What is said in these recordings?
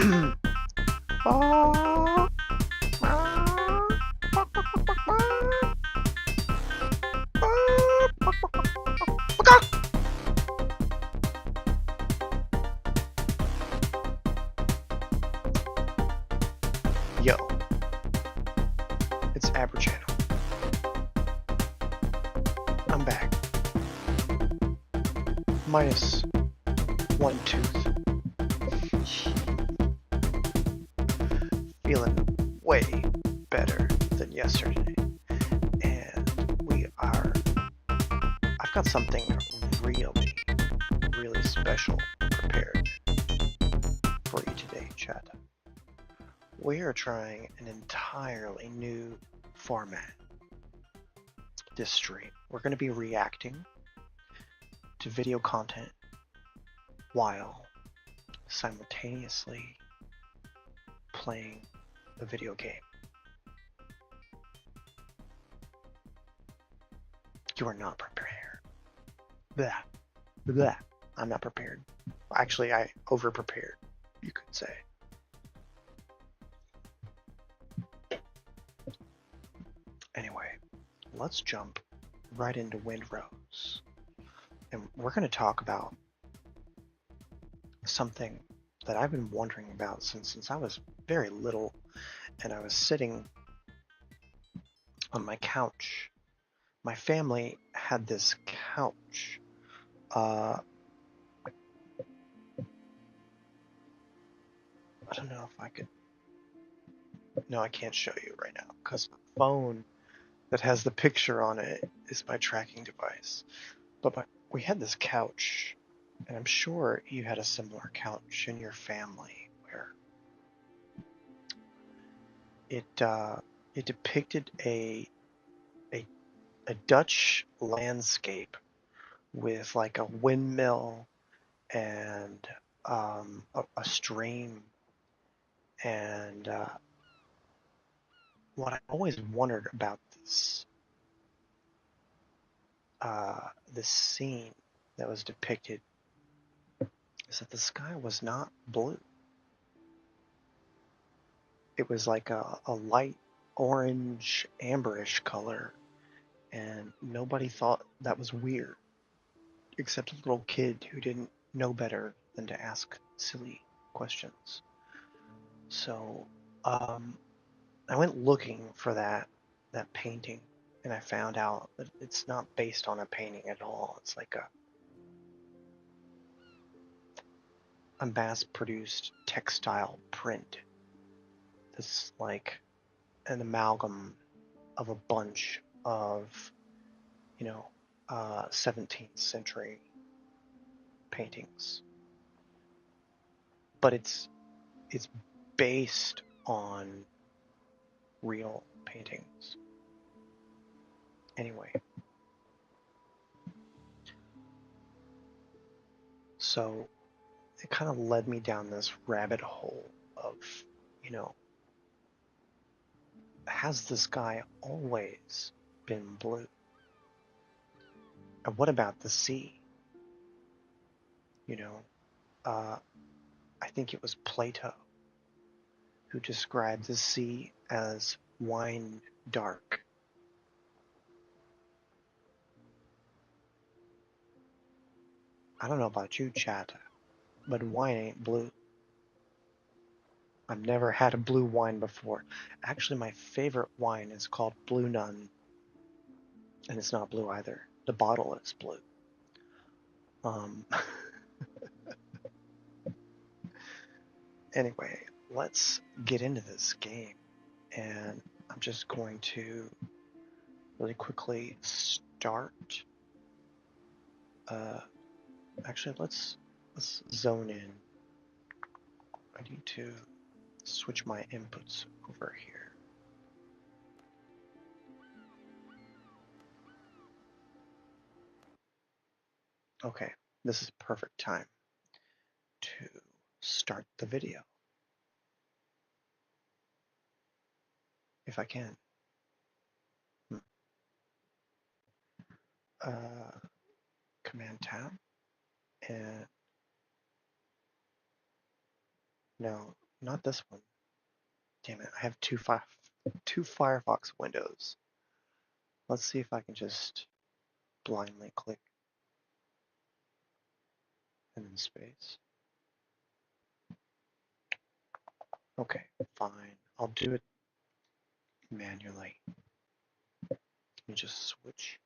Oh. Yo, it's Aber Channel. I'm back. Minus one tooth. Feeling way better than yesterday. And I've got something really, really special prepared for you today, chat. We are trying an entirely new format this stream. We're going to be reacting to video content while simultaneously playing a video game. You are not prepared. Blah. Blah. I'm not prepared. Actually, I over-prepared, you could say. Anyway, let's jump right into Windrose. And we're going to talk about something that I've been wondering about since I was very little, and I was sitting on my couch. My family had this couch. I don't know if I could. No, I can't show you right now because the phone that has the picture on it is my tracking device. But we had this couch, and I'm sure you had a similar couch in your family where it depicted a Dutch landscape with like a windmill and a stream, and what I always wondered about this scene that was depicted is that the sky was not blue. It was like a light orange, amberish color, and nobody thought that was weird, except a little kid who didn't know better than to ask silly questions. So I went looking for that painting, and I found out that it's not based on a painting at all. It's like a mass-produced textile print. That's like an amalgam of a bunch of, 17th century paintings. But it's based on real paintings. Anyway, so it kind of led me down this rabbit hole of, has the sky always been blue? And what about the sea? I think it was Plato who described the sea as wine dark. I don't know about you, chat, but wine ain't blue. I've never had a blue wine before. Actually, my favorite wine is called Blue Nun, and it's not blue either. The bottle is blue. Anyway, let's get into this game, and I'm just going to really quickly start. Actually, let's zone in. I need to switch my inputs over here. Okay, this is perfect time to start the video. If I can. Command tab, and no, not this one. Damn it, I have two Firefox windows. Let's see if I can just blindly click and then space. Okay, fine. I'll do it manually. Let me just switch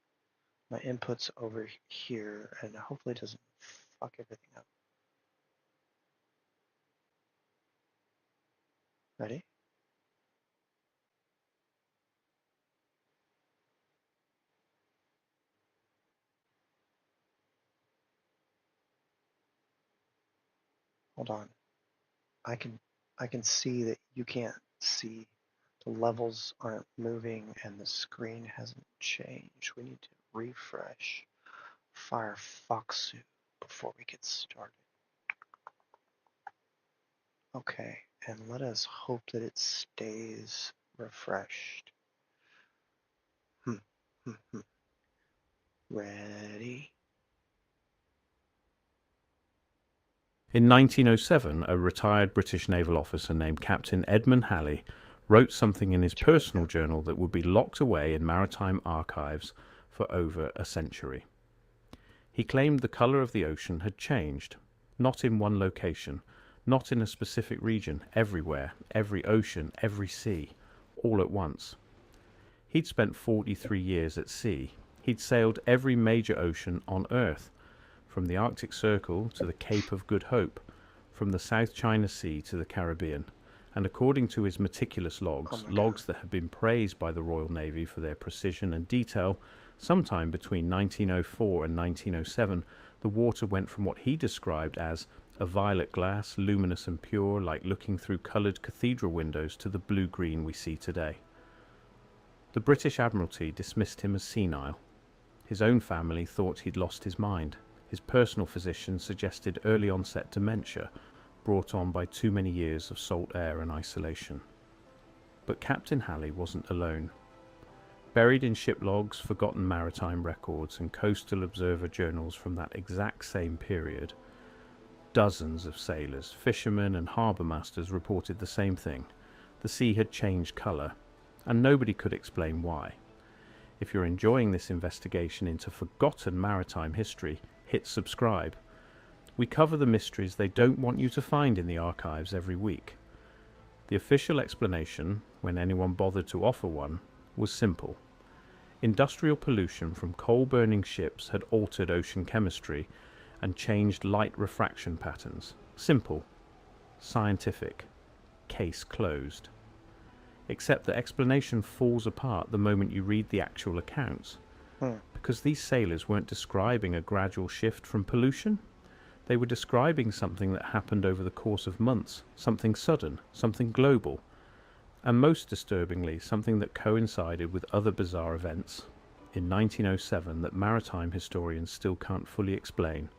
my inputs over here and hopefully it doesn't fuck everything up. Ready? Hold on. I can see that you can't see. The levels aren't moving and the screen hasn't changed. We need to refresh Firefox before we get started. Okay, and let us hope that it stays refreshed. Ready? In 1907, a retired British naval officer named Captain Edmund Halley wrote something in his personal journal that would be locked away in maritime archives for over a century. He claimed the colour of the ocean had changed, not in one location, not in a specific region, everywhere, every ocean, every sea, all at once. He'd spent 43 years at sea. He'd sailed every major ocean on Earth, from the Arctic Circle to the Cape of Good Hope, from the South China Sea to the Caribbean, and according to his meticulous logs, logs that had been praised by the Royal Navy for their precision and detail, sometime between 1904 and 1907, the water went from what he described as a violet glass, luminous and pure, like looking through coloured cathedral windows, to the blue-green we see today. The British Admiralty dismissed him as senile. His own family thought he'd lost his mind. His personal physician suggested early onset dementia, brought on by too many years of salt air and isolation. But Captain Halley wasn't alone. Buried in ship logs, forgotten maritime records, and coastal observer journals from that exact same period, dozens of sailors, fishermen and harbour masters reported the same thing. The sea had changed colour, and nobody could explain why. If you're enjoying this investigation into forgotten maritime history, hit subscribe. We cover the mysteries they don't want you to find in the archives every week. The official explanation, when anyone bothered to offer one, was simple. Industrial pollution from coal-burning ships had altered ocean chemistry and changed light refraction patterns. Simple. Scientific. Case closed. Except the explanation falls apart the moment you read the actual accounts. Because these sailors weren't describing a gradual shift from pollution. They were describing something that happened over the course of months, something sudden, something global, and most disturbingly, something that coincided with other bizarre events in 1907 that maritime historians still can't fully explain.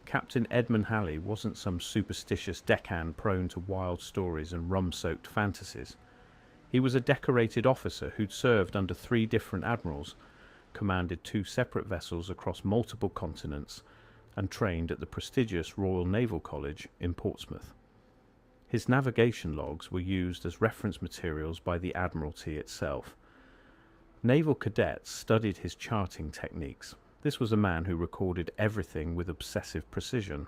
Captain Edmund Halley wasn't some superstitious deckhand prone to wild stories and rum-soaked fantasies. He was a decorated officer who'd served under 3 different admirals, commanded 2 separate vessels across multiple continents, and trained at the prestigious Royal Naval College in Portsmouth. His navigation logs were used as reference materials by the Admiralty itself. Naval cadets studied his charting techniques. This was a man who recorded everything with obsessive precision.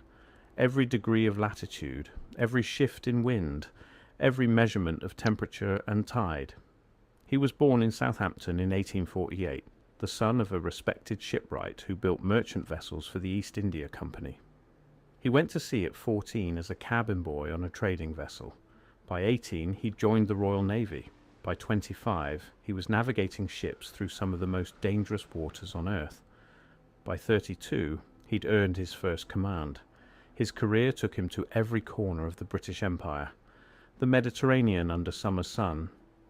Every degree of latitude, every shift in wind, every measurement of temperature and tide. He was born in Southampton in 1848, the son of a respected shipwright who built merchant vessels for the East India Company. He went to sea at 14 as a cabin boy on a trading vessel. By 18, he joined the Royal Navy. By 25, he was navigating ships through some of the most dangerous waters on Earth. By 32, he'd earned his first command. His career took him to every corner of the British Empire. The Mediterranean under summer sun,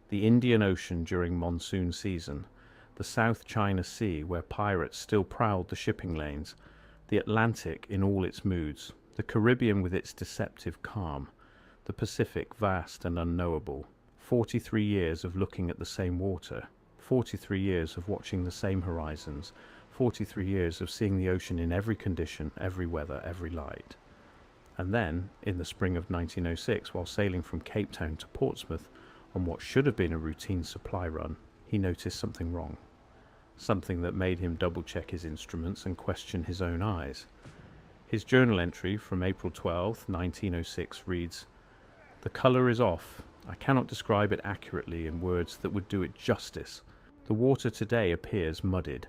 the Indian Ocean during monsoon season, the South China Sea where pirates still prowled the shipping lanes, the Atlantic in all its moods, the Caribbean with its deceptive calm, the Pacific vast and unknowable. 43 years of looking at the same water, 43 years of watching the same horizons, 43 years of seeing the ocean in every condition, every weather, every light. And then, in the spring of 1906, while sailing from Cape Town to Portsmouth on what should have been a routine supply run, he noticed something wrong. Something that made him double-check his instruments and question his own eyes. His journal entry from April 12, 1906 reads, "The colour is off. I cannot describe it accurately in words that would do it justice. The water today appears muddied,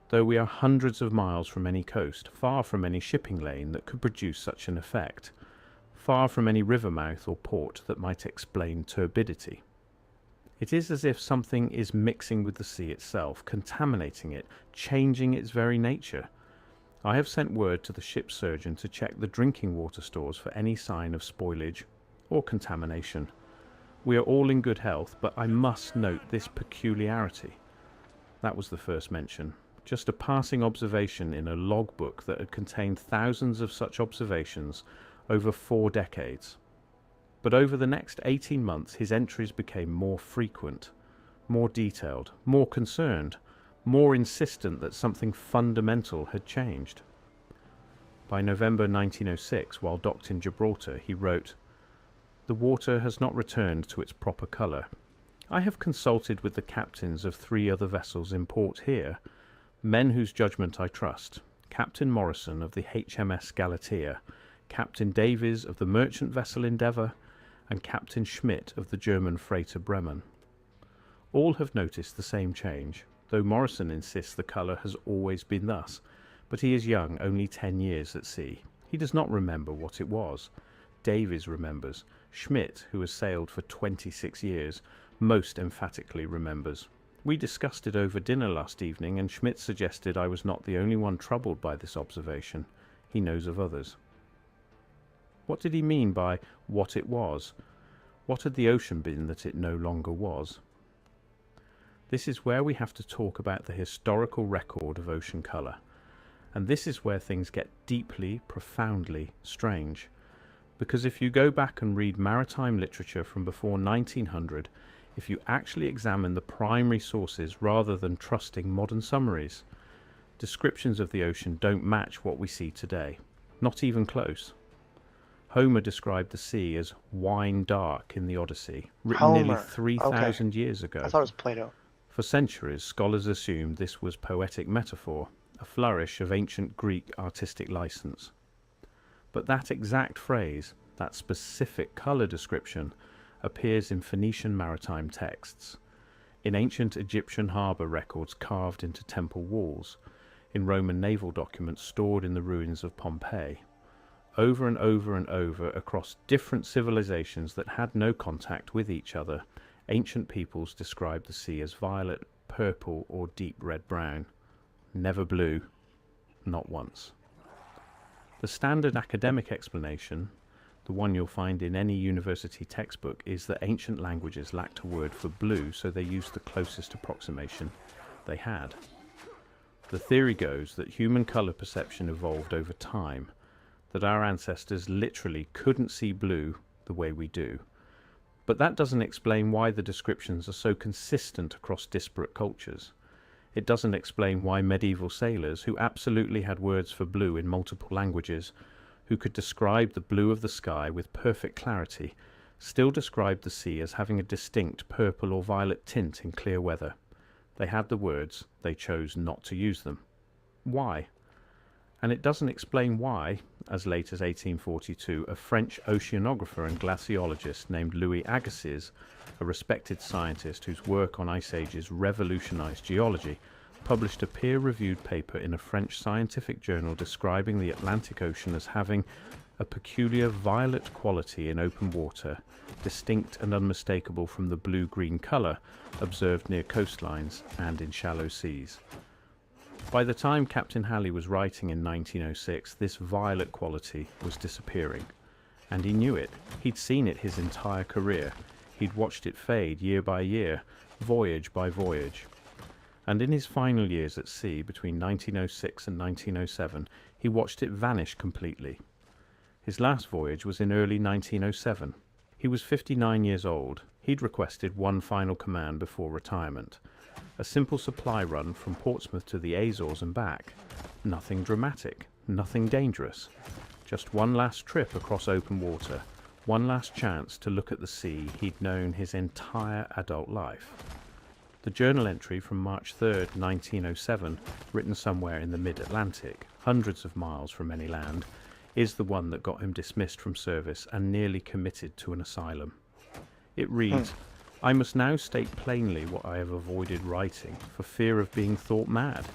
though we are hundreds of miles from any coast, far from any shipping lane that could produce such an effect, far from any river mouth or port that might explain turbidity. It is as if something is mixing with the sea itself, contaminating it, changing its very nature. I have sent word to the ship surgeon to check the drinking water stores for any sign of spoilage or contamination. We are all in good health, but I must note this peculiarity." That was the first mention. Just a passing observation in a logbook that had contained thousands of such observations over 4 decades. But over the next 18 months, his entries became more frequent, more detailed, more concerned, more insistent that something fundamental had changed. By November 1906, while docked in Gibraltar, he wrote, "The water has not returned to its proper colour. I have consulted with the captains of 3 other vessels in port here, men whose judgment I trust, Captain Morrison of the HMS Galatea, Captain Davies of the merchant vessel Endeavour, and Captain Schmidt of the German freighter Bremen. All have noticed the same change, though Morrison insists the colour has always been thus, but he is young, only 10 years at sea. He does not remember what it was. Davies remembers. Schmidt, who has sailed for 26 years, most emphatically remembers. We discussed it over dinner last evening, and Schmidt suggested I was not the only one troubled by this observation. He knows of others." What did he mean by what it was? What had the ocean been that it no longer was? This is where we have to talk about the historical record of ocean colour. And this is where things get deeply, profoundly strange. Because if you go back and read maritime literature from before 1900, if you actually examine the primary sources rather than trusting modern summaries, descriptions of the ocean don't match what we see today. Not even close. Homer described the sea as wine dark in the Odyssey, written nearly Homer. 3,000 Okay. years ago. I thought it was Plato. For centuries, scholars assumed this was poetic metaphor, a flourish of ancient Greek artistic license. But that exact phrase, that specific colour description, appears in Phoenician maritime texts, in ancient Egyptian harbour records carved into temple walls, in Roman naval documents stored in the ruins of Pompeii. Over and over and over, across different civilizations that had no contact with each other, ancient peoples described the sea as violet, purple, or deep red-brown. Never blue. Not once. The standard academic explanation, the one you'll find in any university textbook, is that ancient languages lacked a word for blue, so they used the closest approximation they had. The theory goes that human colour perception evolved over time, that our ancestors literally couldn't see blue the way we do. But that doesn't explain why the descriptions are so consistent across disparate cultures. It doesn't explain why medieval sailors, who absolutely had words for blue in multiple languages, who could describe the blue of the sky with perfect clarity, still described the sea as having a distinct purple or violet tint in clear weather. They had the words, they chose not to use them. Why? And it doesn't explain why, as late as 1842, a French oceanographer and glaciologist named Louis Agassiz, a respected scientist whose work on ice ages revolutionized geology, published a peer-reviewed paper in a French scientific journal describing the Atlantic Ocean as having a peculiar violet quality in open water, distinct and unmistakable from the blue-green colour observed near coastlines and in shallow seas. By the time Captain Halley was writing in 1906, this violet quality was disappearing. And he knew it. He'd seen it his entire career. He'd watched it fade year by year, voyage by voyage. And in his final years at sea, between 1906 and 1907, he watched it vanish completely. His last voyage was in early 1907. He was 59 years old. He'd requested one final command before retirement. A simple supply run from Portsmouth to the Azores and back. Nothing dramatic, nothing dangerous. Just one last trip across open water, one last chance to look at the sea he'd known his entire adult life. The journal entry from March 3rd, 1907, written somewhere in the mid-Atlantic, hundreds of miles from any land, is the one that got him dismissed from service and nearly committed to an asylum. It reads, "I must now state plainly what I have avoided writing for fear of being thought mad.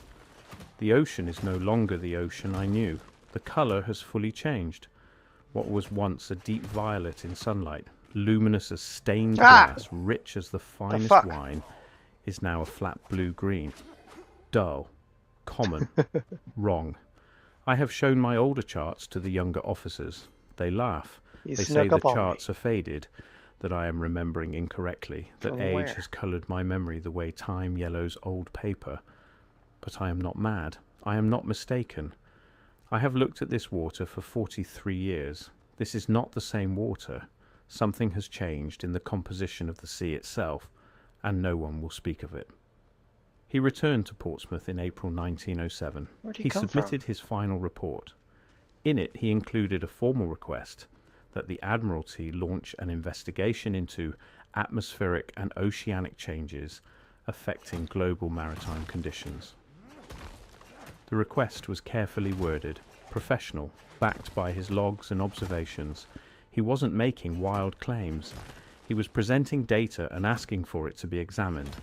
The ocean is no longer the ocean I knew. The colour has fully changed. What was once a deep violet in sunlight, luminous as stained glass, rich as the finest wine, is now a flat blue-green. Dull. Common. Wrong. I have shown my older charts to the younger officers. They laugh. They say the charts are faded, that I am remembering incorrectly, that age has coloured my memory the way time yellows old paper. But I am not mad. I am not mistaken. I have looked at this water for 43 years. This is not the same water. Something has changed in the composition of the sea itself, and no one will speak of it." He returned to Portsmouth in April 1907. He submitted his final report. In it he included a formal request that the Admiralty launch an investigation into atmospheric and oceanic changes affecting global maritime conditions. The request was carefully worded, professional, backed by his logs and observations. He wasn't making wild claims. He was presenting data and asking for it to be examined.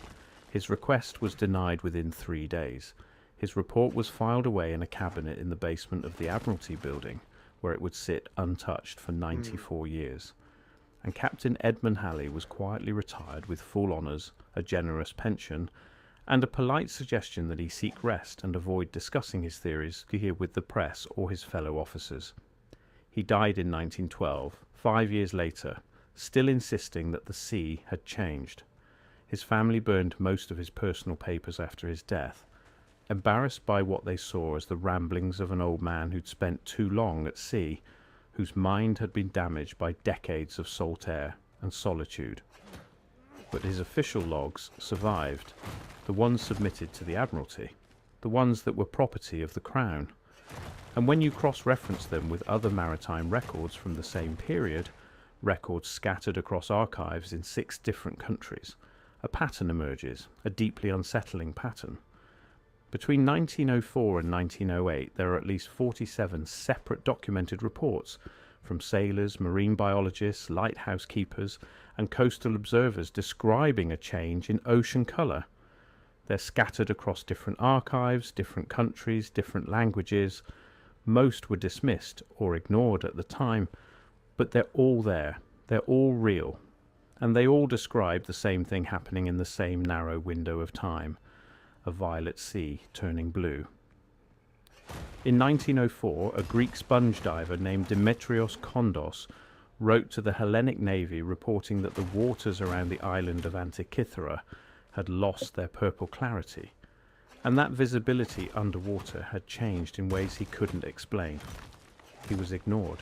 His request was denied within 3 days. His report was filed away in a cabinet in the basement of the Admiralty building, where it would sit untouched for 94 years. And Captain Edmund Halley was quietly retired with full honours, a generous pension, and a polite suggestion that he seek rest and avoid discussing his theories here with the press or his fellow officers. He died in 1912, 5 years later, still insisting that the sea had changed. His family burned most of his personal papers after his death, embarrassed by what they saw as the ramblings of an old man who'd spent too long at sea, whose mind had been damaged by decades of salt air and solitude. But his official logs survived, the ones submitted to the Admiralty, the ones that were property of the Crown. And when you cross-reference them with other maritime records from the same period, records scattered across archives in 6 different countries, a pattern emerges, a deeply unsettling pattern. Between 1904 and 1908, there are at least 47 separate documented reports from sailors, marine biologists, lighthouse keepers, and coastal observers describing a change in ocean colour. They're scattered across different archives, different countries, different languages. Most were dismissed or ignored at the time, but they're all there. They're all real. And they all describe the same thing happening in the same narrow window of time, a violet sea turning blue. In 1904, a Greek sponge diver named Demetrios Kondos wrote to the Hellenic Navy reporting that the waters around the island of Antikythera had lost their purple clarity, and that visibility underwater had changed in ways he couldn't explain. He was ignored.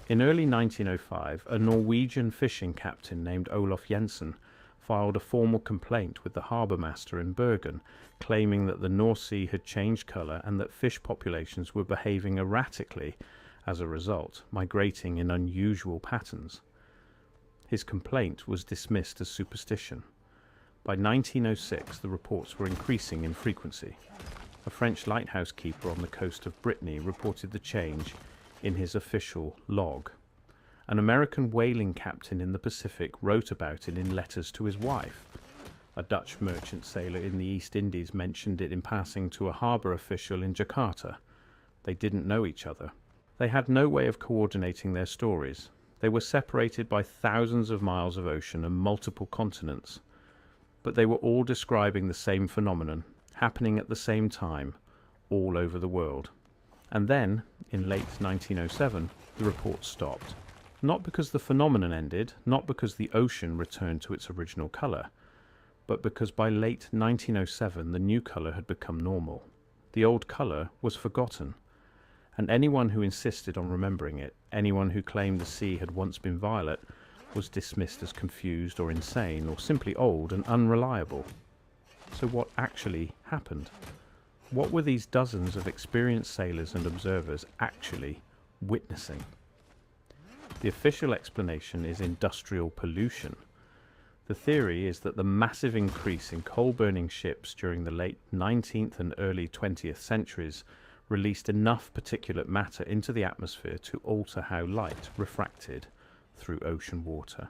In early 1905, a Norwegian fishing captain named Olaf Jensen filed a formal complaint with the harbour master in Bergen, claiming that the North Sea had changed colour and that fish populations were behaving erratically as a result, migrating in unusual patterns. His complaint was dismissed as superstition. By 1906, the reports were increasing in frequency. A French lighthouse keeper on the coast of Brittany reported the change in his official log. An American whaling captain in the Pacific wrote about it in letters to his wife. A Dutch merchant sailor in the East Indies mentioned it in passing to a harbour official in Jakarta. They didn't know each other. They had no way of coordinating their stories. They were separated by thousands of miles of ocean and multiple continents. But they were all describing the same phenomenon, happening at the same time, all over the world. And then, in late 1907, the reports stopped. Not because the phenomenon ended, not because the ocean returned to its original colour, but because by late 1907 the new colour had become normal. The old colour was forgotten, and anyone who insisted on remembering it, anyone who claimed the sea had once been violet, was dismissed as confused or insane or simply old and unreliable. So what actually happened? What were these dozens of experienced sailors and observers actually witnessing. The official explanation is industrial pollution. The theory is that the massive increase in coal-burning ships during the late 19th and early 20th centuries released enough particulate matter into the atmosphere to alter how light refracted through ocean water.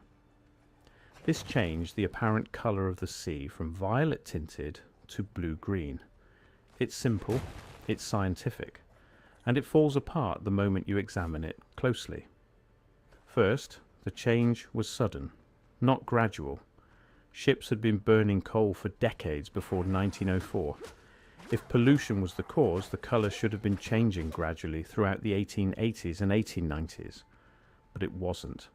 This changed the apparent colour of the sea from violet tinted to blue-green. It's simple, it's scientific, and it falls apart the moment you examine it closely. First, the change was sudden, not gradual. Ships had been burning coal for decades before 1904. If pollution was the cause, the colour should have been changing gradually throughout the 1880s and 1890s. But it wasn't.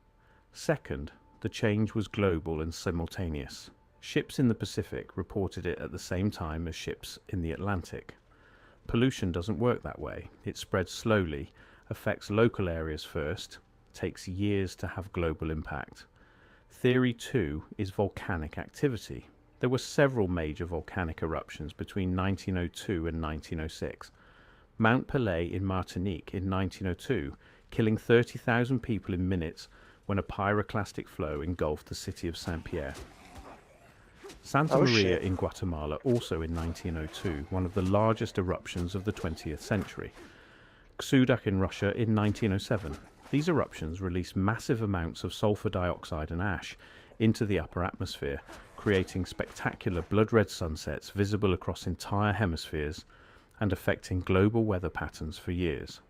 Second, the change was global and simultaneous. Ships in the Pacific reported it at the same time as ships in the Atlantic. Pollution doesn't work that way. It spreads slowly, affects local areas first, takes years to have global impact. Theory 2 is volcanic activity. There were several major volcanic eruptions between 1902 and 1906. Mount Pelée in Martinique in 1902, killing 30,000 people in minutes when a pyroclastic flow engulfed the city of Saint-Pierre. Santa Maria in Guatemala, also in 1902, one of the largest eruptions of the 20th century. Xudak in Russia in 1907. These eruptions released massive amounts of sulfur dioxide and ash into the upper atmosphere, creating spectacular blood-red sunsets visible across entire hemispheres and affecting global weather patterns for years.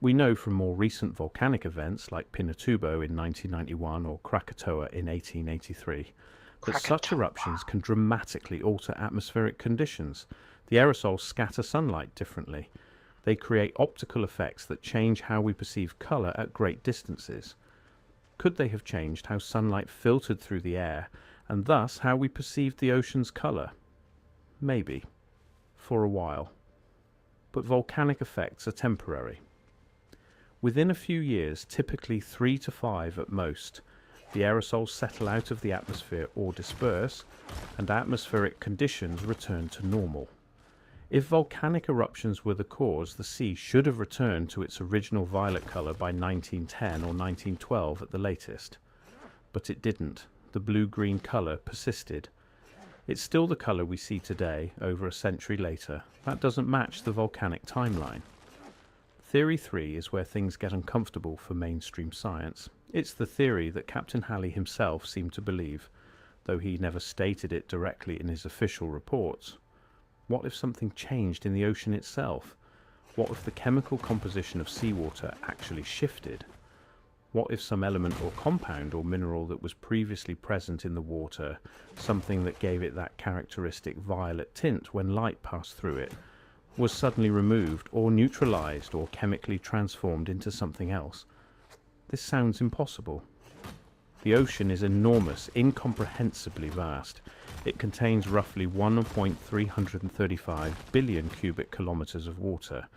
We know from more recent volcanic events like Pinatubo in 1991 or Krakatoa in 1883 that such eruptions can dramatically alter atmospheric conditions. The aerosols scatter sunlight differently. They create optical effects that change how we perceive colour at great distances. Could they have changed how sunlight filtered through the air, and thus how we perceived the ocean's colour? Maybe. For a while. But volcanic effects are temporary. Within a few years, typically 3 to 5 at most, the aerosols settle out of the atmosphere or disperse, and atmospheric conditions return to normal. If volcanic eruptions were the cause, the sea should have returned to its original violet colour by 1910 or 1912 at the latest. But it didn't. The blue-green colour persisted. It's still the colour we see today, over a century later. That doesn't match the volcanic timeline. Theory 3 is where things get uncomfortable for mainstream science. It's the theory that Captain Halley himself seemed to believe, though he never stated it directly in his official reports. What if something changed in the ocean itself? What if the chemical composition of seawater actually shifted? What if some element or compound or mineral that was previously present in the water, something that gave it that characteristic violet tint when light passed through it, was suddenly removed or neutralized or chemically transformed into something else? This sounds impossible. The ocean is enormous, incomprehensibly vast. It contains roughly 1.335 billion cubic kilometers of water.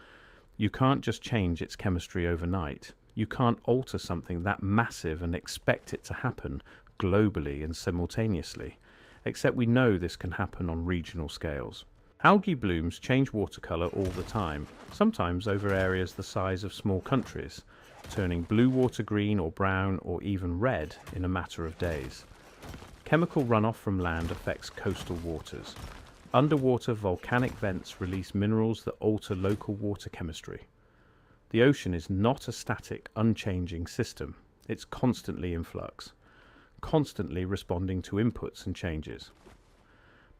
You can't just change its chemistry overnight. You can't alter something that massive and expect it to happen globally and simultaneously, except we know this can happen on regional scales. Algae blooms change water colour all the time, sometimes over areas the size of small countries, turning blue water green or brown or even red in a matter of days. Chemical runoff from land affects coastal waters. Underwater volcanic vents release minerals that alter local water chemistry. The ocean is not a static, unchanging system. It's constantly in flux, constantly responding to inputs and changes.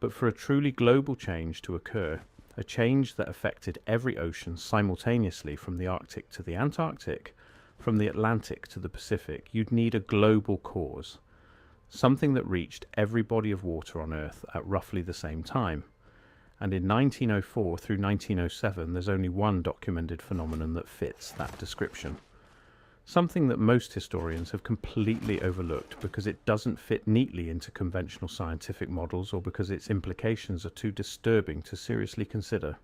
But for a truly global change to occur, a change that affected every ocean simultaneously from the Arctic to the Antarctic, from the Atlantic to the Pacific, you'd need a global cause, something that reached every body of water on Earth at roughly the same time. And in 1904 through 1907, there's only one documented phenomenon that fits that description. Something that most historians have completely overlooked because it doesn't fit neatly into conventional scientific models or because its implications are too disturbing to seriously consider.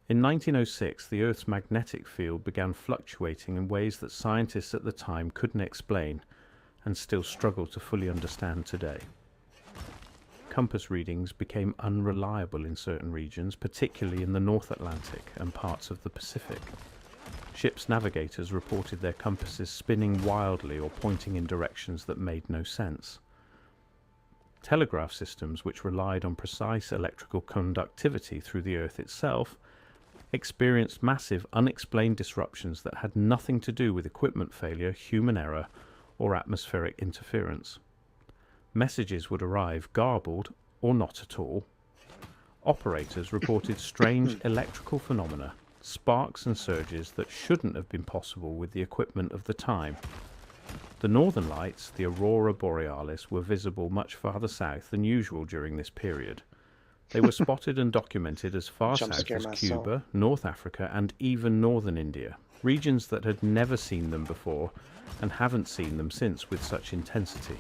In 1906, the Earth's magnetic field began fluctuating in ways that scientists at the time couldn't explain and still struggle to fully understand today. Compass readings became unreliable in certain regions, particularly in the North Atlantic and parts of the Pacific. Ship's navigators reported their compasses spinning wildly or pointing in directions that made no sense. Telegraph systems, which relied on precise electrical conductivity through the Earth itself, experienced massive unexplained disruptions that had nothing to do with equipment failure, human error, or atmospheric interference. Messages would arrive garbled or not at all. Operators reported strange electrical phenomena, sparks and surges that shouldn't have been possible with the equipment of the time. The northern lights, the aurora borealis, were visible much farther south than usual during this period. They were spotted and documented as far south as Cuba, North Africa, and even northern India, regions that had never seen them before and haven't seen them since with such intensity.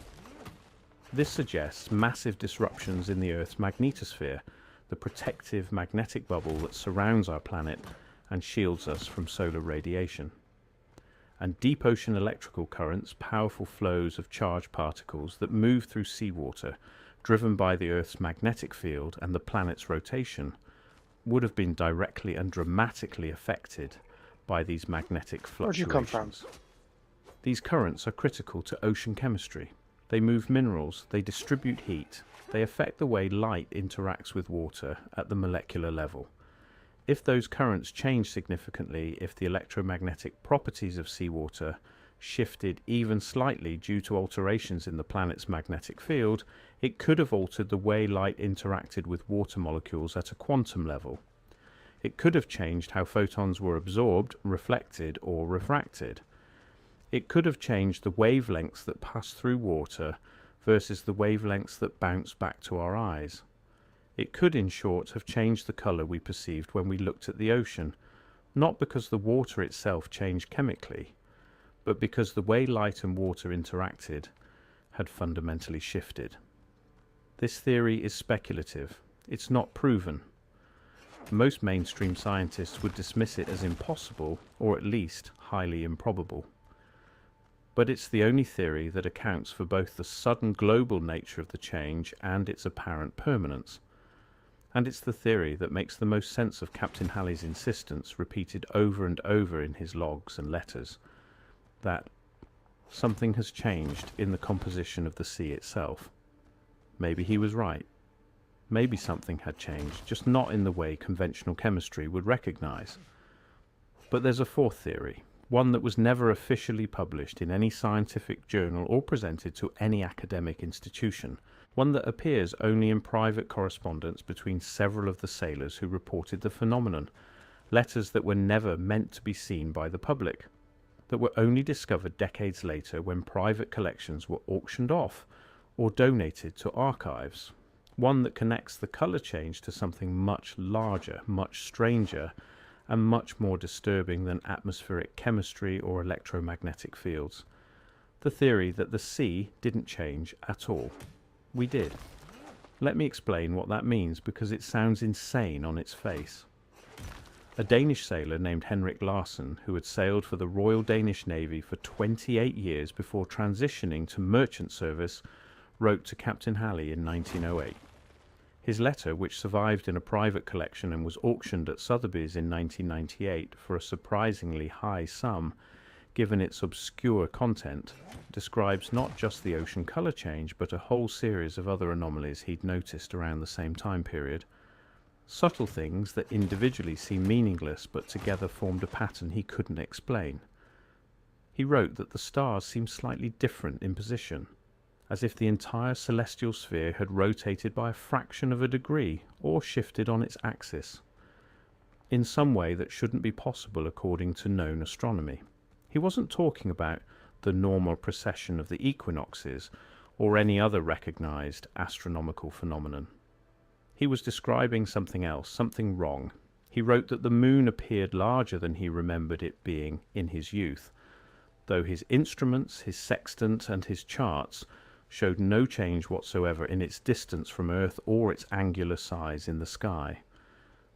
This suggests massive disruptions in the Earth's magnetosphere, the protective magnetic bubble that surrounds our planet and shields us from solar radiation. And deep ocean electrical currents, powerful flows of charged particles that move through seawater, driven by the Earth's magnetic field and the planet's rotation, would have been directly and dramatically affected by these magnetic fluctuations. Where'd you come from? These currents are critical to ocean chemistry. They move minerals, they distribute heat, they affect the way light interacts with water at the molecular level. If those currents change significantly, if the electromagnetic properties of seawater shifted even slightly due to alterations in the planet's magnetic field, it could have altered the way light interacted with water molecules at a quantum level. It could have changed how photons were absorbed, reflected, or refracted. It could have changed the wavelengths that pass through water versus the wavelengths that bounce back to our eyes. It could, in short, have changed the colour we perceived when we looked at the ocean, not because the water itself changed chemically, but because the way light and water interacted had fundamentally shifted. This theory is speculative. It's not proven. Most mainstream scientists would dismiss it as impossible, or at least highly improbable. But it's the only theory that accounts for both the sudden global nature of the change and its apparent permanence. And it's the theory that makes the most sense of Captain Halley's insistence, repeated over and over in his logs and letters, that something has changed in the composition of the sea itself. Maybe he was right. Maybe something had changed, just not in the way conventional chemistry would recognize. But there's a fourth theory, one that was never officially published in any scientific journal or presented to any academic institution, one that appears only in private correspondence between several of the sailors who reported the phenomenon, letters that were never meant to be seen by the public, that were only discovered decades later when private collections were auctioned off or donated to archives, one that connects the colour change to something much larger, much stranger, and much more disturbing than atmospheric chemistry or electromagnetic fields. The theory that the sea didn't change at all. We did. Let me explain what that means, because it sounds insane on its face. A Danish sailor named Henrik Larsen, who had sailed for the Royal Danish Navy for 28 years before transitioning to merchant service, wrote to Captain Halley in 1908. His letter, which survived in a private collection and was auctioned at Sotheby's in 1998 for a surprisingly high sum, given its obscure content, describes not just the ocean colour change, but a whole series of other anomalies he'd noticed around the same time period. Subtle things that individually seem meaningless, but together formed a pattern he couldn't explain. He wrote that the stars seemed slightly different in position, as if the entire celestial sphere had rotated by a fraction of a degree, or shifted on its axis, in some way that shouldn't be possible according to known astronomy. He wasn't talking about the normal precession of the equinoxes, or any other recognized astronomical phenomenon. He was describing something else, something wrong. He wrote that the moon appeared larger than he remembered it being in his youth, though his instruments, his sextant, and his charts showed no change whatsoever in its distance from Earth or its angular size in the sky.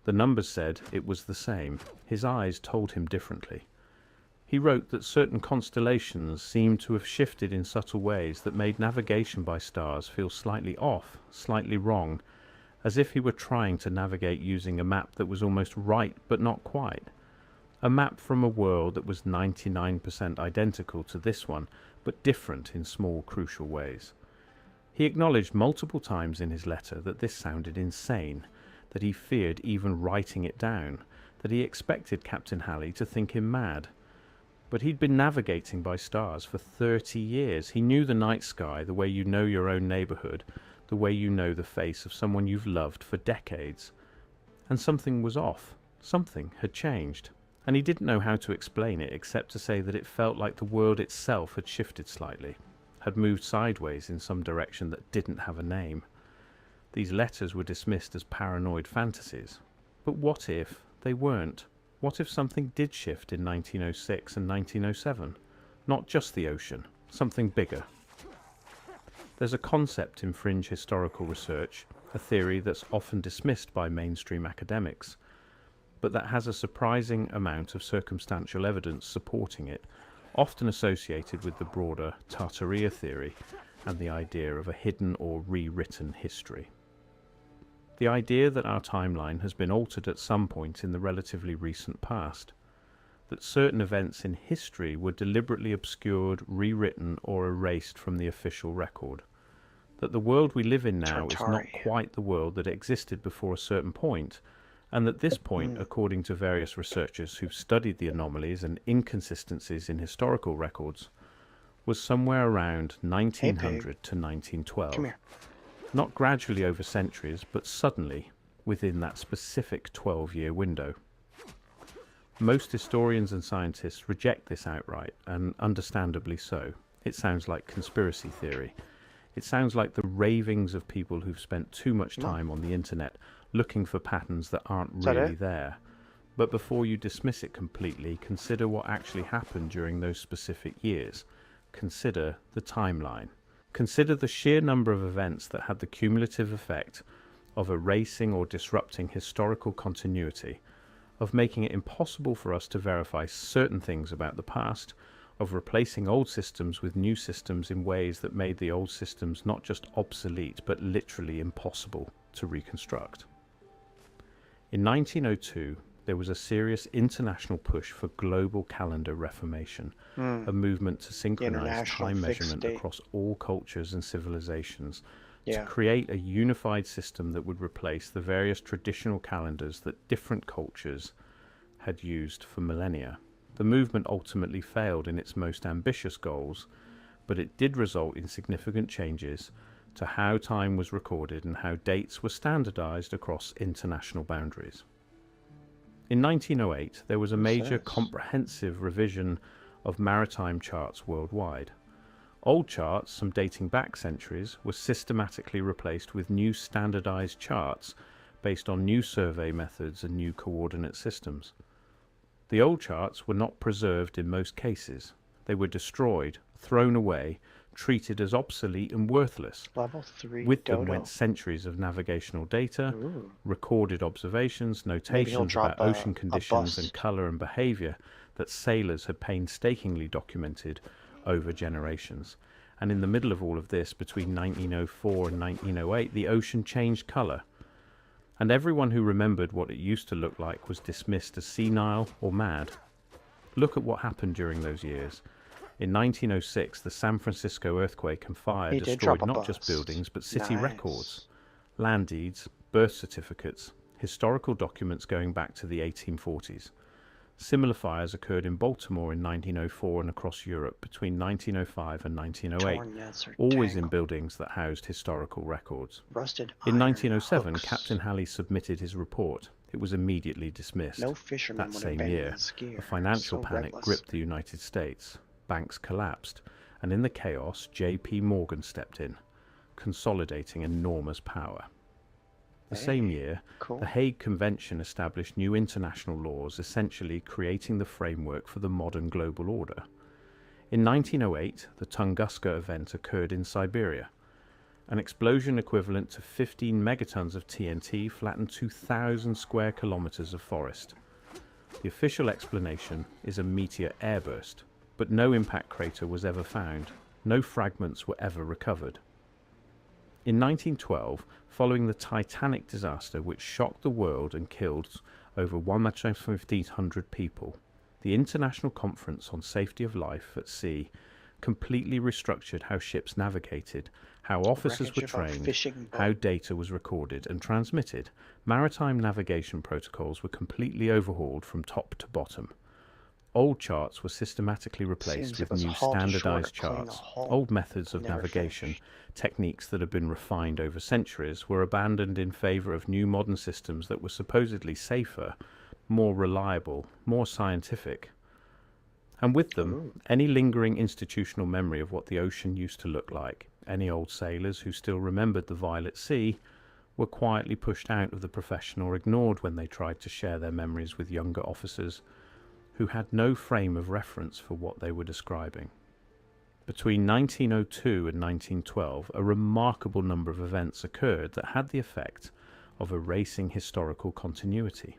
The numbers said it was the same. His eyes told him differently. He wrote that certain constellations seemed to have shifted in subtle ways that made navigation by stars feel slightly off, slightly wrong, as if he were trying to navigate using a map that was almost right but not quite. A map from a world that was 99% identical to this one, but different in small, crucial ways. He acknowledged multiple times in his letter that this sounded insane, that he feared even writing it down, that he expected Captain Halley to think him mad. But he'd been navigating by stars for 30 years. He knew the night sky the way you know your own neighbourhood, the way you know the face of someone you've loved for decades. And something was off. Something had changed. And he didn't know how to explain it except to say that it felt like the world itself had shifted slightly, had moved sideways in some direction that didn't have a name. These letters were dismissed as paranoid fantasies. But what if they weren't? What if something did shift in 1906 and 1907? Not just the ocean, something bigger. There's a concept in fringe historical research, a theory that's often dismissed by mainstream academics, but that has a surprising amount of circumstantial evidence supporting it, often associated with the broader Tartaria theory and the idea of a hidden or rewritten history. The idea that our timeline has been altered at some point in the relatively recent past, that certain events in history were deliberately obscured, rewritten, or erased from the official record, that the world we live in now is not quite the world that existed before a certain point, and that this point, according to various researchers who've studied the anomalies and inconsistencies in historical records, was somewhere around 1900 to 1912. Come here. Not gradually over centuries, but suddenly within that specific 12-year window. Most historians and scientists reject this outright, and understandably so. It sounds like conspiracy theory. It sounds like the ravings of people who've spent too much time on the internet looking for patterns that aren't really there. But before you dismiss it completely, consider what actually happened during those specific years. Consider the timeline. Consider the sheer number of events that had the cumulative effect of erasing or disrupting historical continuity, of making it impossible for us to verify certain things about the past, of replacing old systems with new systems in ways that made the old systems not just obsolete but literally impossible to reconstruct. In 1902, there was a serious international push for global calendar reformation, a movement to synchronize time measurement across all cultures and civilizations, to create a unified system that would replace the various traditional calendars that different cultures had used for millennia. The movement ultimately failed in its most ambitious goals, but it did result in significant changes to how time was recorded and how dates were standardized across international boundaries. In 1908, there was a major comprehensive revision of maritime charts worldwide. Old charts, some dating back centuries, were systematically replaced with new standardized charts based on new survey methods and new coordinate systems. The old charts were not preserved in most cases. They were destroyed, thrown away, treated as obsolete and worthless. Level 3 With dodo. them went centuries of navigational data, recorded observations, Maybe notations he'll about drop ocean conditions and bust. colour and behaviour that sailors had painstakingly documented over generations. And in the middle of all of this, between 1904 and 1908, the ocean changed colour. And everyone who remembered what it used to look like was dismissed as senile or mad. Look at what happened during those years. In 1906, the San Francisco earthquake and fire destroyed not just buildings, but city records, land deeds, birth certificates, historical documents going back to the 1840s. Similar fires occurred in Baltimore in 1904 and across Europe between 1905 and 1908, always in buildings that housed historical records. In 1907, Captain Halley submitted his report. It was immediately dismissed. That same year, a financial panic gripped the United States. Banks collapsed, and in the chaos, J.P. Morgan stepped in, consolidating enormous power. The same year, the Hague Convention established new international laws, essentially creating the framework for the modern global order. In 1908, the Tunguska event occurred in Siberia. An explosion equivalent to 15 megatons of TNT flattened 2,000 square kilometers of forest. The official explanation is a meteor airburst, but no impact crater was ever found. No fragments were ever recovered. In 1912, following the Titanic disaster which shocked the world and killed over 1,500 people, The International Conference on Safety of Life at Sea completely restructured how ships navigated, how officers were Wreckage of a trained, fishing how boat. data was recorded and transmitted. Maritime navigation protocols were completely overhauled from top to bottom. Old charts were systematically replaced Seems it with was new hauled ashore to standardized clean the charts. hull Old methods and of never navigation, finished. techniques that had been refined over centuries, were abandoned in favor of new modern systems that were supposedly safer, more reliable, more scientific. And with them, Ooh. any lingering institutional memory of what the ocean used to look like. Any old sailors who still remembered the violet sea were quietly pushed out of the profession or ignored when they tried to share their memories with younger officers who had no frame of reference for what they were describing. Between 1902 and 1912, a remarkable number of events occurred that had the effect of erasing historical continuity.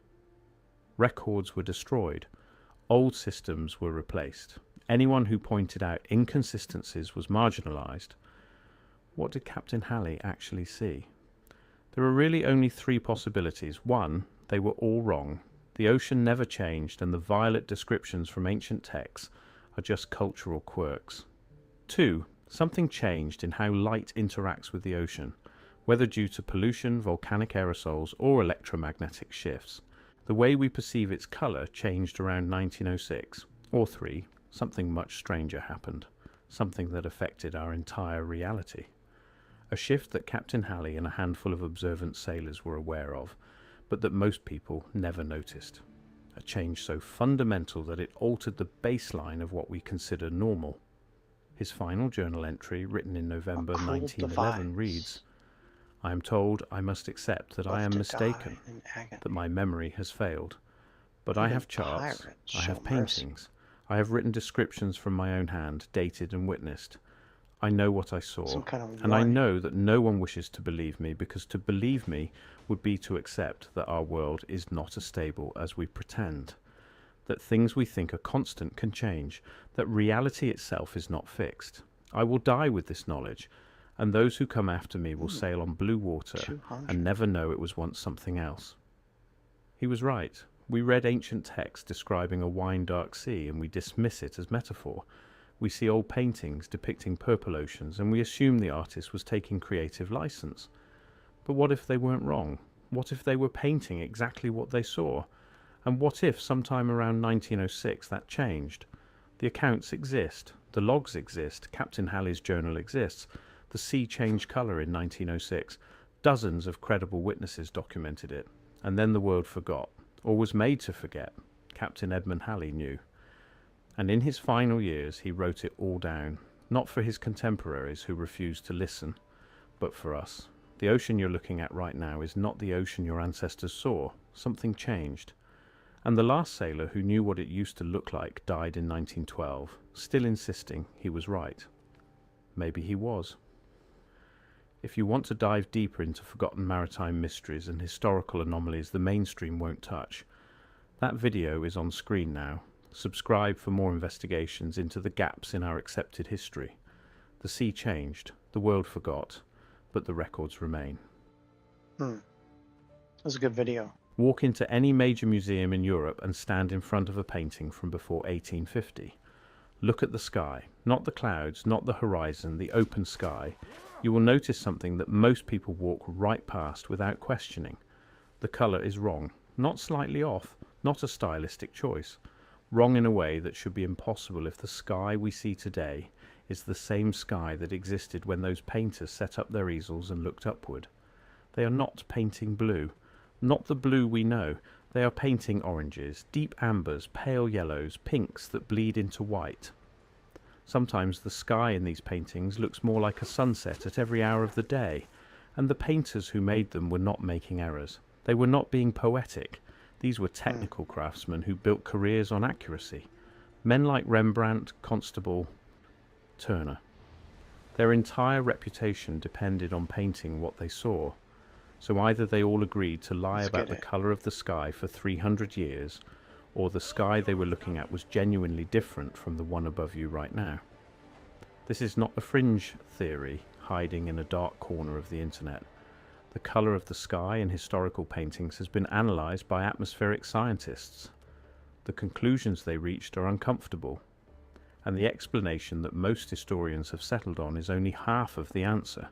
Records were destroyed. Old systems were replaced. Anyone who pointed out inconsistencies was marginalized. What did Captain Halley actually see? There are really only three possibilities. One, they were all wrong. The ocean never changed, and the violet descriptions from ancient texts are just cultural quirks. Two, something changed in how light interacts with the ocean, whether due to pollution, volcanic aerosols, or electromagnetic shifts. The way we perceive its colour changed around 1906. Or three, something much stranger happened, something that affected our entire reality. A shift that Captain Halley and a handful of observant sailors were aware of, but that most people never noticed. A change so fundamental that it altered the baseline of what we consider normal. His final journal entry, written in November 1911, reads, "I am told I must accept that I am mistaken, that my memory has failed. But I have charts, I have paintings, I have written descriptions from my own hand, dated and witnessed. I know what I saw, and I know that no one wishes to believe me, because to believe me would be to accept that our world is not as stable as we pretend, that things we think are constant can change, that reality itself is not fixed. I will die with this knowledge, and those who come after me will sail on blue water and never know it was once something else." He was right. We read ancient texts describing a wine-dark sea, and we dismiss it as metaphor. We see old paintings depicting purple oceans, and we assume the artist was taking creative license. But what if they weren't wrong? What if they were painting exactly what they saw? And what if sometime around 1906 that changed? The accounts exist, the logs exist, Captain Halley's journal exists. The sea changed colour in 1906. Dozens of credible witnesses documented it. And then the world forgot, or was made to forget. Captain Edmund Halley knew. And in his final years he wrote it all down, not for his contemporaries who refused to listen, but for us. The ocean you're looking at right now is not the ocean your ancestors saw. Something changed. And the last sailor who knew what it used to look like died in 1912, still insisting he was right. Maybe he was. If you want to dive deeper into forgotten maritime mysteries and historical anomalies the mainstream won't touch, that video is on screen now. Subscribe for more investigations into the gaps in our accepted history. The sea changed, the world forgot, but the records remain. That was a good video. Walk into any major museum in Europe and stand in front of a painting from before 1850. Look at the sky, not the clouds, not the horizon, the open sky. You will notice something that most people walk right past without questioning. The colour is wrong, not slightly off, not a stylistic choice. Wrong in a way that should be impossible if the sky we see today is the same sky that existed when those painters set up their easels and looked upward. They are not painting blue, not the blue we know. They are painting oranges, deep ambers, pale yellows, pinks that bleed into white. Sometimes the sky in these paintings looks more like a sunset at every hour of the day, and the painters who made them were not making errors. They were not being poetic. These were technical craftsmen who built careers on accuracy. Men like Rembrandt, Constable, Turner. Their entire reputation depended on painting what they saw. So either they all agreed to lie about the colour of the sky for 300 years, or the sky they were looking at was genuinely different from the one above you right now. This is not a fringe theory hiding in a dark corner of the internet. The colour of the sky in historical paintings has been analysed by atmospheric scientists. The conclusions they reached are uncomfortable, and the explanation that most historians have settled on is only half of the answer,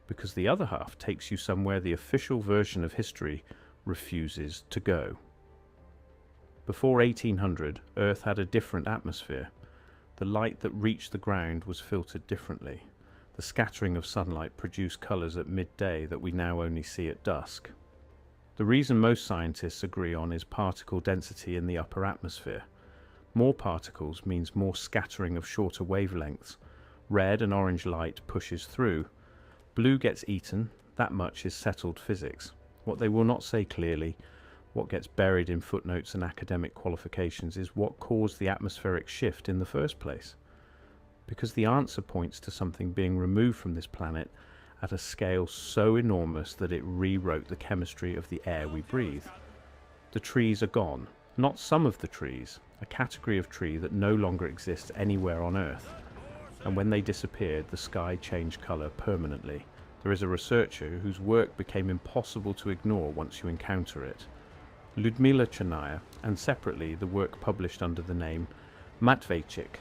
because the other half takes you somewhere the official version of history refuses to go. Before 1800, Earth had a different atmosphere. The light that reached the ground was filtered differently. The scattering of sunlight produced colours at midday that we now only see at dusk. The reason most scientists agree on is particle density in the upper atmosphere. More particles means more scattering of shorter wavelengths. Red and orange light pushes through. Blue gets eaten. That much is settled physics. What they will not say clearly, what gets buried in footnotes and academic qualifications, is what caused the atmospheric shift in the first place. Because the answer points to something being removed from this planet at a scale so enormous that it rewrote the chemistry of the air we breathe. The trees are gone. Not some of the trees, a category of tree that no longer exists anywhere on Earth. And when they disappeared, the sky changed colour permanently. There is a researcher whose work became impossible to ignore once you encounter it. Ludmila Chernaya, and separately the work published under the name Matveychik.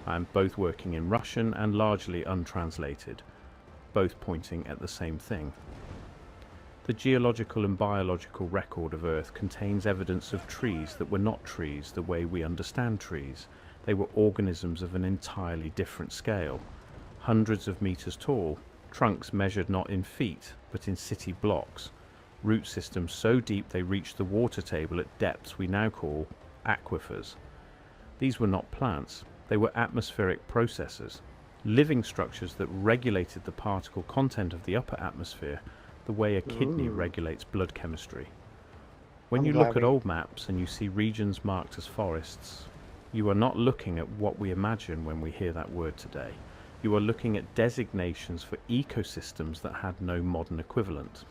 I am both working in Russian and largely untranslated, both pointing at the same thing. The geological and biological record of Earth contains evidence of trees that were not trees the way we understand trees. They were organisms of an entirely different scale, hundreds of meters tall, trunks measured not in feet but in city blocks, root systems so deep they reached the water table at depths we now call aquifers. These were not plants, they were atmospheric processes, living structures that regulated the particle content of the upper atmosphere the way a kidney regulates blood chemistry. When I'm you glad look at we- old maps and you see regions marked as forests, you are not looking at what we imagine when we hear that word today. You are looking at designations for ecosystems that had no modern equivalent.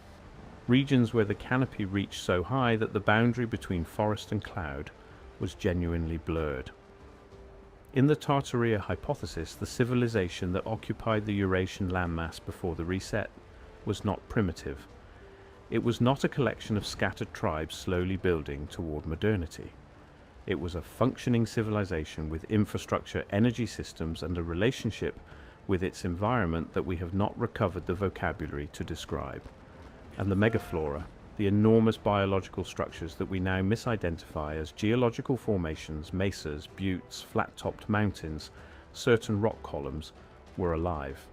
Regions where the canopy reached so high that the boundary between forest and cloud was genuinely blurred. In the Tartaria hypothesis, the civilization that occupied the Eurasian landmass before the reset was not primitive. It was not a collection of scattered tribes slowly building toward modernity. It was a functioning civilization with infrastructure, energy systems, and a relationship with its environment that we have not recovered the vocabulary to describe. And the megaflora, the enormous biological structures that we now misidentify as geological formations, mesas, buttes, flat-topped mountains, certain rock columns, were alive,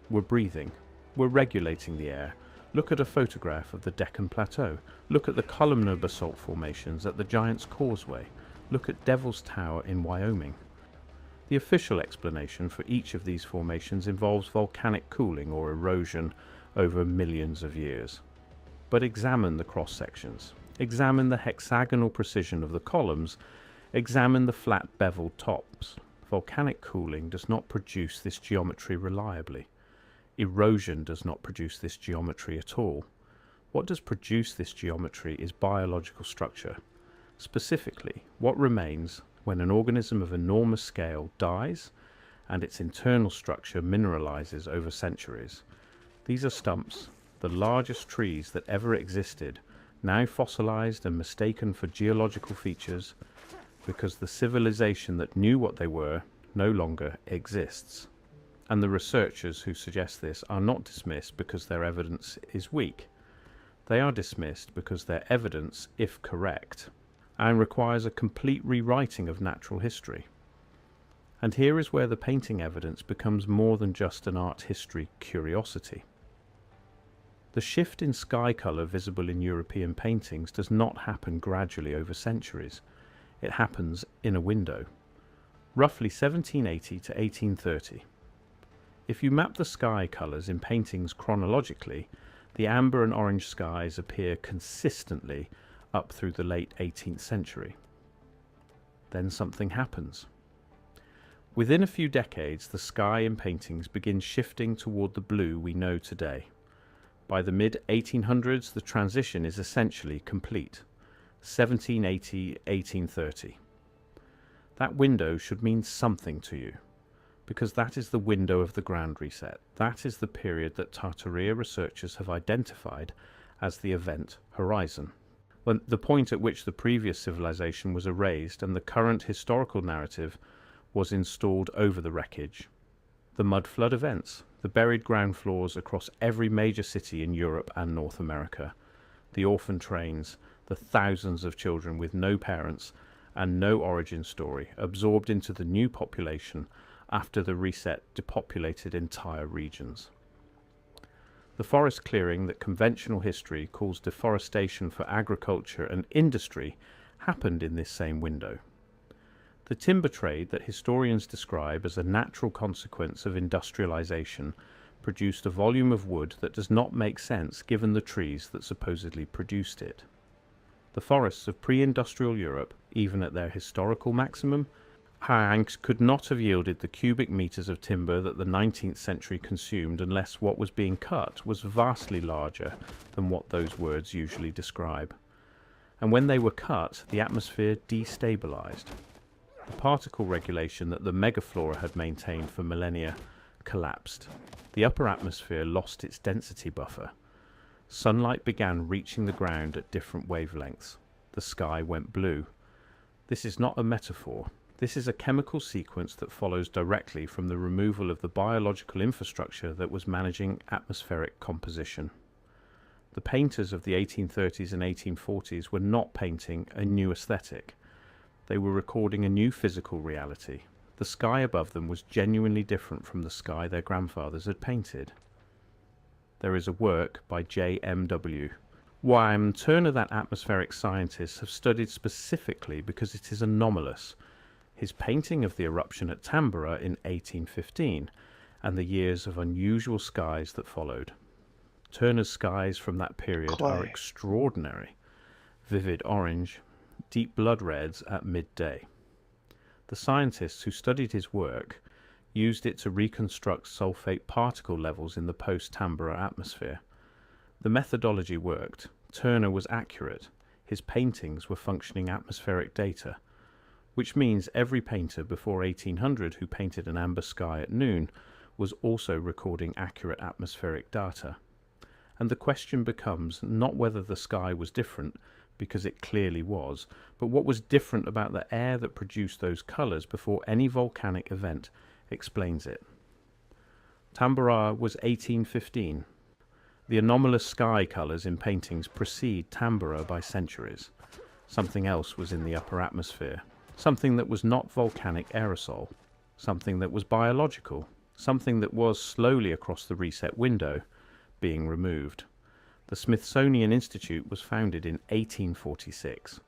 were breathing, were regulating the air. Look at a photograph of the Deccan Plateau. Look at the columnar basalt formations at the Giant's Causeway. Look at Devil's Tower in Wyoming. The official explanation for each of these formations involves volcanic cooling or erosion over millions of years. But examine the cross-sections, examine the hexagonal precision of the columns, examine the flat beveled tops. Volcanic cooling does not produce this geometry reliably. Erosion does not produce this geometry at all. What does produce this geometry is biological structure. Specifically, what remains when an organism of enormous scale dies and its internal structure mineralizes over centuries. These are stumps, the largest trees that ever existed, now fossilized and mistaken for geological features because the civilization that knew what they were no longer exists. And the researchers who suggest this are not dismissed because their evidence is weak. They are dismissed because their evidence, if correct, and requires a complete rewriting of natural history. And here is where the painting evidence becomes more than just an art history curiosity. The shift in sky colour visible in European paintings does not happen gradually over centuries. It happens in a window, roughly 1780 to 1830. If you map the sky colours in paintings chronologically, the amber and orange skies appear consistently up through the late 18th century. Then something happens. Within a few decades, the sky in paintings begins shifting toward the blue we know today. By the mid-1800s, the transition is essentially complete. 1780-1830. That window should mean something to you, because that is the window of the Grand Reset. That is the period that Tartaria researchers have identified as the event horizon. when the point at which the previous civilization was erased and the current historical narrative was installed over the wreckage. The mud flood events, the buried ground floors across every major city in Europe and North America, the orphan trains, the thousands of children with no parents and no origin story absorbed into the new population after the reset depopulated entire regions. The forest clearing that conventional history calls deforestation for agriculture and industry happened in this same window. The timber trade that historians describe as a natural consequence of industrialization produced a volume of wood that does not make sense given the trees that supposedly produced it. The forests of pre-industrial Europe, even at their historical maximum, could not have yielded the cubic meters of timber that the 19th century consumed unless what was being cut was vastly larger than what those words usually describe. And when they were cut, the atmosphere destabilized. The particle regulation that the megaflora had maintained for millennia collapsed. The upper atmosphere lost its density buffer. Sunlight began reaching the ground at different wavelengths. The sky went blue. This is not a metaphor. This is a chemical sequence that follows directly from the removal of the biological infrastructure that was managing atmospheric composition. The painters of the 1830s and 1840s were not painting a new aesthetic. They were recording a new physical reality. The sky above them was genuinely different from the sky their grandfathers had painted. There is a work by J.M.W. Turner that atmospheric scientists have studied specifically because it is anomalous. His painting of the eruption at Tambora in 1815 and the years of unusual skies that followed. Turner's skies from that period are extraordinary. Vivid orange, deep blood reds at midday. The scientists who studied his work used it to reconstruct sulfate particle levels in the post-Tambora atmosphere. The methodology worked. Turner was accurate. His paintings were functioning atmospheric data, which means every painter before 1800 who painted an amber sky at noon was also recording accurate atmospheric data. And the question becomes not whether the sky was different, because it clearly was, but what was different about the air that produced those colours before any volcanic event explains it. Tambora was 1815. The anomalous sky colours in paintings precede Tambora by centuries. Something else was in the upper atmosphere. Something that was not volcanic aerosol. Something that was biological. Something that was slowly across the reset window being removed. The Smithsonian Institute was founded in 1846,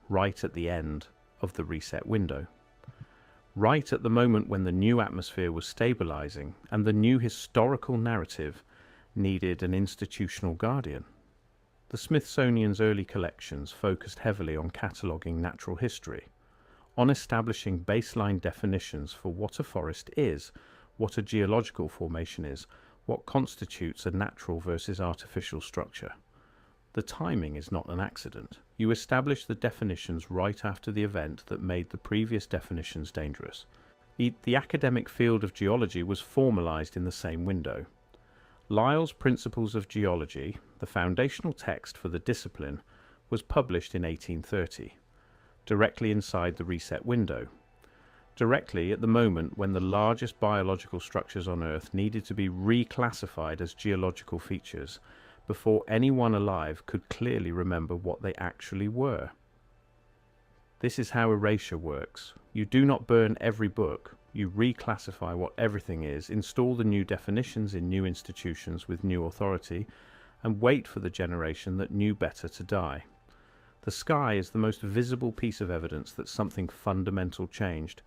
right at the end of the reset window. Right at the moment when the new atmosphere was stabilizing and the new historical narrative needed an institutional guardian. The Smithsonian's early collections focused heavily on cataloguing natural history, on establishing baseline definitions for what a forest is, what a geological formation is, what constitutes a natural versus artificial structure. The timing is not an accident. You establish the definitions right after the event that made the previous definitions dangerous. The academic field of geology was formalized in the same window. Lyell's Principles of Geology, the foundational text for the discipline, was published in 1830, directly inside the reset window. Directly at the moment when the largest biological structures on Earth needed to be reclassified as geological features before anyone alive could clearly remember what they actually were. This is how erasure works. You do not burn every book. You reclassify what everything is, install the new definitions in new institutions with new authority, and wait for the generation that knew better to die. The sky is the most visible piece of evidence that something fundamental changed,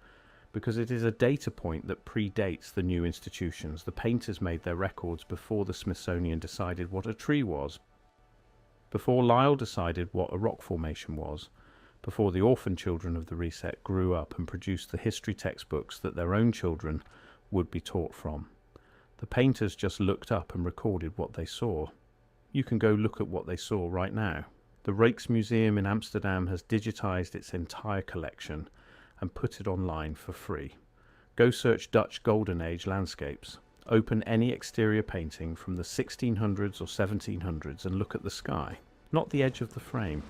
because it is a data point that predates the new institutions. The painters made their records before the Smithsonian decided what a tree was, before Lyell decided what a rock formation was, before the orphan children of the reset grew up and produced the history textbooks that their own children would be taught from. The painters just looked up and recorded what they saw. You can go look at what they saw right now. The Rijksmuseum in Amsterdam has digitized its entire collection and put it online for free. Go search Dutch Golden Age landscapes. Open any exterior painting from the 1600s or 1700s and look at the sky, not the edge of the frame.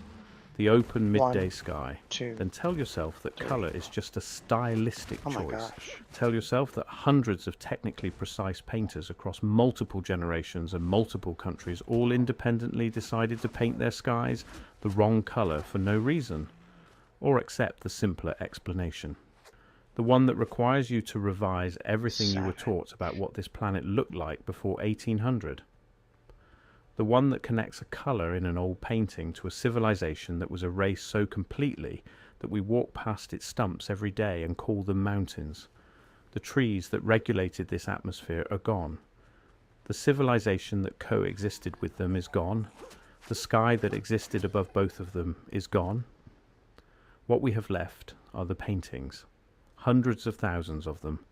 the open midday 1, sky, 2, then tell yourself that 3. colour is just a stylistic Oh my choice. gosh. Tell yourself that hundreds of technically precise painters across multiple generations and multiple countries all independently decided to paint their skies the wrong colour for no reason, or accept the simpler explanation. The one that requires you to revise everything you were taught about what this planet looked like before 1800. The one that connects a colour in an old painting to a civilization that was erased so completely that we walk past its stumps every day and call them mountains. The trees that regulated this atmosphere are gone. The civilization that coexisted with them is gone. The sky that existed above both of them is gone. What we have left are the paintings, hundreds of thousands of them,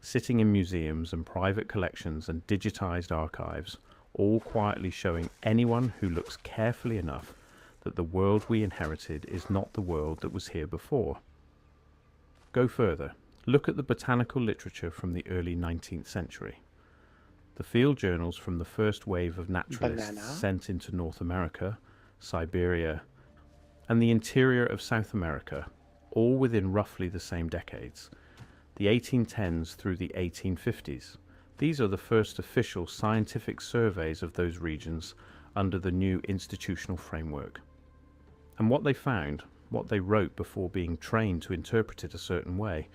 sitting in museums and private collections and digitized archives, all quietly showing anyone who looks carefully enough that the world we inherited is not the world that was here before. Go further. Look at the botanical literature from the early 19th century. The field journals from the first wave of naturalists sent into North America, Siberia, and the interior of South America, all within roughly the same decades, the 1810s through the 1850s. These are the first official scientific surveys of those regions under the new institutional framework. And what they found, what they wrote before being trained to interpret it a certain way,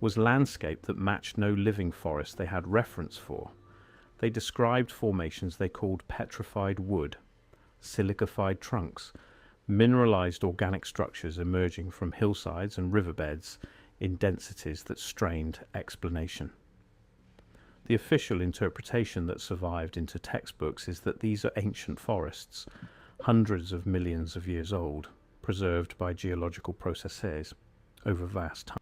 was landscape that matched no living forest they had reference for. They described formations they called petrified wood, silicified trunks, mineralized organic structures emerging from hillsides and riverbeds in densities that strained explanation. The official interpretation that survived into textbooks is that these are ancient forests, hundreds of millions of years old, preserved by geological processes over vast time.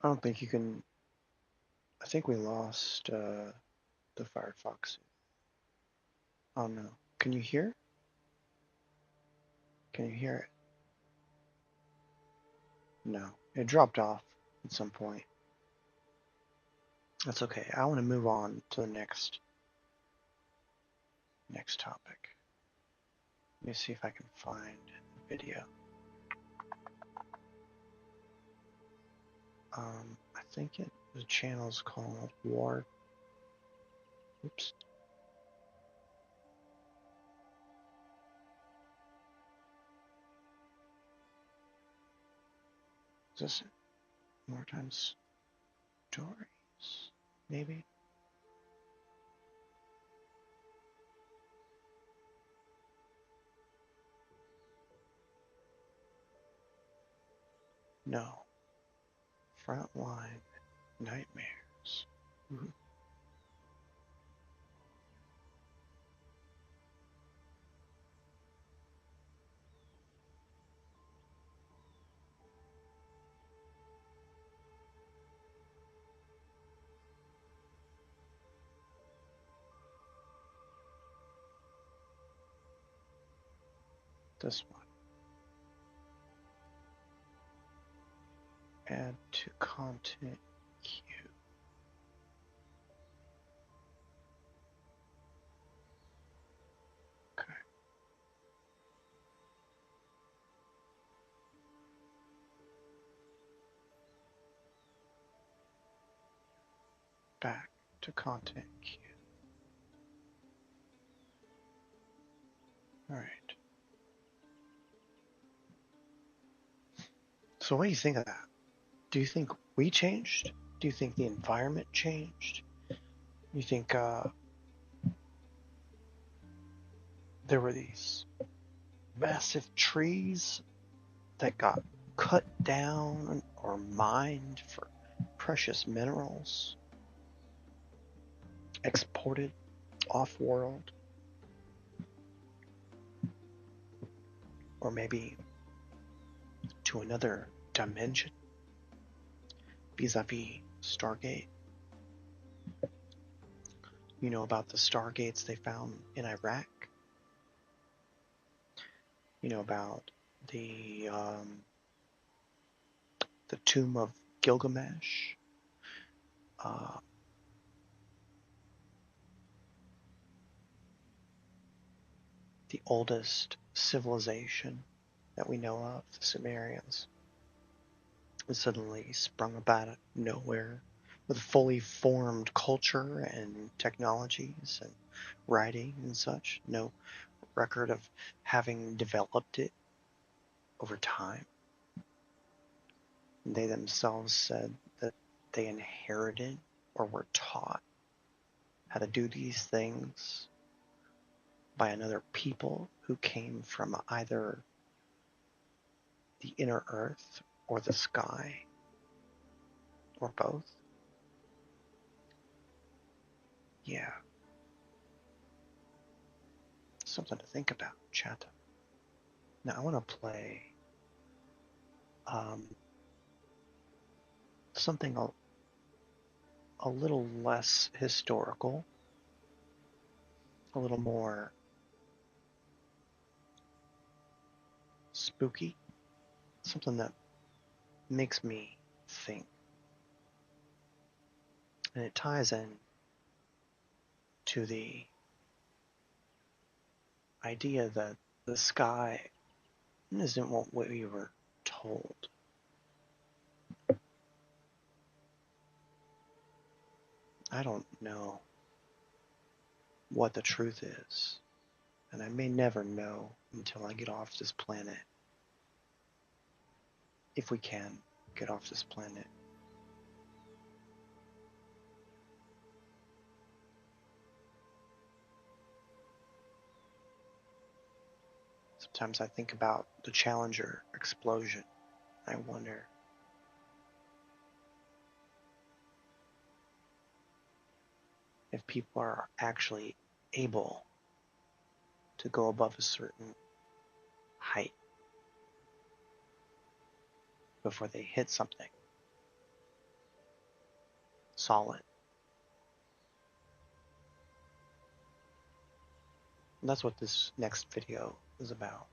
I don't think you can. I think we lost the Firefox. Oh no. Can you hear? Can you hear it? No. It dropped off at some point. That's okay. I want to move on to the next topic. Let me see if I can find the video. I think the channel's called War. Oops. Is this Wartime Stories? Maybe? No. Frontline Nightmares. Ooh. This one. Add to content queue. Okay. Back to content queue. All right. So what do you think of that? Do you think we changed? Do you think the environment changed? You think there were these massive trees that got cut down or mined for precious minerals, exported off-world, or maybe to another dimension vis-a-vis Stargate? You know about the Stargates they found in Iraq? You know about the tomb of Gilgamesh, uh, the oldest civilization that we know of, the Sumerians, was suddenly sprung up out of nowhere with a fully formed culture and technologies and writing and such. No record of having developed it over time. They themselves said that they inherited or were taught how to do these things by another people who came from either the inner earth or the sky or both. Yeah, something to think about, chat. Now I want to play um, something a little less historical, a little more spooky, something that makes me think. And it ties in to the idea that the sky isn't what we were told. I don't know what the truth is, and I may never know until I get off this planet, if we can get off this planet. Sometimes I think about the Challenger explosion. I wonder if people are actually able to go above a certain height before they hit something solid. And that's what this next video is about.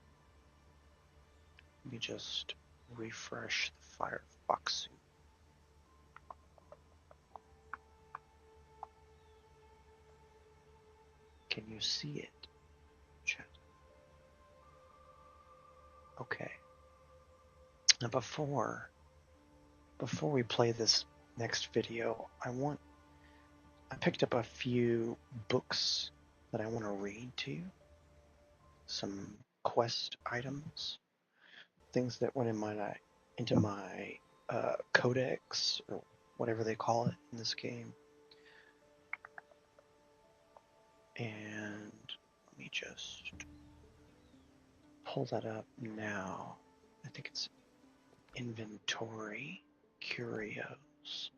Let me just refresh the Firefox suit. Can you see it, chat? Okay. Now before we play this next video, I picked up a few books that I want to read to you. Some quest items, things that went into my codex or whatever they call it in this game. And let me just pull that up now. I think it's Inventory Curios.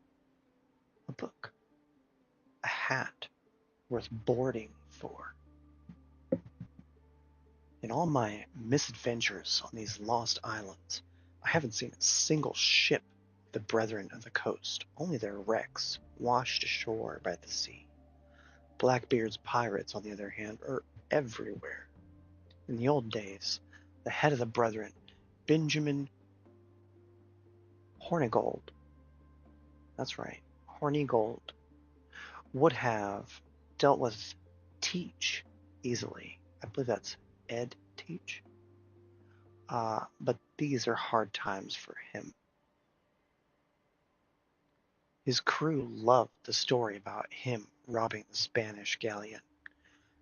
A book. A hat worth boarding for. In all my misadventures on these lost islands, I haven't seen a single ship of the Brethren of the Coast, only their wrecks washed ashore by the sea. Blackbeard's pirates, on the other hand, are everywhere. In the old days, the head of the Brethren, Benjamin Hornigold, that's right, Hornigold, would have dealt with Teach easily. I believe that's Ed Teach. But these are hard times for him. His crew loved the story about him robbing the Spanish galleon.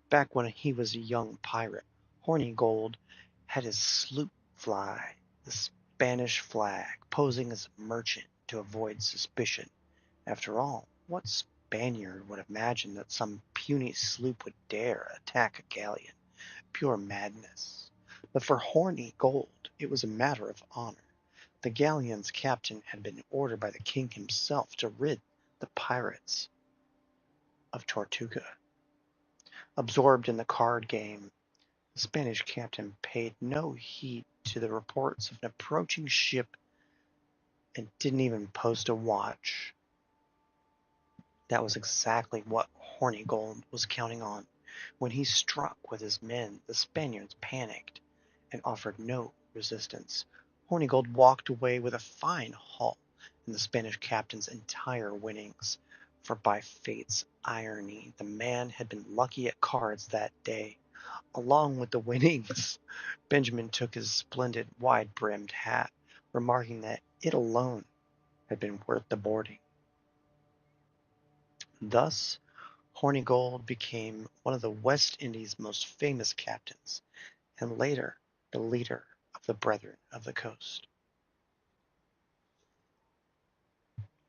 Back when he was a young pirate, Hornigold had his sloop fly the Spanish flag, posing as a merchant to avoid suspicion. After all, what Spaniard would imagine that some puny sloop would dare attack a galleon? Pure madness. But for Horny Gold, it was a matter of honor. The galleon's captain had been ordered by the king himself to rid the pirates of Tortuga. Absorbed in the card game, the Spanish captain paid no heed to the reports of an approaching ship and didn't even post a watch. That was exactly what Horny Gold was counting on. When he struck with his men, the Spaniards panicked and offered no resistance. Horny Gold walked away with a fine haul and the Spanish captain's entire winnings. For by fate's irony, the man had been lucky at cards that day. Along with the winnings, Benjamin took his splendid wide-brimmed hat, remarking that it alone had been worth the boarding. Thus, Horny Gold became one of the West Indies' most famous captains, and later the leader of the Brethren of the Coast.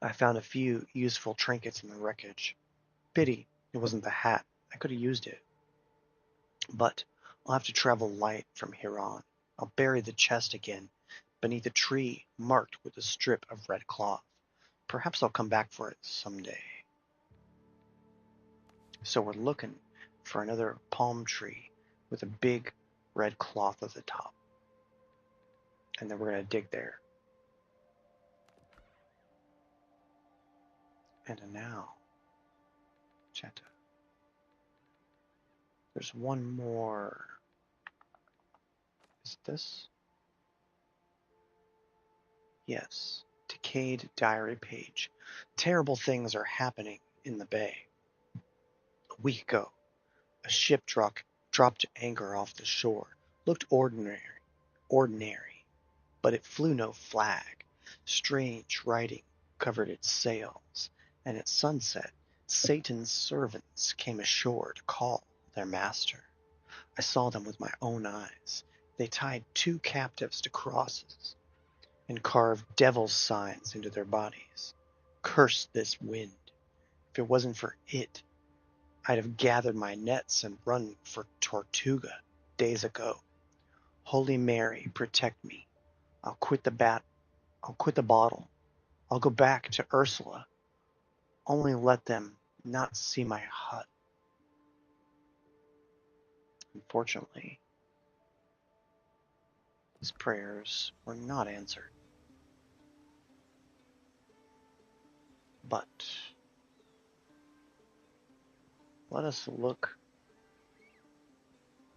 I found a few useful trinkets in the wreckage. Pity it wasn't the hat. I could have used it. But I'll have to travel light from here on. I'll bury the chest again beneath a tree marked with a strip of red cloth. Perhaps I'll come back for it someday. So we're looking for another palm tree with a big red cloth at the top. And then we're going to dig there. And now, Cheta. There's one more. Is it this? Yes. Decayed diary page. Terrible things are happening in the bay. A week ago, a ship dropped anchor off the shore. Looked ordinary, but it flew no flag. Strange writing covered its sails, and at sunset, Satan's servants came ashore to call their master. I saw them with my own eyes. They tied 2 captives to crosses and carved devil's signs into their bodies. Curse this wind. If it wasn't for it, I'd have gathered my nets and run for Tortuga days ago. Holy Mary, protect me. I'll quit the bottle. I'll go back to Ursula. Only let them not see my hut. Unfortunately, his prayers were not answered. But let us look.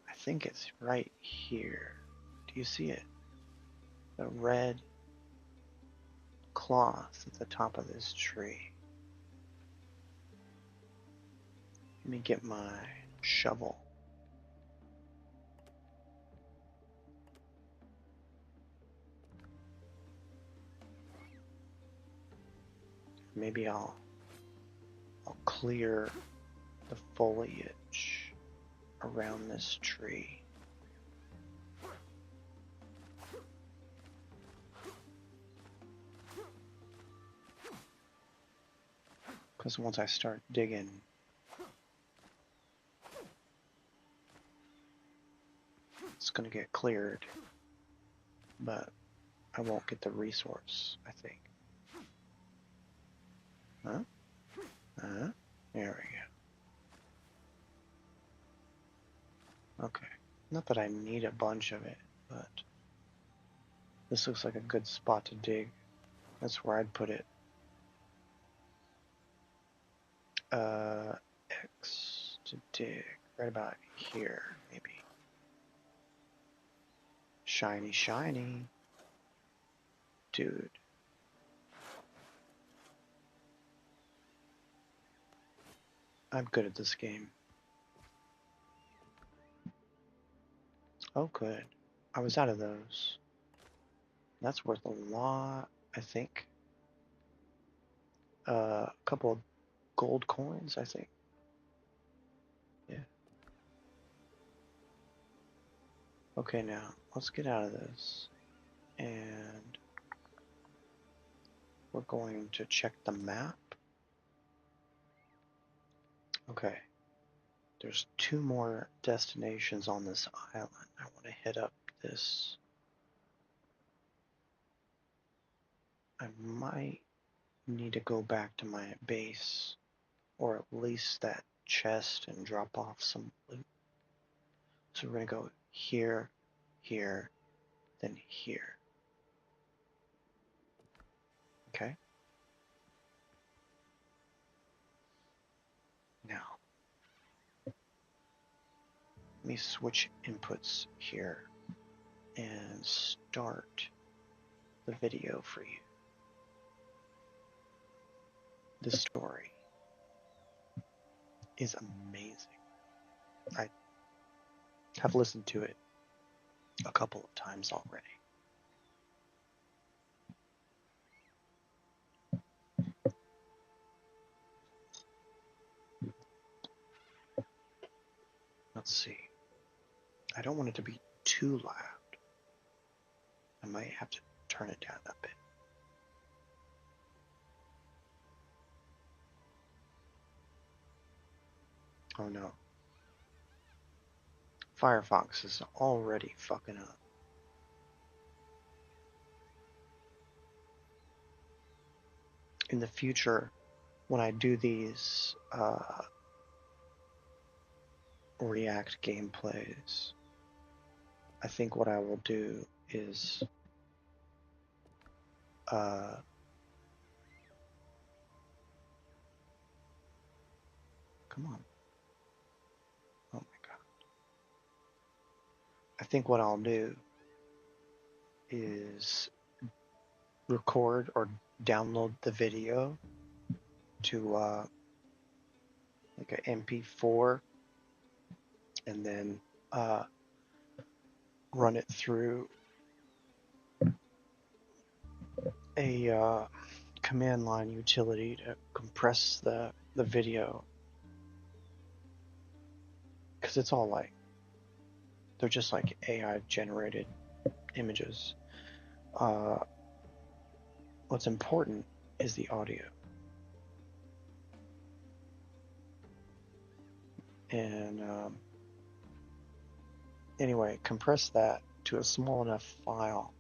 I think it's right here. Do you see it? The red cloth at the top of this tree. Let me get my shovel. Maybe I'll clear the foliage around this tree. Because once I start digging, it's going to get cleared, but I won't get the resource, I think. Huh? There we go. Okay. Not that I need a bunch of it, but this looks like a good spot to dig. That's where I'd put it. X to dig. Right about here, maybe. Shiny, shiny. Dude. I'm good at this game. Oh, good. I was out of those. That's worth a lot, I think. A couple of gold coins, I think. Yeah. Okay, now, let's get out of this. And we're going to check the map. Okay. There's 2 more destinations on this island. I want to hit up this. I might need to go back to my base, or at least that chest, and drop off some loot. So we're going to go here, here, then here. Okay? Now, let me switch inputs here and start the video for you. This story is amazing. I have listened to it a couple of times already. Let's see. I don't want it to be too loud. I might have to turn it down a bit. Oh no. Firefox is already fucking up. In the future, when I do these React gameplays, I think what I will do is come on. Oh my god. I think what I'll do is record or download the video to like an MP4, and then run it through a command line utility to compress the video, because it's all like, they're just like AI generated images. What's important is the audio. And anyway, compress that to a small enough file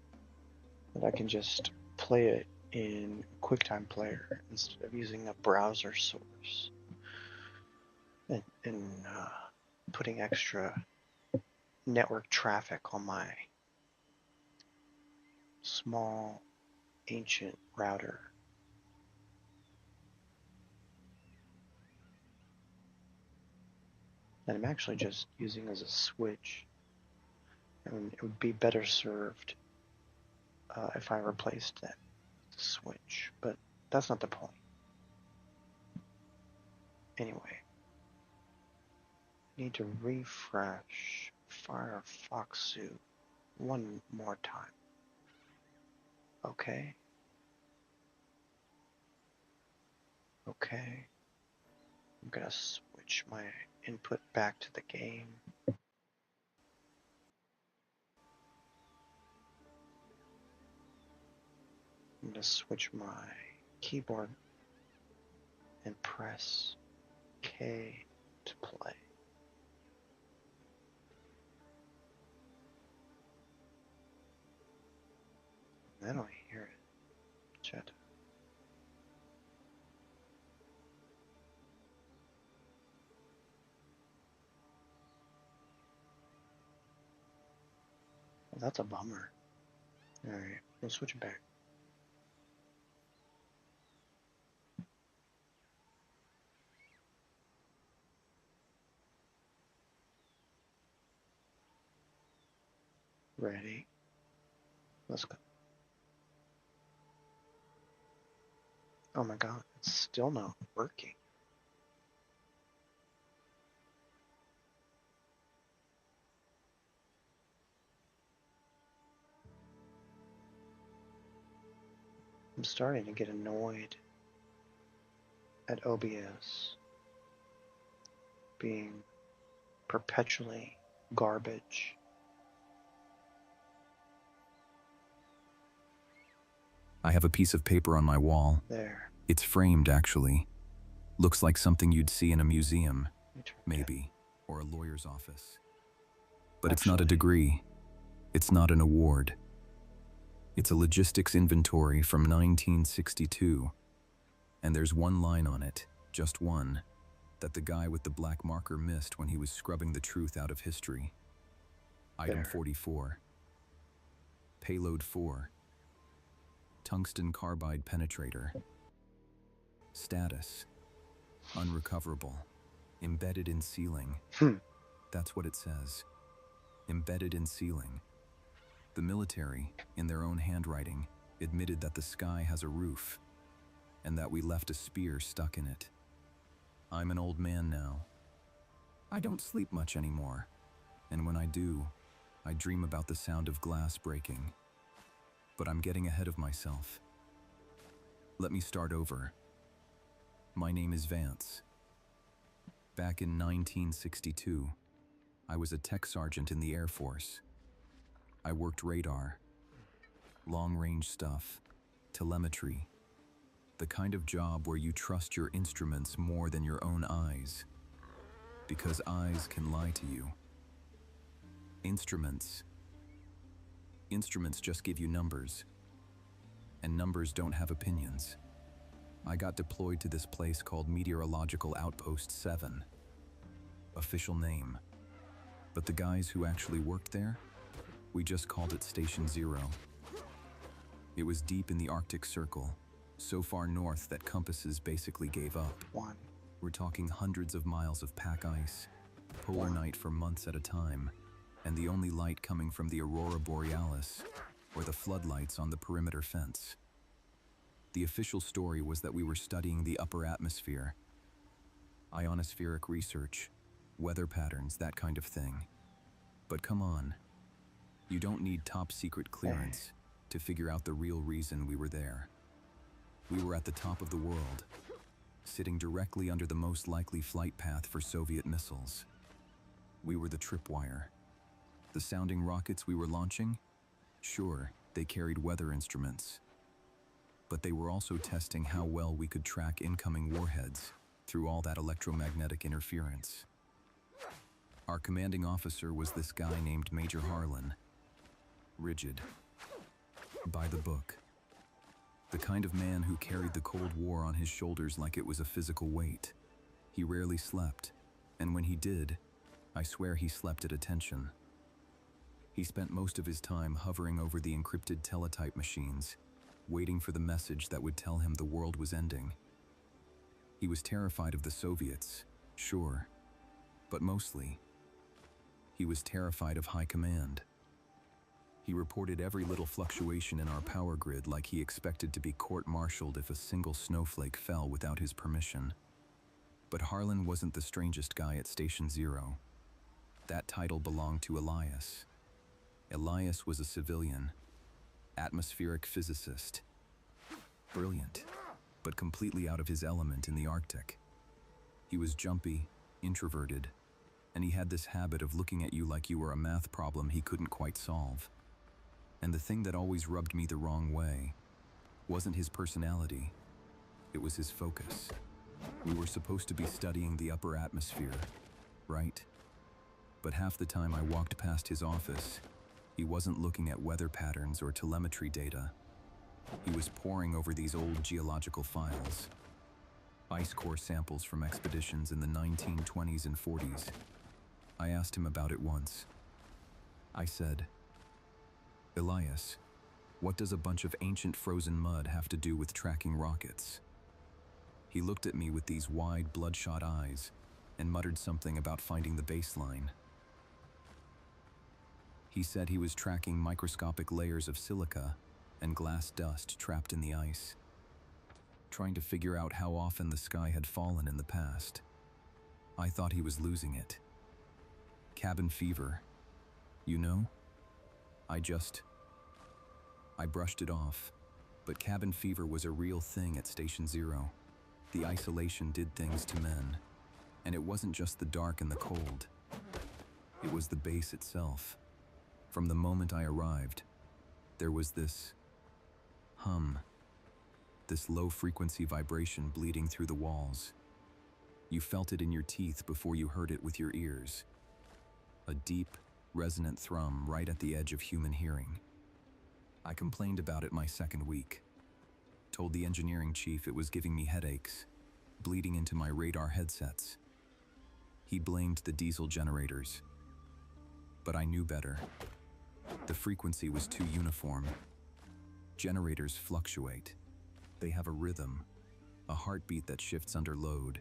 that I can just play it in QuickTime Player instead of using a browser source and putting extra network traffic on my small ancient router. That I'm actually just using as a switch, and it would be better served if I replaced that switch, but that's not the point. Anyway, need to refresh Firefox one more time. Okay. Okay. I'm gonna switch my input back to the game. I'm gonna switch my keyboard and press K to play. I don't hear it, chat. Well, that's a bummer. Alright, we'll switch it back. Ready? Let's go. Oh my god, it's still not working. I'm starting to get annoyed at OBS being perpetually garbage. I have a piece of paper on my wall. There. It's framed, actually. Looks like something you'd see in a museum, maybe, or a lawyer's office. But it's not a degree. It's not an award. It's a logistics inventory from 1962. And there's one line on it, just one, that the guy with the black marker missed when he was scrubbing the truth out of history. Item 44. Payload 4. Tungsten carbide penetrator. Status. Unrecoverable. Embedded in ceiling. That's what it says. Embedded in ceiling. The military, in their own handwriting, admitted that the sky has a roof, and that we left a spear stuck in it. I'm an old man now. I don't sleep much anymore, and when I do, I dream about the sound of glass breaking. But I'm getting ahead of myself. Let me start over. My name is Vance. Back in 1962, I was a tech sergeant in the Air Force. I worked radar, long-range stuff, telemetry, the kind of job where you trust your instruments more than your own eyes, because eyes can lie to you. Instruments just give you numbers, and numbers don't have opinions. I got deployed to this place called Meteorological Outpost 7. Official name. But the guys who actually worked there, we just called it Station 0. It was deep in the Arctic Circle, so far north that compasses basically gave up. We're talking hundreds of miles of pack ice, polar night for months at a time, and the only light coming from the Aurora Borealis, or the floodlights on the perimeter fence. The official story was that we were studying the upper atmosphere, ionospheric research, weather patterns, that kind of thing. But come on, you don't need top secret clearance to figure out the real reason we were there. We were at the top of the world, sitting directly under the most likely flight path for Soviet missiles. We were the tripwire. The sounding rockets we were launching, sure, they carried weather instruments, but they were also testing how well we could track incoming warheads through all that electromagnetic interference. Our commanding officer was this guy named Major Harlan. Rigid. By the book. The kind of man who carried the Cold War on his shoulders like it was a physical weight. He rarely slept, and when he did, I swear he slept at attention. He spent most of his time hovering over the encrypted teletype machines, waiting for the message that would tell him the world was ending. He was terrified of the Soviets, sure, but mostly, he was terrified of high command. He reported every little fluctuation in our power grid like he expected to be court-martialed if a single snowflake fell without his permission. But Harlan wasn't the strangest guy at Station 0. That title belonged to Elias. Elias was a civilian, atmospheric physicist. Brilliant, but completely out of his element in the Arctic. He was jumpy, introverted, and he had this habit of looking at you like you were a math problem he couldn't quite solve. And the thing that always rubbed me the wrong way wasn't his personality, it was his focus. We were supposed to be studying the upper atmosphere, right? But half the time I walked past his office, he wasn't looking at weather patterns or telemetry data. He was poring over these old geological files, ice core samples from expeditions in the 1920s and 40s. I asked him about it once. I said, "Elias, what does a bunch of ancient frozen mud have to do with tracking rockets?" He looked at me with these wide, bloodshot eyes and muttered something about finding the baseline. He said he was tracking microscopic layers of silica and glass dust trapped in the ice, trying to figure out how often the sky had fallen in the past. I thought he was losing it. Cabin fever, you know? I brushed it off, but cabin fever was a real thing at Station 0. The isolation did things to men, and it wasn't just the dark and the cold. It was the base itself. From the moment I arrived, there was this hum this low-frequency vibration bleeding through the walls. You felt it in your teeth before you heard it with your ears. A deep, resonant thrum right at the edge of human hearing. I complained about it my second week. Told the engineering chief it was giving me headaches, bleeding into my radar headsets. He blamed the diesel generators. But I knew better. The frequency was too uniform. Generators fluctuate. They have a rhythm, a heartbeat that shifts under load.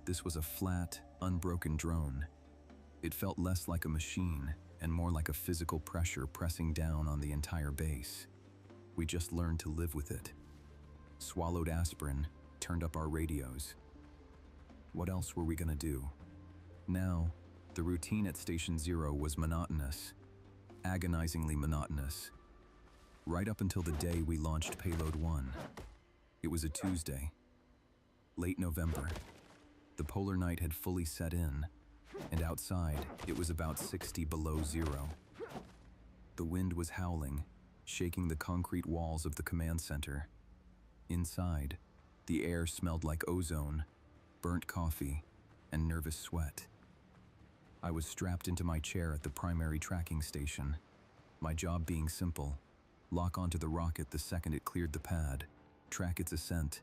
This was a flat, unbroken drone. It felt less like a machine and more like a physical pressure pressing down on the entire base. We just learned to live with it. Swallowed aspirin, turned up our radios. What else were we gonna do? Now, the routine at Station Zero was monotonous, agonizingly monotonous. Right up until the day we launched Payload 1. It was a Tuesday, late November. The polar night had fully set in, and outside, it was about 60 below zero. The wind was howling, shaking the concrete walls of the command center. Inside, the air smelled like ozone, burnt coffee, and nervous sweat. I was strapped into my chair at the primary tracking station, my job being simple: lock onto the rocket the second it cleared the pad, track its ascent,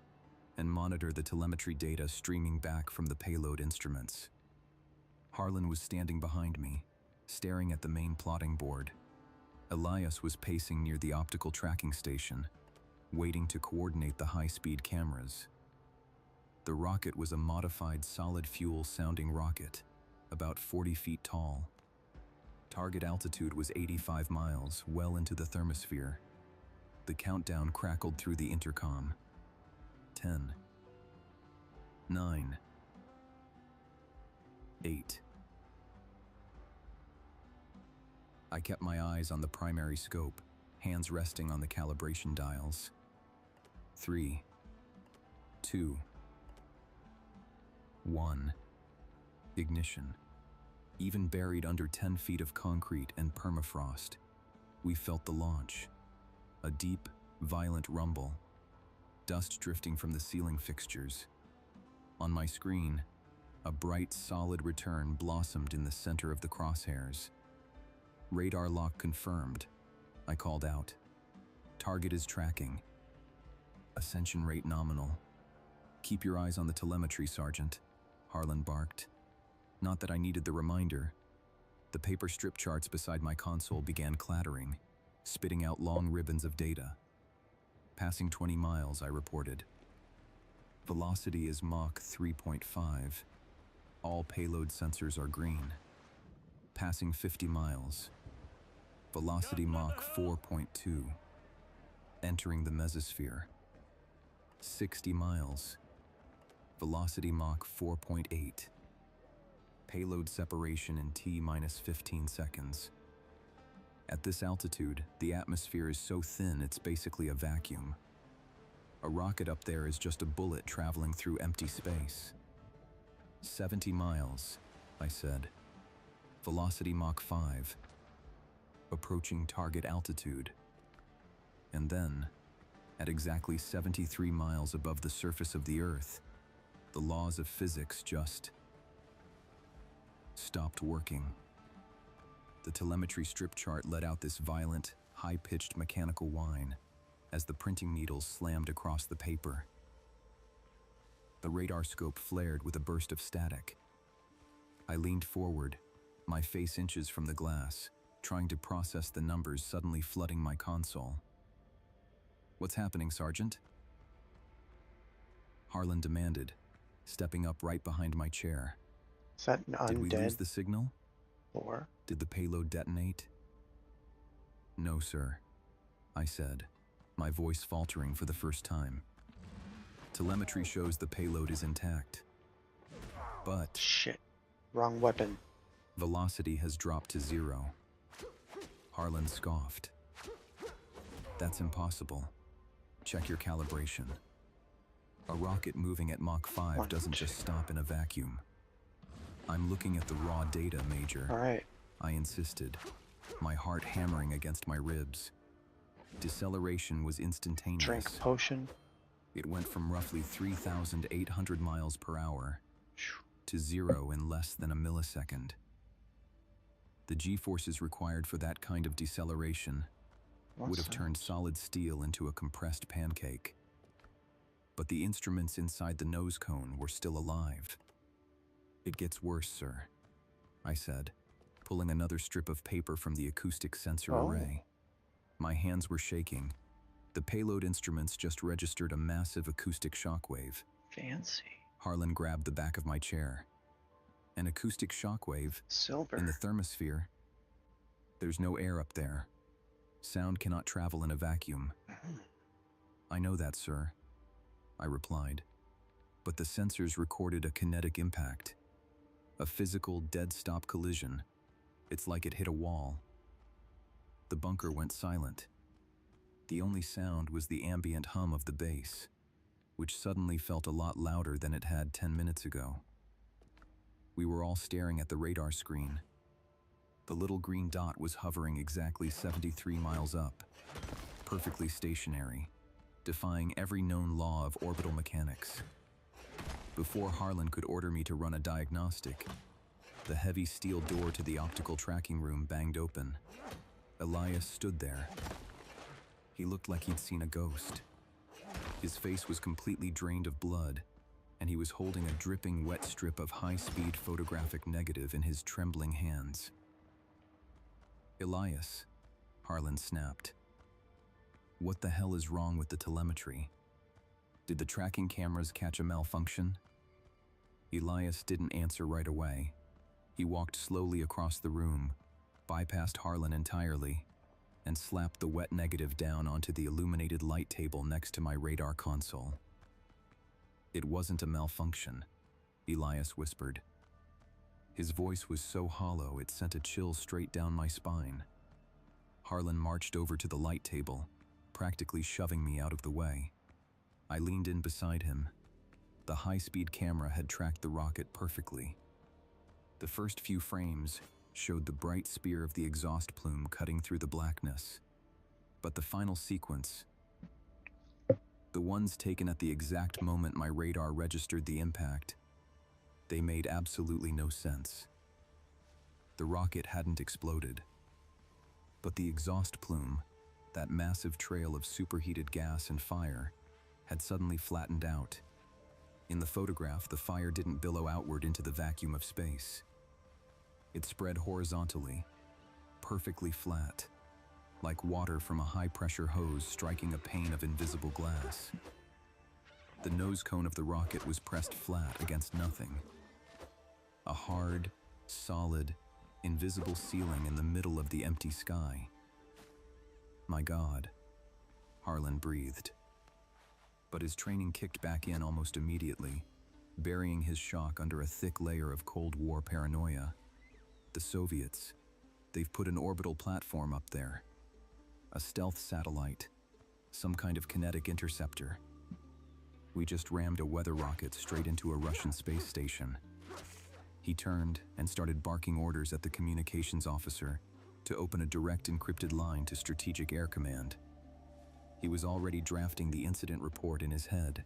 and monitor the telemetry data streaming back from the payload instruments. Harlan was standing behind me, staring at the main plotting board. Elias was pacing near the optical tracking station, waiting to coordinate the high-speed cameras. The rocket was a modified solid-fuel sounding rocket, about 40 feet tall. Target altitude was 85 miles, well into the thermosphere. The countdown crackled through the intercom. 10, 9, 8. I kept my eyes on the primary scope, hands resting on the calibration dials. 3, 2, 1. Ignition. Even buried under 10 feet of concrete and permafrost, we felt the launch. A deep, violent rumble. Dust drifting from the ceiling fixtures. On my screen, a bright, solid return blossomed in the center of the crosshairs. Radar lock confirmed. I called out. Target is tracking. Ascension rate nominal. Keep your eyes on the telemetry, Sergeant, Harlan barked. Not that I needed the reminder. The paper strip charts beside my console began clattering, spitting out long ribbons of data. Passing 20 miles, I reported. Velocity is Mach 3.5. All payload sensors are green. Passing 50 miles. Velocity Mach 4.2. Entering the mesosphere. 60 miles. Velocity Mach 4.8. Payload separation in T-minus 15 seconds. At this altitude, the atmosphere is so thin it's basically a vacuum. A rocket up there is just a bullet traveling through empty space. 70 miles, I said. Velocity Mach 5. Approaching target altitude. And then, at exactly 73 miles above the surface of the Earth, the laws of physics just stopped working. The telemetry strip chart let out this violent, high-pitched mechanical whine as the printing needles slammed across the paper. The radar scope flared with a burst of static. I leaned forward, my face inches from the glass, trying to process the numbers suddenly flooding my console. What's happening, Sergeant? Harlan demanded, stepping up right behind my chair. Is that an Did we lose undead the signal? or? Did the payload detonate? No, sir, I said, my voice faltering for the first time. Telemetry shows the payload is intact. But Shit. Wrong weapon. velocity has dropped to 0. Harlan scoffed. That's impossible. Check your calibration. A rocket moving at Mach 5 doesn't just stop in a vacuum. I'm looking at the raw data, Major. Alright. I insisted, my heart hammering against my ribs. Deceleration was instantaneous. Drink potion. It went from roughly 3,800 miles per hour to 0 in less than a millisecond. The G-forces required for that kind of deceleration would have turned solid steel into a compressed pancake. But the instruments inside the nose cone were still alive. "It gets worse, sir," I said, pulling another strip of paper from the acoustic sensor array. My hands were shaking. The payload instruments just registered a massive acoustic shockwave. Fancy. Harlan grabbed the back of my chair. An acoustic shockwave? Silver. In the thermosphere? There's no air up there. Sound cannot travel in a vacuum. "I know that, sir," I replied. But the sensors recorded a kinetic impact. A physical dead-stop collision. It's like it hit a wall. The bunker went silent. The only sound was the ambient hum of the bass, which suddenly felt a lot louder than it had 10 minutes ago. We were all staring at the radar screen. The little green dot was hovering exactly 73 miles up, perfectly stationary, defying every known law of orbital mechanics. Before Harlan could order me to run a diagnostic, the heavy steel door to the optical tracking room banged open. Elias stood there. He looked like he'd seen a ghost. His face was completely drained of blood, and he was holding a dripping wet strip of high-speed photographic negative in his trembling hands. "Elias," Harlan snapped. "What the hell is wrong with the telemetry? Did the tracking cameras catch a malfunction?" Elias didn't answer right away. He walked slowly across the room, bypassed Harlan entirely, and slapped the wet negative down onto the illuminated light table next to my radar console. "It wasn't a malfunction," Elias whispered. His voice was so hollow it sent a chill straight down my spine. Harlan marched over to the light table, practically shoving me out of the way. I leaned in beside him. The high-speed camera had tracked the rocket perfectly. The first few frames showed the bright spear of the exhaust plume cutting through the blackness. But the final sequence, the ones taken at the exact moment my radar registered the impact, they made absolutely no sense. The rocket hadn't exploded. But the exhaust plume, that massive trail of superheated gas and fire, had suddenly flattened out. In the photograph, the fire didn't billow outward into the vacuum of space. It spread horizontally, perfectly flat, like water from a high-pressure hose striking a pane of invisible glass. The nose cone of the rocket was pressed flat against nothing. A hard, solid, invisible ceiling in the middle of the empty sky. "My God," Harlan breathed. But his training kicked back in almost immediately, burying his shock under a thick layer of Cold War paranoia. The Soviets, they've put an orbital platform up there. A stealth satellite, some kind of kinetic interceptor. We just rammed a weather rocket straight into a Russian space station. He turned and started barking orders at the communications officer to open a direct encrypted line to Strategic Air Command. He was already drafting the incident report in his head.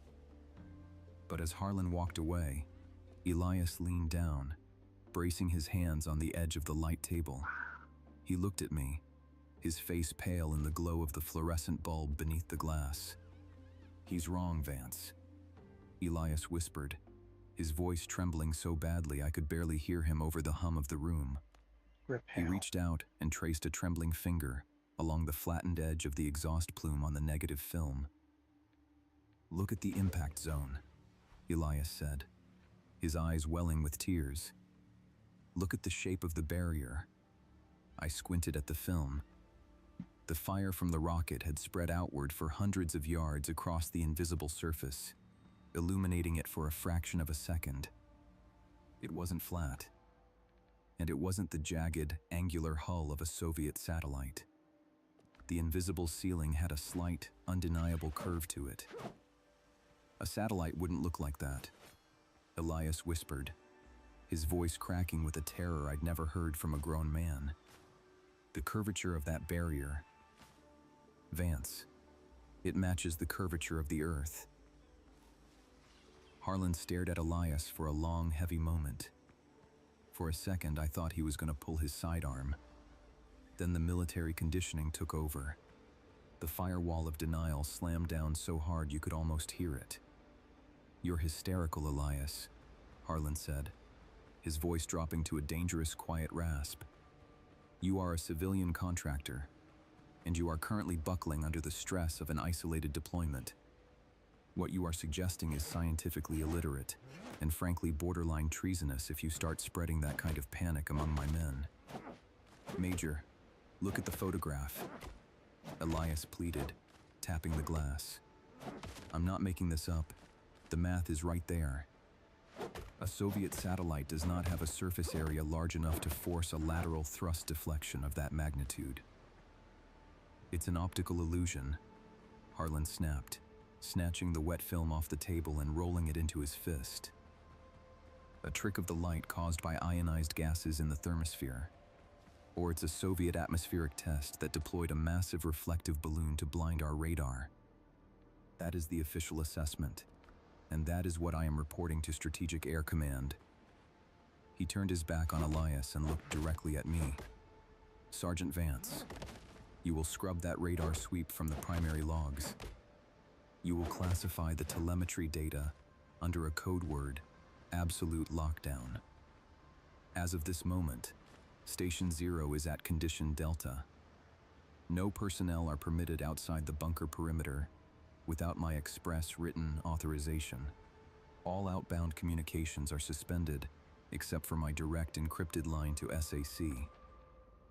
But as Harlan walked away, Elias leaned down, bracing his hands on the edge of the light table. He looked at me, his face pale in the glow of the fluorescent bulb beneath the glass. "He's wrong, Vance," Elias whispered, his voice trembling so badly I could barely hear him over the hum of the room. He reached out and traced a trembling finger along the flattened edge of the exhaust plume on the negative film. "Look at the impact zone," Elias said, his eyes welling with tears. "Look at the shape of the barrier." I squinted at the film. The fire from the rocket had spread outward for hundreds of yards across the invisible surface, illuminating it for a fraction of a second. It wasn't flat, and it wasn't the jagged, angular hull of a Soviet satellite. The invisible ceiling had a slight, undeniable curve to it. "A satellite wouldn't look like that," Elias whispered, his voice cracking with a terror I'd never heard from a grown man. "The curvature of that barrier, Vance. It matches the curvature of the Earth. Harlan stared at Elias for a long, heavy moment. For a second, I thought he was going to pull his sidearm. Then the military conditioning took over. The firewall of denial slammed down so hard you could almost hear it. "You're hysterical, Elias," Harlan said, his voice dropping to a dangerous, quiet rasp. "You are a civilian contractor, and you are currently buckling under the stress of an isolated deployment. What you are suggesting is scientifically illiterate, and frankly borderline treasonous if you start spreading that kind of panic among my men." "Major, look at the photograph," Elias pleaded, tapping the glass. "I'm not making this up. The math is right there. A Soviet satellite does not have a surface area large enough to force a lateral thrust deflection of that magnitude." "It's an optical illusion," Harlan snapped, snatching the wet film off the table and rolling it into his fist. "A trick of the light caused by ionized gases in the thermosphere. Or it's a Soviet atmospheric test that deployed a massive reflective balloon to blind our radar. That is the official assessment, and that is what I am reporting to Strategic Air Command." He turned his back on Elias and looked directly at me. "Sergeant Vance, you will scrub that radar sweep from the primary logs. You will classify the telemetry data under a code word, absolute lockdown. As of this moment, Station 0 is at Condition Delta. No personnel are permitted outside the bunker perimeter without my express written authorization. All outbound communications are suspended except for my direct encrypted line to SAC.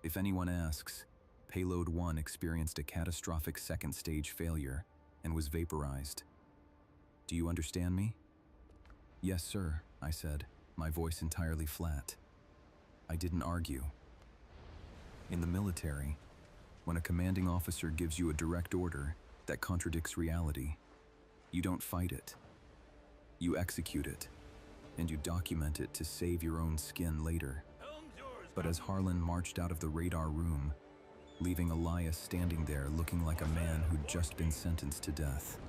If anyone asks, Payload 1 experienced a catastrophic second stage failure and was vaporized. Do you understand me?" "Yes, sir," I said, my voice entirely flat. I didn't argue. In the military, when a commanding officer gives you a direct order that contradicts reality, you don't fight it. You execute it, and you document it to save your own skin later. But as Harlan marched out of the radar room, leaving Elias standing there looking like a man who'd just been sentenced to death,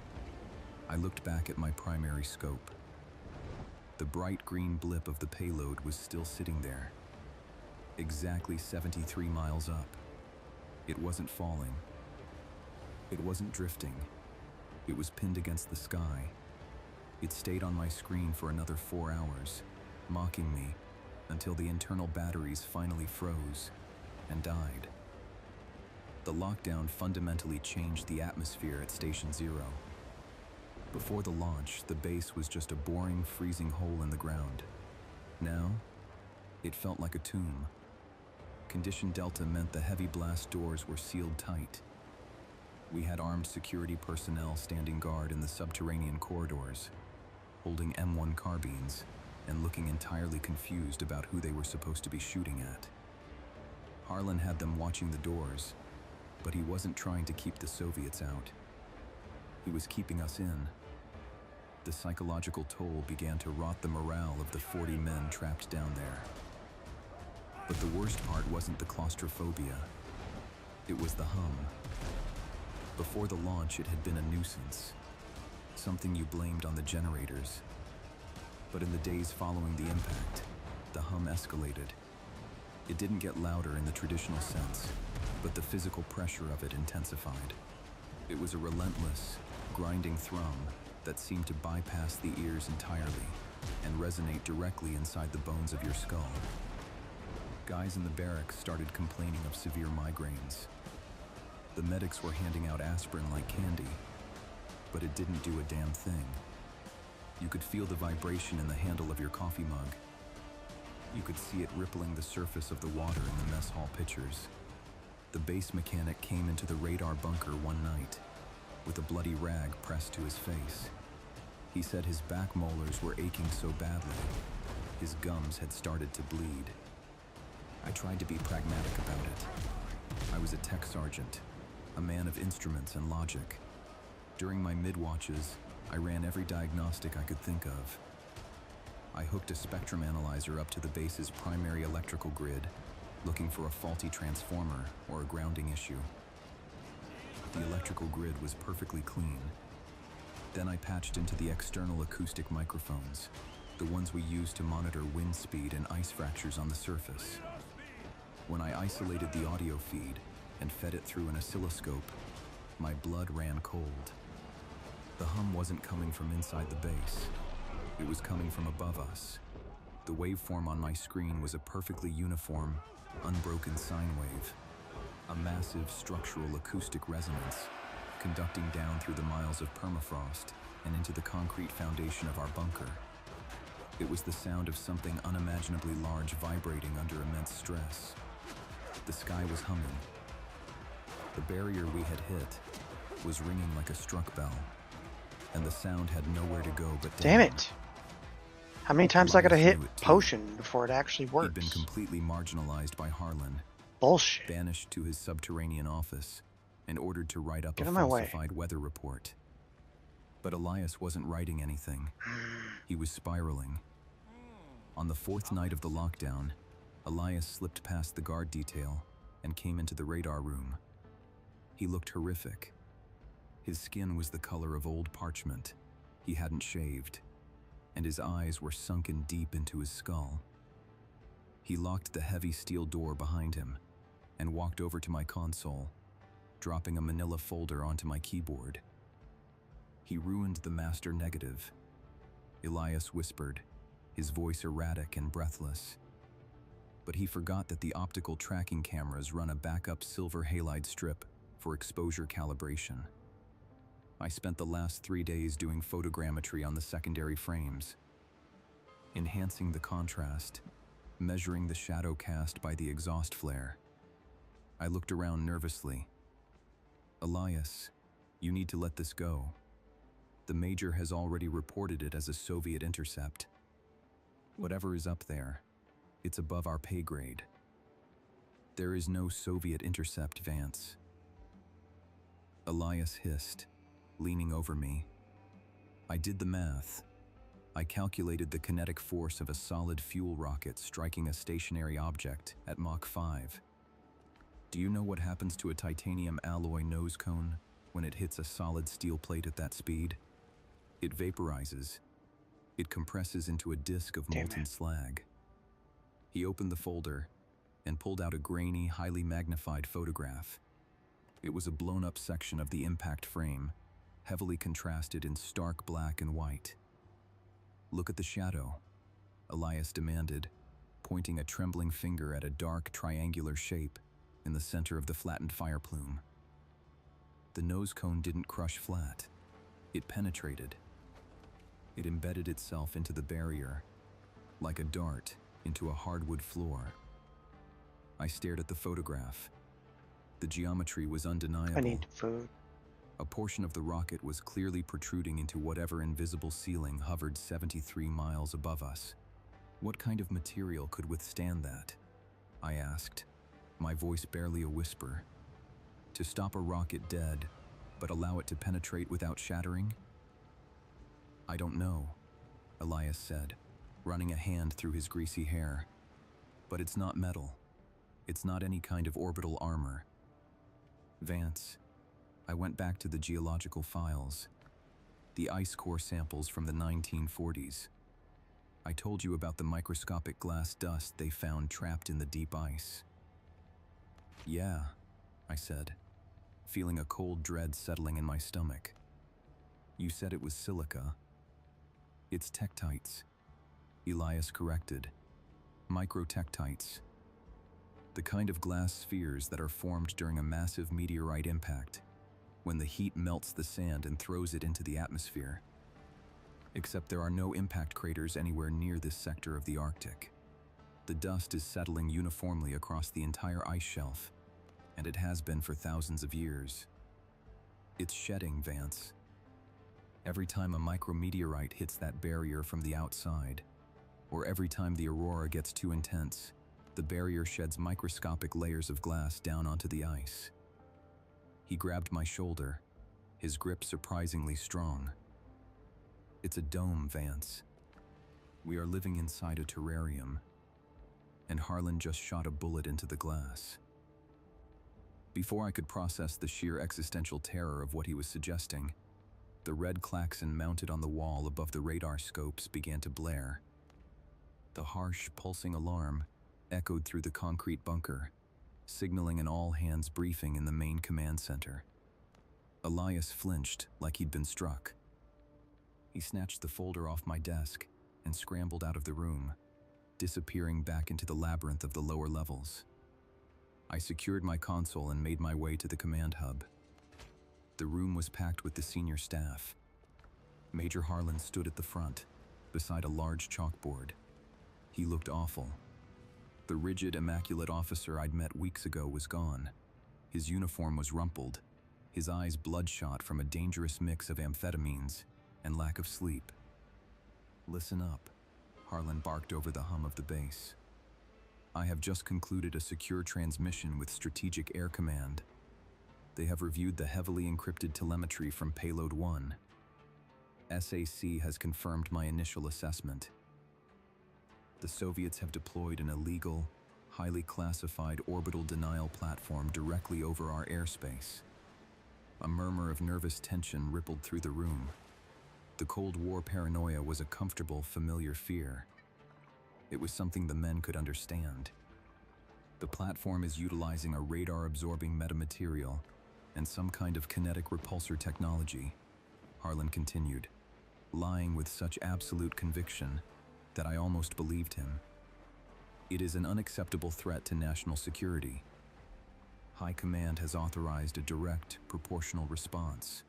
I looked back at my primary scope. The bright green blip of the payload was still sitting there, exactly 73 miles up. It wasn't falling. It wasn't drifting. It was pinned against the sky. It stayed on my screen for another 4 hours, mocking me until the internal batteries finally froze and died. The lockdown fundamentally changed the atmosphere at Station 0. Before the launch, the base was just a boring, freezing hole in the ground. Now, it felt like a tomb. Condition Delta meant the heavy blast doors were sealed tight. We had armed security personnel standing guard in the subterranean corridors, holding M1 carbines and looking entirely confused about who they were supposed to be shooting at. Harlan had them watching the doors, but he wasn't trying to keep the Soviets out. He was keeping us in. The psychological toll began to rot the morale of the 40 men trapped down there. But the worst part wasn't the claustrophobia. It was the hum. Before the launch, it had been a nuisance, something you blamed on the generators. But in the days following the impact, the hum escalated. It didn't get louder in the traditional sense, but the physical pressure of it intensified. It was a relentless, grinding thrum that seemed to bypass the ears entirely and resonate directly inside the bones of your skull. Guys in the barracks started complaining of severe migraines. The medics were handing out aspirin like candy, but it didn't do a damn thing. You could feel the vibration in the handle of your coffee mug. You could see it rippling the surface of the water in the mess hall pitchers. The base mechanic came into the radar bunker one night with a bloody rag pressed to his face. He said his back molars were aching so badly, his gums had started to bleed. I tried to be pragmatic about it. I was a tech sergeant, a man of instruments and logic. During my mid-watches, I ran every diagnostic I could think of. I hooked a spectrum analyzer up to the base's primary electrical grid, looking for a faulty transformer or a grounding issue. The electrical grid was perfectly clean. Then I patched into the external acoustic microphones, the ones we use to monitor wind speed and ice fractures on the surface. When I isolated the audio feed and fed it through an oscilloscope, my blood ran cold. The hum wasn't coming from inside the base. It was coming from above us. The waveform on my screen was a perfectly uniform, unbroken sine wave, a massive structural acoustic resonance, conducting down through the miles of permafrost and into the concrete foundation of our bunker. It was the sound of something unimaginably large vibrating under immense stress. The sky was humming. The barrier we had hit was ringing like a struck bell, and the sound had nowhere to go but down. Damn it! How many times I gotta Elias hit knew it too. potion before it actually He'd works? been completely marginalized by Harlan, Bullshit. banished to his subterranean office, and ordered to write up Get a out of my way. falsified weather report. But Elias wasn't writing anything. He was spiraling. On the 4th night of the lockdown, Elias slipped past the guard detail and came into the radar room. He looked horrific. His skin was the color of old parchment. He hadn't shaved, and his eyes were sunken deep into his skull. He locked the heavy steel door behind him and walked over to my console, dropping a manila folder onto my keyboard. He ruined the master negative. Elias whispered, his voice erratic and breathless. But he forgot that the optical tracking cameras run a backup silver halide strip for exposure calibration. I spent the last 3 days doing photogrammetry on the secondary frames, enhancing the contrast, measuring the shadow cast by the exhaust flare. I looked around nervously. Elias, you need to let this go. The Major has already reported it as a Soviet intercept. Whatever is up there, it's above our pay grade. There is no Soviet intercept, Vance. Elias hissed, leaning over me. I did the math. I calculated the kinetic force of a solid fuel rocket striking a stationary object at Mach 5. Do you know what happens to a titanium alloy nose cone when it hits a solid steel plate at that speed? It vaporizes. It compresses into a disk of molten slag. He opened the folder and pulled out a grainy, highly magnified photograph. It was a blown-up section of the impact frame, heavily contrasted in stark black and white. Look at the shadow, Elias demanded, pointing a trembling finger at a dark, triangular shape in the center of the flattened fire plume. The nose cone didn't crush flat. It penetrated. It embedded itself into the barrier, like a dart into a hardwood floor. I stared at the photograph. The geometry was undeniable. I need food. A portion of the rocket was clearly protruding into whatever invisible ceiling hovered 73 miles above us. What kind of material could withstand that? I asked, my voice barely a whisper. To stop a rocket dead, but allow it to penetrate without shattering? I don't know, Elias said, running a hand through his greasy hair. But it's not metal. It's not any kind of orbital armor. Vance, I went back to the geological files, the ice core samples from the 1940s. I told you about the microscopic glass dust they found trapped in the deep ice. Yeah, I said, feeling a cold dread settling in my stomach. You said it was silica. It's tektites, Elias corrected. Microtektites. The kind of glass spheres that are formed during a massive meteorite impact, when the heat melts the sand and throws it into the atmosphere. Except there are no impact craters anywhere near this sector of the Arctic. The dust is settling uniformly across the entire ice shelf, and it has been for thousands of years. It's shedding, Vance. Every time a micrometeorite hits that barrier from the outside, or every time the aurora gets too intense, the barrier sheds microscopic layers of glass down onto the ice. He grabbed my shoulder, his grip surprisingly strong. It's a dome, Vance. We are living inside a terrarium, and Harlan just shot a bullet into the glass. Before I could process the sheer existential terror of what he was suggesting, the red klaxon mounted on the wall above the radar scopes began to blare. The harsh, pulsing alarm echoed through the concrete bunker, signaling an all-hands briefing in the main command center. Elias flinched like he'd been struck. He snatched the folder off my desk and scrambled out of the room, disappearing back into the labyrinth of the lower levels. I secured my console and made my way to the command hub. The room was packed with the senior staff. Major Harlan stood at the front, beside a large chalkboard. He looked awful. The rigid, immaculate officer I'd met weeks ago was gone. His uniform was rumpled, his eyes bloodshot from a dangerous mix of amphetamines and lack of sleep. "Listen up," Harlan barked over the hum of the base. "I have just concluded a secure transmission with Strategic Air Command. They have reviewed the heavily encrypted telemetry from Payload 1. SAC has confirmed my initial assessment. The Soviets have deployed an illegal, highly classified orbital denial platform directly over our airspace." A murmur of nervous tension rippled through the room. The Cold War paranoia was a comfortable, familiar fear. It was something the men could understand. The platform is utilizing a radar-absorbing metamaterial and some kind of kinetic repulsor technology, Harlan continued, lying with such absolute conviction that I almost believed him. "It is an unacceptable threat to national security. High Command has authorized a direct, proportional response.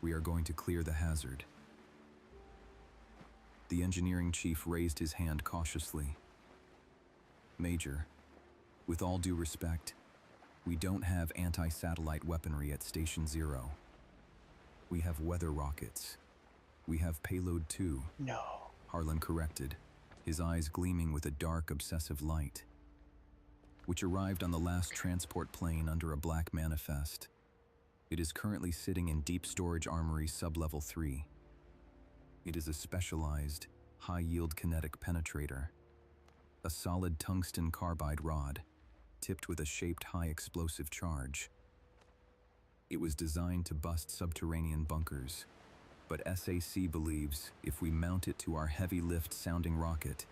We are going to clear the hazard." The engineering chief raised his hand cautiously. "Major, with all due respect, we don't have anti-satellite weaponry at Station 0. We have weather rockets. We have Payload 2. No. Harlan corrected, his eyes gleaming with a dark, obsessive light, which arrived on the last transport plane under a black manifest. It is currently sitting in Deep Storage Armory Sublevel 3. It is a specialized, high-yield kinetic penetrator, a solid tungsten carbide rod, tipped with a shaped high-explosive charge. It was designed to bust subterranean bunkers, but SAC believes if we mount it to our heavy-lift sounding rocket,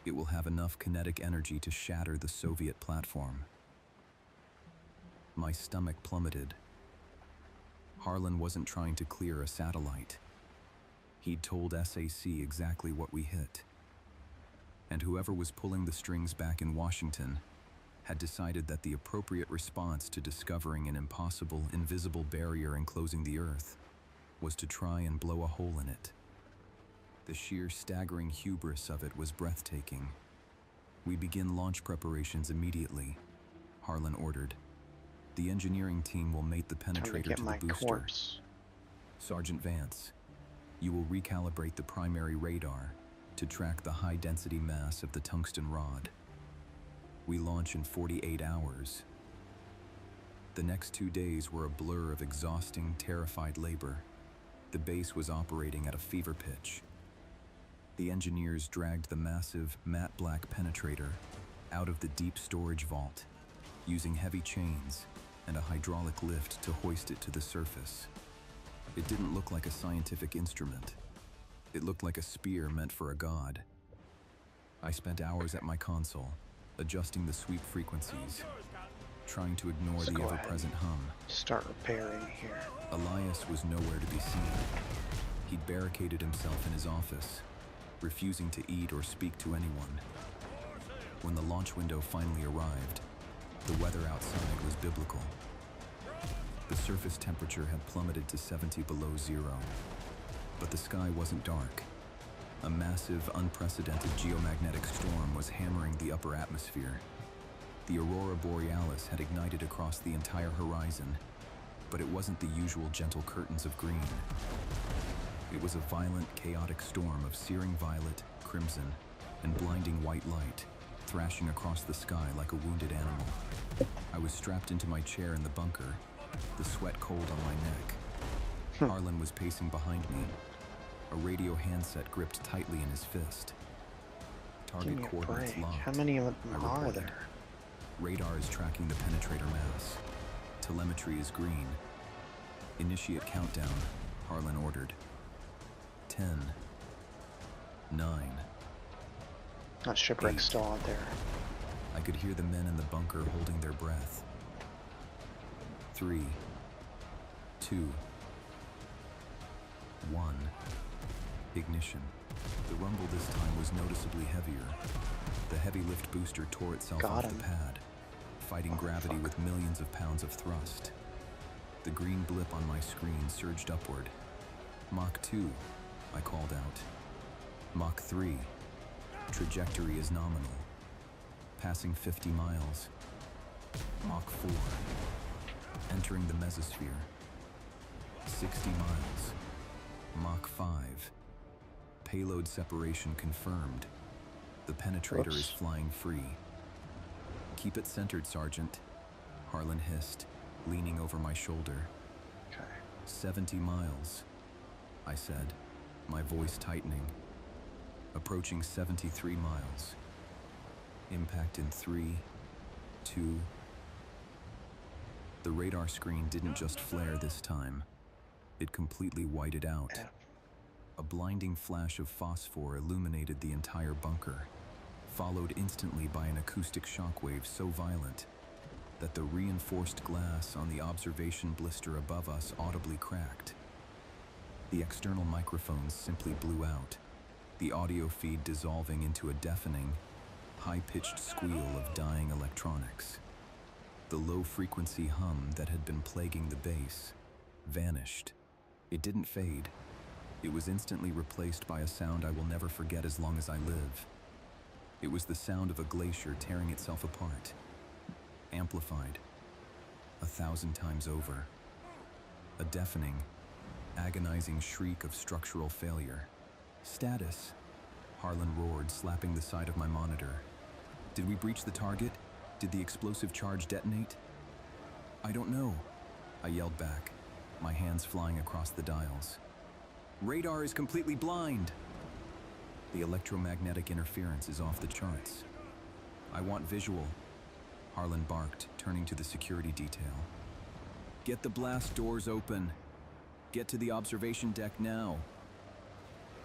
it will have enough kinetic energy to shatter the Soviet platform. My stomach plummeted. Harlan wasn't trying to clear a satellite. He'd told SAC exactly what we hit. And whoever was pulling the strings back in Washington had decided that the appropriate response to discovering an impossible, invisible barrier enclosing the Earth was to try and blow a hole in it. The sheer staggering hubris of it was breathtaking. "We begin launch preparations immediately," Harlan ordered. "The engineering team will mate the penetrator to the booster. Course. Sergeant Vance, you will recalibrate the primary radar to track the high-density mass of the tungsten rod. We launch in 48 hours. The next 2 days were a blur of exhausting, terrified labor. The base was operating at a fever pitch. The engineers dragged the massive, matte black penetrator out of the deep storage vault, using heavy chains and a hydraulic lift to hoist it to the surface. It didn't look like a scientific instrument. It looked like a spear meant for a god. I spent hours at my console, adjusting the sweep frequencies, trying to ignore the ever-present hum. Start repairing here. Elias was nowhere to be seen. He'd barricaded himself in his office, refusing to eat or speak to anyone. When the launch window finally arrived, the weather outside was biblical. The surface temperature had plummeted to 70 below zero, but the sky wasn't dark. A massive, unprecedented geomagnetic storm was hammering the upper atmosphere. The aurora borealis had ignited across the entire horizon, but it wasn't the usual gentle curtains of green. It was a violent, chaotic storm of searing violet, crimson, and blinding white light, thrashing across the sky like a wounded animal. I was strapped into my chair in the bunker, the sweat cold on my neck. Harlan was pacing behind me, a radio handset gripped tightly in his fist. Target coordinates locked. How many of them are there? Radar is tracking the penetrator mass. Telemetry is green. Initiate countdown, Harlan ordered. 10, 9. That shipwreck's 8. still out there. I could hear the men in the bunker holding their breath. 3, 2, 1. Ignition. The rumble this time was noticeably heavier. The heavy lift booster tore itself Got off him. the pad, fighting gravity with millions of pounds of thrust. The green blip on my screen surged upward. Mach 2, I called out. Mach 3. Trajectory is nominal. Passing 50 miles. Mach 4. Entering the mesosphere. 60 miles. Mach 5. Payload separation confirmed. The penetrator is flying free. Keep it centered, Sergeant, Harlan hissed, leaning over my shoulder. Okay. 70 miles, I said, my voice tightening. Approaching 73 miles. Impact in 3, 2. The radar screen didn't just flare this time. It completely whited out. Yeah. A blinding flash of phosphor illuminated the entire bunker, followed instantly by an acoustic shockwave so violent that the reinforced glass on the observation blister above us audibly cracked. The external microphones simply blew out, the audio feed dissolving into a deafening, high-pitched squeal of dying electronics. The low-frequency hum that had been plaguing the base vanished. It didn't fade. It was instantly replaced by a sound I will never forget as long as I live. It was the sound of a glacier tearing itself apart, amplified 1,000 times over. A deafening, agonizing shriek of structural failure. Status, Harlan roared, slapping the side of my monitor. Did we breach the target? Did the explosive charge detonate? I don't know, I yelled back, my hands flying across the dials. Radar is completely blind. The electromagnetic interference is off the charts. I want visual, Harlan barked, turning to the security detail. Get the blast doors open. Get to the observation deck now.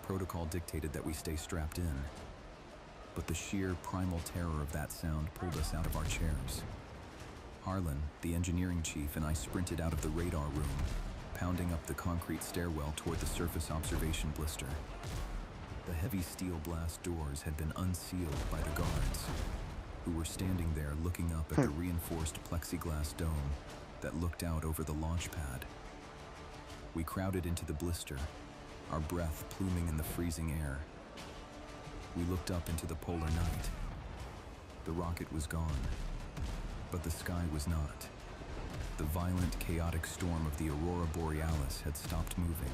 Protocol dictated that we stay strapped in, but the sheer primal terror of that sound pulled us out of our chairs. Harlan, the engineering chief, and I sprinted out of the radar room, pounding up the concrete stairwell toward the surface observation blister. The heavy steel blast doors had been unsealed by the guards, who were standing there looking up at the reinforced plexiglass dome that looked out over the launch pad. We crowded into the blister, our breath pluming in the freezing air. We looked up into the polar night. The rocket was gone, but the sky was not. The violent, chaotic storm of the aurora borealis had stopped moving.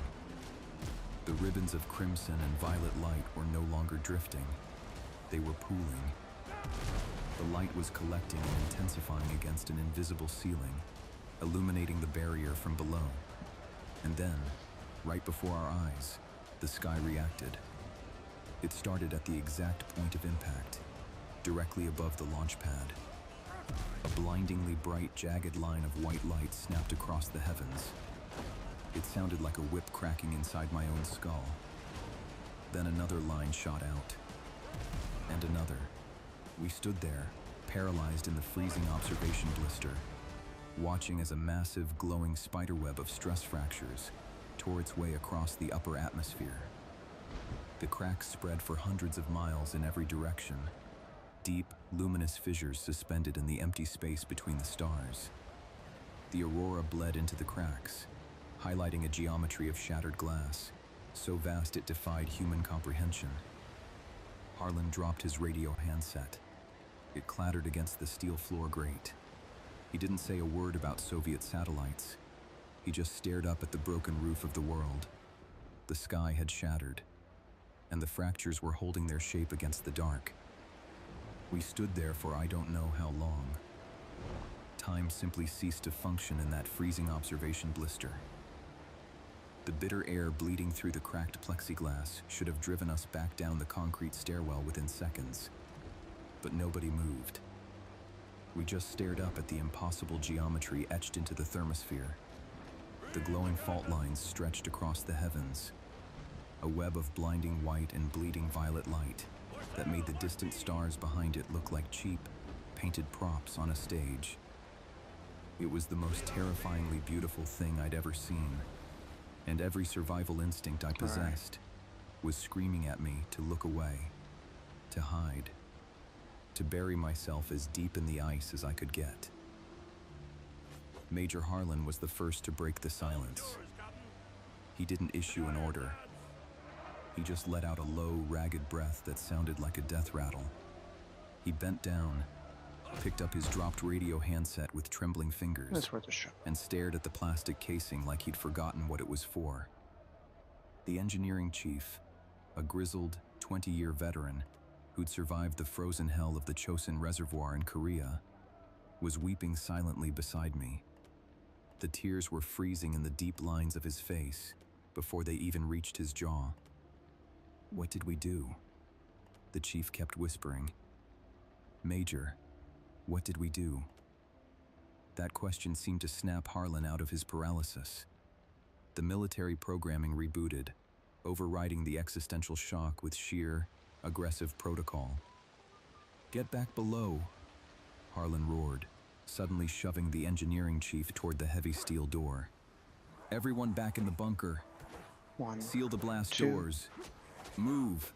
The ribbons of crimson and violet light were no longer drifting. They were pooling. The light was collecting and intensifying against an invisible ceiling, illuminating the barrier from below. And then, right before our eyes, the sky reacted. It started at the exact point of impact, directly above the launch pad. A blindingly bright, jagged line of white light snapped across the heavens. It sounded like a whip cracking inside my own skull. Then another line shot out. And another. We stood there, paralyzed in the freezing observation blister, watching as a massive, glowing spiderweb of stress fractures tore its way across the upper atmosphere. The cracks spread for hundreds of miles in every direction, deep, luminous fissures suspended in the empty space between the stars. The aurora bled into the cracks, highlighting a geometry of shattered glass, so vast it defied human comprehension. Harlan dropped his radio handset. It clattered against the steel floor grate. He didn't say a word about Soviet satellites. He just stared up at the broken roof of the world. The sky had shattered, and the fractures were holding their shape against the dark. We stood there for I don't know how long. Time simply ceased to function in that freezing observation blister. The bitter air bleeding through the cracked plexiglass should have driven us back down the concrete stairwell within seconds. But nobody moved. We just stared up at the impossible geometry etched into the thermosphere. The glowing fault lines stretched across the heavens, a web of blinding white and bleeding violet light that made the distant stars behind it look like cheap, painted props on a stage. It was the most terrifyingly beautiful thing I'd ever seen, and every survival instinct I possessed was screaming at me to look away, to hide, to bury myself as deep in the ice as I could get. Major Harlan was the first to break the silence. He didn't issue an order. He just let out a low, ragged breath that sounded like a death rattle. He bent down, picked up his dropped radio handset with trembling fingers, That's worth a shot. and stared at the plastic casing like he'd forgotten what it was for. The engineering chief, a grizzled, 20-year veteran who'd survived the frozen hell of the Chosin Reservoir in Korea, was weeping silently beside me. The tears were freezing in the deep lines of his face before they even reached his jaw. "What did we do?" The chief kept whispering. "Major, what did we do?" That question seemed to snap Harlan out of his paralysis. The military programming rebooted, overriding the existential shock with sheer, aggressive protocol. "Get back below," Harlan roared, suddenly shoving the engineering chief toward the heavy steel door. "Everyone back in the bunker. One. Seal the blast Two. doors. Move."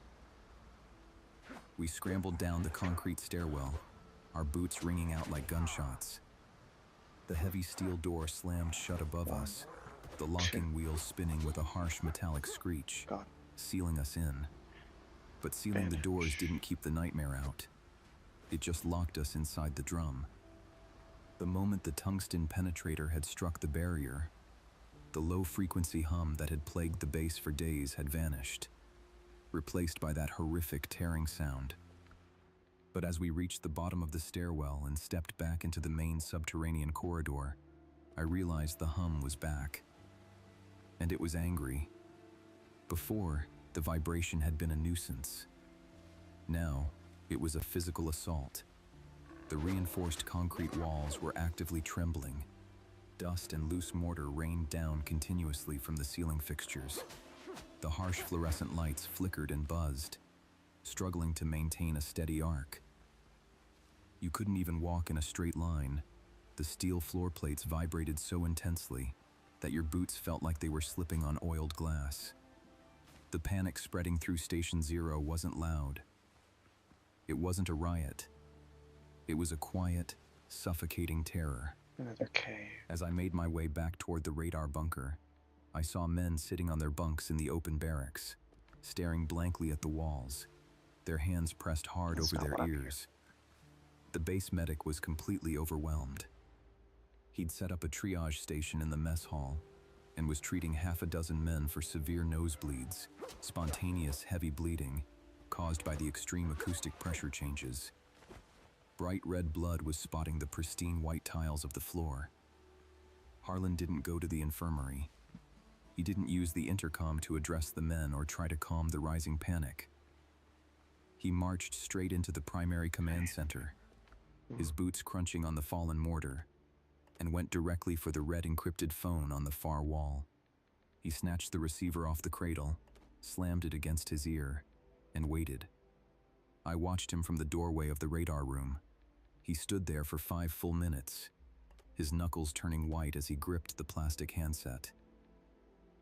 We scrambled down the concrete stairwell, our boots ringing out like gunshots. The heavy steel door slammed shut above us, the locking wheels spinning with a harsh metallic screech, God. sealing us in. But sealing the doors didn't keep the nightmare out. It just locked us inside the drum. The moment the tungsten penetrator had struck the barrier, the low-frequency hum that had plagued the base for days had vanished, replaced by that horrific tearing sound. But as we reached the bottom of the stairwell and stepped back into the main subterranean corridor, I realized the hum was back. And it was angry. Before, the vibration had been a nuisance. Now, it was a physical assault. The reinforced concrete walls were actively trembling. Dust and loose mortar rained down continuously from the ceiling fixtures. The harsh fluorescent lights flickered and buzzed, struggling to maintain a steady arc. You couldn't even walk in a straight line. The steel floor plates vibrated so intensely that your boots felt like they were slipping on oiled glass. The panic spreading through Station Zero wasn't loud. It wasn't a riot. It was a quiet, suffocating terror. Another cave. As I made my way back toward the radar bunker, I saw men sitting on their bunks in the open barracks, staring blankly at the walls, their hands pressed hard That's over not their what I'm ears. The base medic was completely overwhelmed. He'd set up a triage station in the mess hall and was treating half a dozen men for severe nosebleeds, spontaneous heavy bleeding caused by the extreme acoustic pressure changes. Bright red blood was spotting the pristine white tiles of the floor. Harlan didn't go to the infirmary. He didn't use the intercom to address the men or try to calm the rising panic. He marched straight into the primary command center, his boots crunching on the fallen mortar, and went directly for the red encrypted phone on the far wall. He snatched the receiver off the cradle, slammed it against his ear, and waited. I watched him from the doorway of the radar room. He stood there for 5 full minutes, his knuckles turning white as he gripped the plastic handset.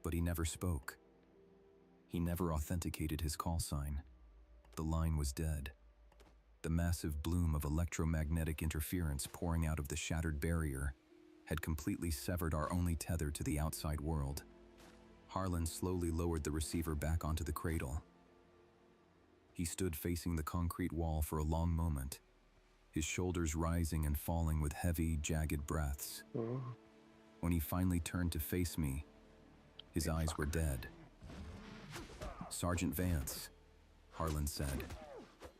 But he never spoke. He never authenticated his call sign. The line was dead. The massive bloom of electromagnetic interference pouring out of the shattered barrier had completely severed our only tether to the outside world. Harlan slowly lowered the receiver back onto the cradle. He stood facing the concrete wall for a long moment, his shoulders rising and falling with heavy, jagged breaths. Ooh. When he finally turned to face me, his eyes were dead. "Sergeant Vance," Harlan said,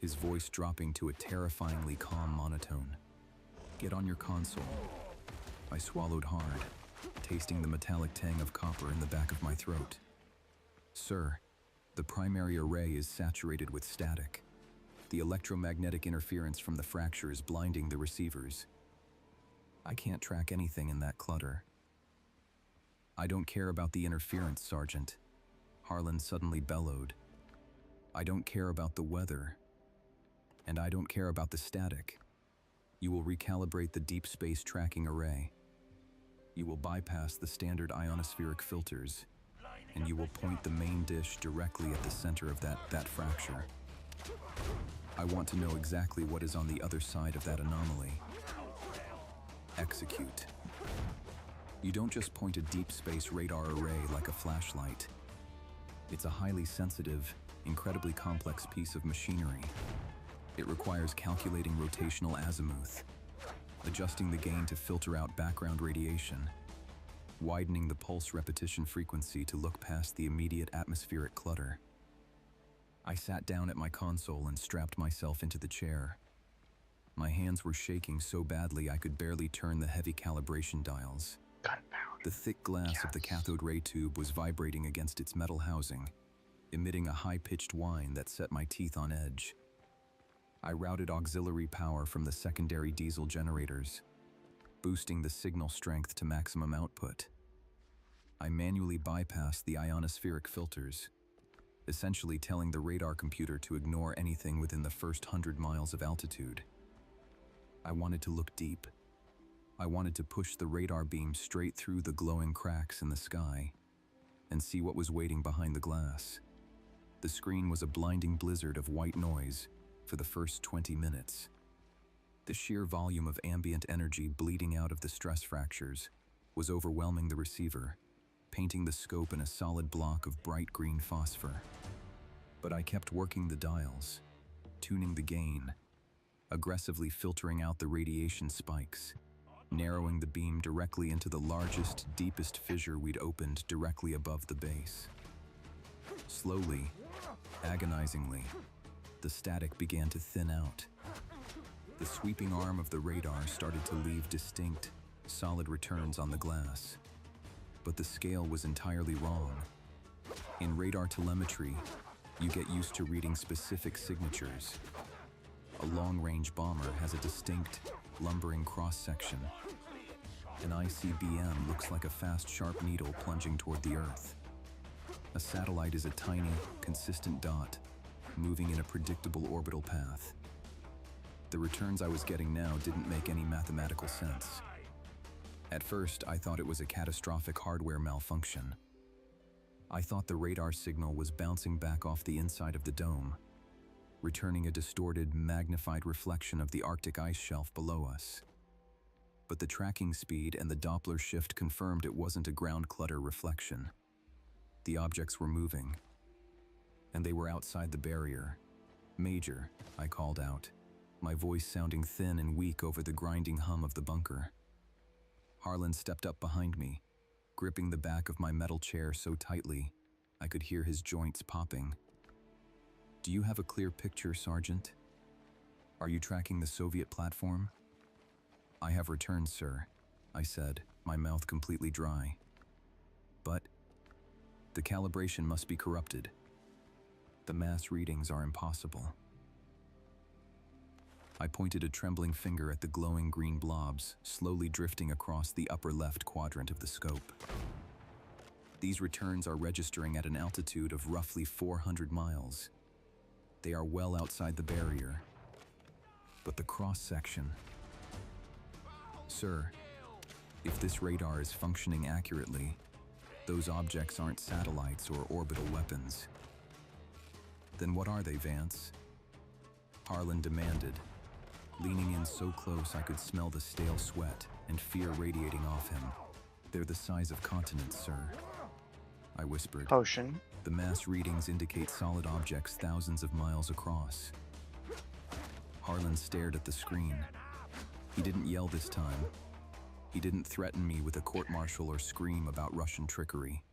his voice dropping to a terrifyingly calm monotone. "Get on your console." I swallowed hard, tasting the metallic tang of copper in the back of my throat. "Sir, the primary array is saturated with static. The electromagnetic interference from the fracture is blinding the receivers. I can't track anything in that clutter. I don't care about the interference, Sergeant, Harlan suddenly bellowed. I don't care about the weather. And I don't care about the static. You will recalibrate the deep space tracking array. You will bypass the standard ionospheric filters, and you will point the main dish directly at the center of that fracture. I want to know exactly what is on the other side of that anomaly. Execute. You don't just point a deep space radar array like a flashlight. It's a highly sensitive, incredibly complex piece of machinery. It requires calculating rotational azimuth, adjusting the gain to filter out background radiation, widening the pulse repetition frequency to look past the immediate atmospheric clutter. I sat down at my console and strapped myself into the chair. My hands were shaking so badly I could barely turn the heavy calibration dials. Gunpowder. The thick glass of the cathode ray tube was vibrating against its metal housing, emitting a high-pitched whine that set my teeth on edge. I routed auxiliary power from the secondary diesel generators, boosting the signal strength to maximum output. I manually bypassed the ionospheric filters, essentially telling the radar computer to ignore anything within the first 100 miles of altitude. I wanted to look deep. I wanted to push the radar beam straight through the glowing cracks in the sky and see what was waiting behind the glass. The screen was a blinding blizzard of white noise for the first 20 minutes. The sheer volume of ambient energy bleeding out of the stress fractures was overwhelming the receiver, painting the scope in a solid block of bright green phosphor. But I kept working the dials, tuning the gain, aggressively filtering out the radiation spikes, narrowing the beam directly into the largest, deepest fissure we'd opened directly above the base. Slowly, agonizingly, the static began to thin out. The sweeping arm of the radar started to leave distinct, solid returns on the glass. But the scale was entirely wrong. In radar telemetry, you get used to reading specific signatures. A long-range bomber has a distinct, lumbering cross-section. An ICBM looks like a fast, sharp needle plunging toward the Earth. A satellite is a tiny, consistent dot, moving in a predictable orbital path. The returns I was getting now didn't make any mathematical sense. At first, I thought it was a catastrophic hardware malfunction. I thought the radar signal was bouncing back off the inside of the dome, returning a distorted, magnified reflection of the Arctic ice shelf below us. But the tracking speed and the Doppler shift confirmed it wasn't a ground clutter reflection. The objects were moving, and they were outside the barrier. "Major," I called out, my voice sounding thin and weak over the grinding hum of the bunker. Harlan stepped up behind me, gripping the back of my metal chair so tightly I could hear his joints popping. "Do you have a clear picture, Sergeant? Are you tracking the Soviet platform?" "I have returned, sir," I said, my mouth completely dry. "But the calibration must be corrupted. The mass readings are impossible." I pointed a trembling finger at the glowing green blobs slowly drifting across the upper left quadrant of the scope. "These returns are registering at an altitude of roughly 400 miles. They are well outside the barrier. But the cross-section... Sir, if this radar is functioning accurately, those objects aren't satellites or orbital weapons. Then what are they, Vance?" Harlan demanded, leaning in so close I could smell the stale sweat and fear radiating off him. "They're the size of continents, sir," I whispered. Potion. "The mass readings indicate solid objects thousands of miles across." Harlan stared at the screen. He didn't yell this time. He didn't threaten me with a court-martial or scream about Russian trickery.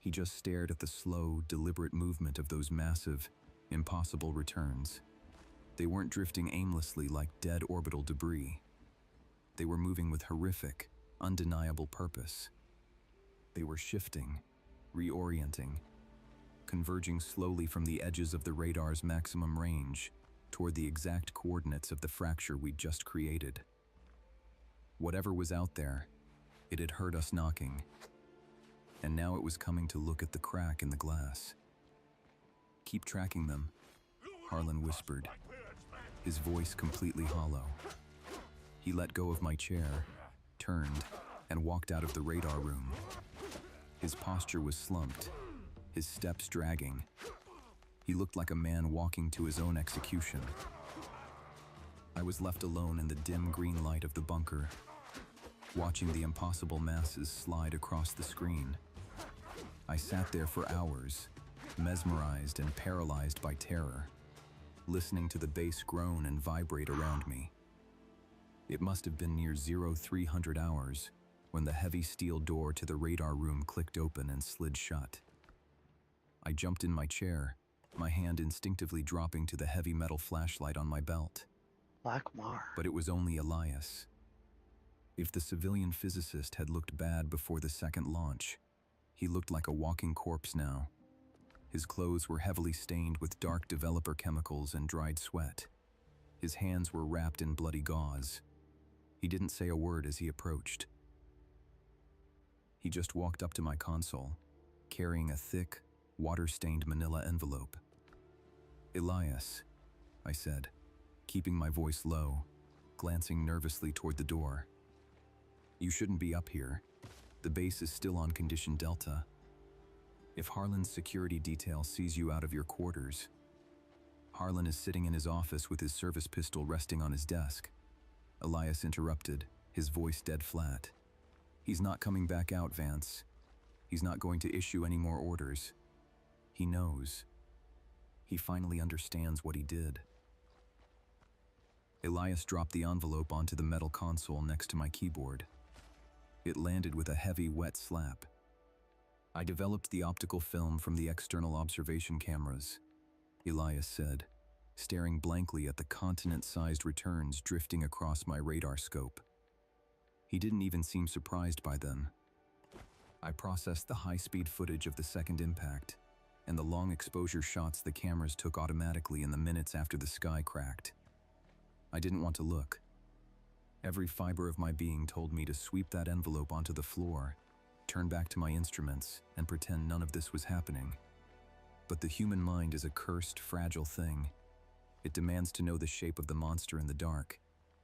He just stared at the slow, deliberate movement of those massive, impossible returns. They weren't drifting aimlessly like dead orbital debris. They were moving with horrific, undeniable purpose. They were shifting, reorienting, converging slowly from the edges of the radar's maximum range toward the exact coordinates of the fracture we'd just created. Whatever was out there, it had heard us knocking, and now it was coming to look at the crack in the glass. "Keep tracking them," Harlan whispered, his voice completely hollow. He let go of my chair, turned, and walked out of the radar room. His posture was slumped, his steps dragging. He looked like a man walking to his own execution. I was left alone in the dim green light of the bunker, watching the impossible masses slide across the screen. I sat there for hours, mesmerized and paralyzed by terror, listening to the bass groan and vibrate around me. It must have been near 0300 hours when the heavy steel door to the radar room clicked open and slid shut. I jumped in my chair, my hand instinctively dropping to the heavy metal flashlight on my belt. Black Mar. But it was only Elias. If the civilian physicist had looked bad before the second launch, he looked like a walking corpse now. His clothes were heavily stained with dark developer chemicals and dried sweat. His hands were wrapped in bloody gauze. He didn't say a word as he approached. He just walked up to my console, carrying a thick, water-stained manila envelope. "Elias," I said, keeping my voice low, glancing nervously toward the door. "You shouldn't be up here. The base is still on Condition Delta. If Harlan's security detail sees you out of your quarters..." Harlan is sitting in his office with his service pistol resting on his desk. Elias interrupted, his voice dead flat. "He's not coming back out, Vance. He's not going to issue any more orders. He knows. He finally understands what he did." Elias dropped the envelope onto the metal console next to my keyboard. It landed with a heavy, wet slap. "I developed the optical film from the external observation cameras," Elias said, staring blankly at the continent-sized returns drifting across my radar scope. He didn't even seem surprised by them. "I processed the high-speed footage of the second impact, and the long-exposure shots the cameras took automatically in the minutes after the sky cracked. I didn't want to look. Every fiber of my being told me to sweep that envelope onto the floor, turn back to my instruments, and pretend none of this was happening. But the human mind is a cursed, fragile thing. It demands to know the shape of the monster in the dark,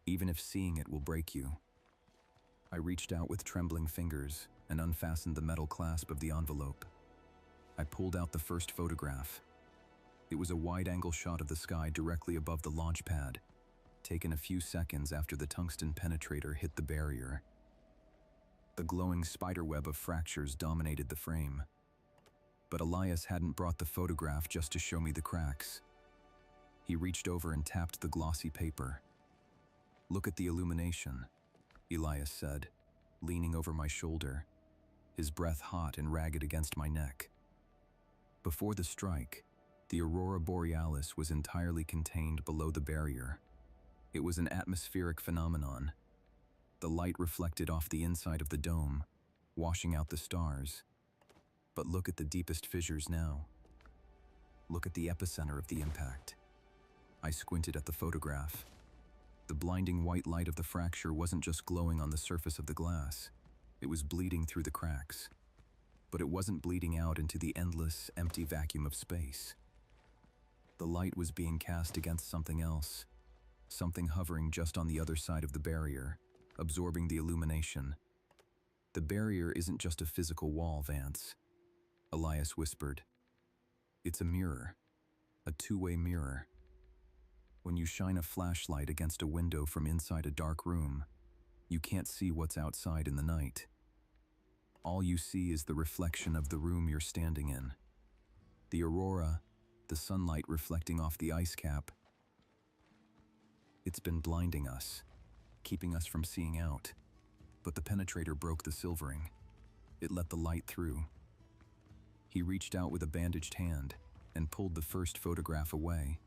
even if seeing it will break you." I reached out with trembling fingers and unfastened the metal clasp of the envelope. I pulled out the first photograph. It was a wide-angle shot of the sky directly above the launch pad, taken a few seconds after the tungsten penetrator hit the barrier. The glowing spiderweb of fractures dominated the frame. But Elias hadn't brought the photograph just to show me the cracks. He reached over and tapped the glossy paper. "Look at the illumination," Elias said, leaning over my shoulder, his breath hot and ragged against my neck. Before the strike, the aurora borealis was entirely contained below the barrier. It was an atmospheric phenomenon. The light reflected off the inside of the dome, washing out the stars. But look at the deepest fissures now. Look at the epicenter of the impact. I squinted at the photograph. The blinding white light of the fracture wasn't just glowing on the surface of the glass. It was bleeding through the cracks. But it wasn't bleeding out into the endless, empty vacuum of space. The light was being cast against something else, something hovering just on the other side of the barrier, absorbing the illumination. "The barrier isn't just a physical wall, Vance," Elias whispered. "It's a mirror, a two-way mirror. When you shine a flashlight against a window from inside a dark room, you can't see what's outside in the night. All you see is the reflection of the room you're standing in. The aurora, the sunlight reflecting off the ice cap. It's been blinding us, keeping us from seeing out. But the penetrator broke the silvering. It let the light through." He reached out with a bandaged hand and pulled the first photograph away,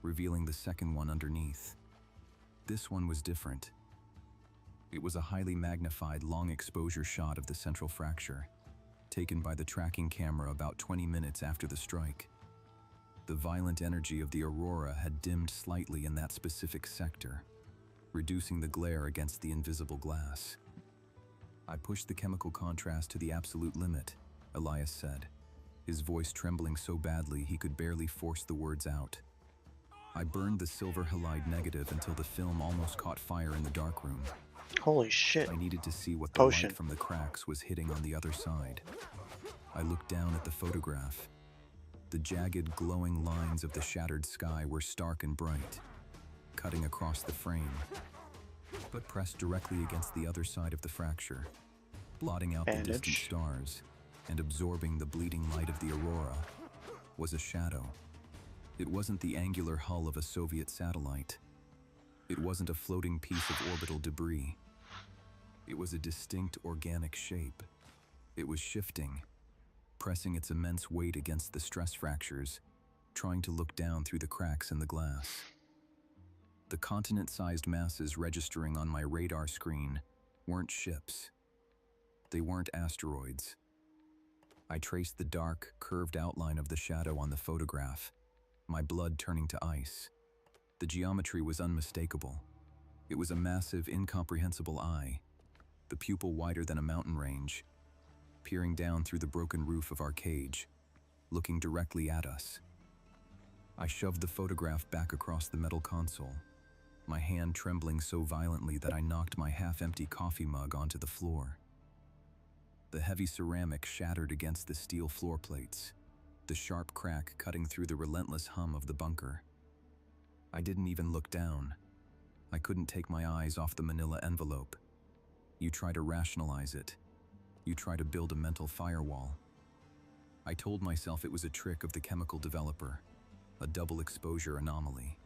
revealing the second one underneath. This one was different. It was a highly magnified long-exposure shot of the central fracture, taken by the tracking camera about 20 minutes after the strike. The violent energy of the aurora had dimmed slightly in that specific sector, reducing the glare against the invisible glass. I pushed the chemical contrast to the absolute limit, Elias said, his voice trembling so badly he could barely force the words out. I burned the silver halide negative until the film almost caught fire in the darkroom. Holy shit. I needed to see what the Potion. light from the cracks was hitting on the other side. I looked down at the photograph. The jagged, glowing lines of the shattered sky were stark and bright, cutting across the frame, but pressed directly against the other side of the fracture, blotting out the distant stars and absorbing the bleeding light of the aurora, was a shadow. It wasn't the angular hull of a Soviet satellite. It wasn't a floating piece of orbital debris. It was a distinct organic shape. It was shifting, pressing its immense weight against the stress fractures, trying to look down through the cracks in the glass. The continent-sized masses registering on my radar screen weren't ships. They weren't asteroids. I traced the dark, curved outline of the shadow on the photograph, my blood turning to ice. The geometry was unmistakable. It was a massive, incomprehensible eye, the pupil wider than a mountain range, peering down through the broken roof of our cage, looking directly at us. I shoved the photograph back across the metal console, my hand trembling so violently that I knocked my half-empty coffee mug onto the floor. The heavy ceramic shattered against the steel floor plates, the sharp crack cutting through the relentless hum of the bunker. I didn't even look down. I couldn't take my eyes off the manila envelope. You try to rationalize it. You try to build a mental firewall. I told myself it was a trick of the chemical developer, a double exposure anomaly.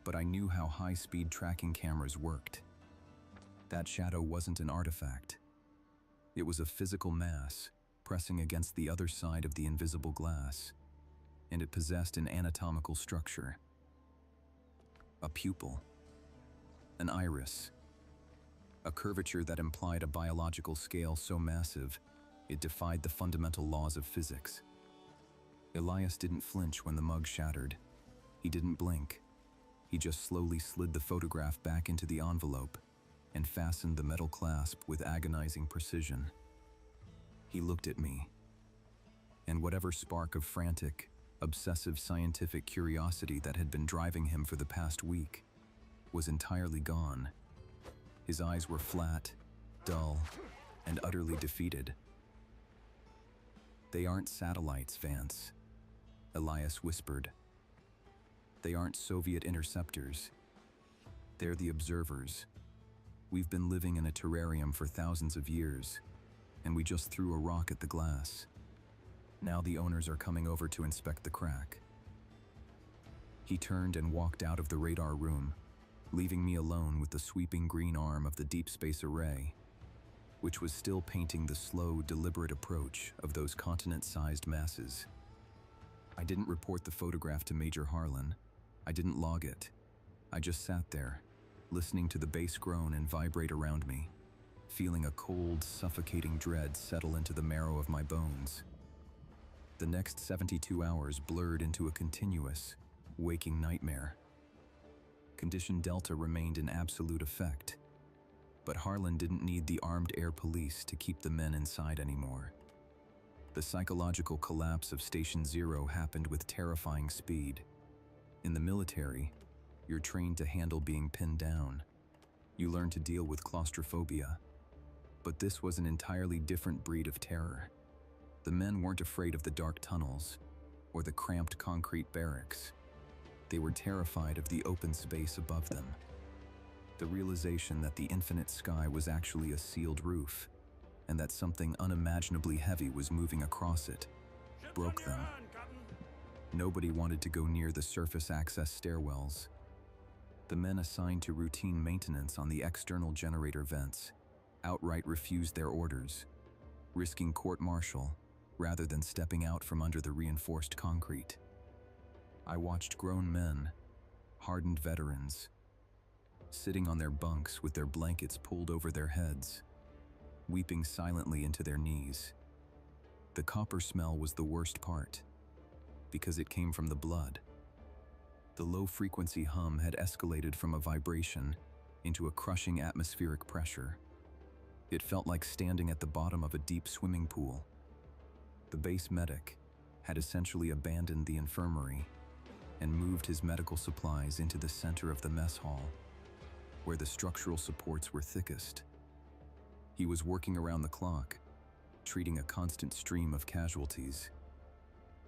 But I knew how high-speed tracking cameras worked. That shadow wasn't an artifact. It was a physical mass pressing against the other side of the invisible glass, and it possessed an anatomical structure. A pupil, an iris, a curvature that implied a biological scale so massive it defied the fundamental laws of physics. Elias didn't flinch when the mug shattered. He didn't blink. He just slowly slid the photograph back into the envelope and fastened the metal clasp with agonizing precision. He looked at me, and whatever spark of frantic, obsessive scientific curiosity that had been driving him for the past week was entirely gone. His eyes were flat, dull, and utterly defeated. "They aren't satellites, Vance," Elias whispered. "They aren't Soviet interceptors. They're the observers. We've been living in a terrarium for thousands of years, and we just threw a rock at the glass. Now the owners are coming over to inspect the crack." He turned and walked out of the radar room, leaving me alone with the sweeping green arm of the deep space array, which was still painting the slow, deliberate approach of those continent-sized masses. I didn't report the photograph to Major Harlan. I didn't log it. I just sat there, listening to the bass groan and vibrate around me, feeling a cold, suffocating dread settle into the marrow of my bones. The next 72 hours blurred into a continuous, waking nightmare. Condition Delta remained in absolute effect, but Harlan didn't need the armed air police to keep the men inside anymore. The psychological collapse of Station Zero happened with terrifying speed. In the military, you're trained to handle being pinned down. You learn to deal with claustrophobia. But this was an entirely different breed of terror. The men weren't afraid of the dark tunnels or the cramped concrete barracks. They were terrified of the open space above them. The realization that the infinite sky was actually a sealed roof, and that something unimaginably heavy was moving across it, broke them. Nobody wanted to go near the surface access stairwells. The men assigned to routine maintenance on the external generator vents outright refused their orders, risking court-martial rather than stepping out from under the reinforced concrete. I watched grown men, hardened veterans, sitting on their bunks with their blankets pulled over their heads, weeping silently into their knees. The copper smell was the worst part. because it came from the blood. The low-frequency hum had escalated from a vibration into a crushing atmospheric pressure. It felt like standing at the bottom of a deep swimming pool. The base medic had essentially abandoned the infirmary and moved his medical supplies into the center of the mess hall, where the structural supports were thickest. He was working around the clock, treating a constant stream of casualties.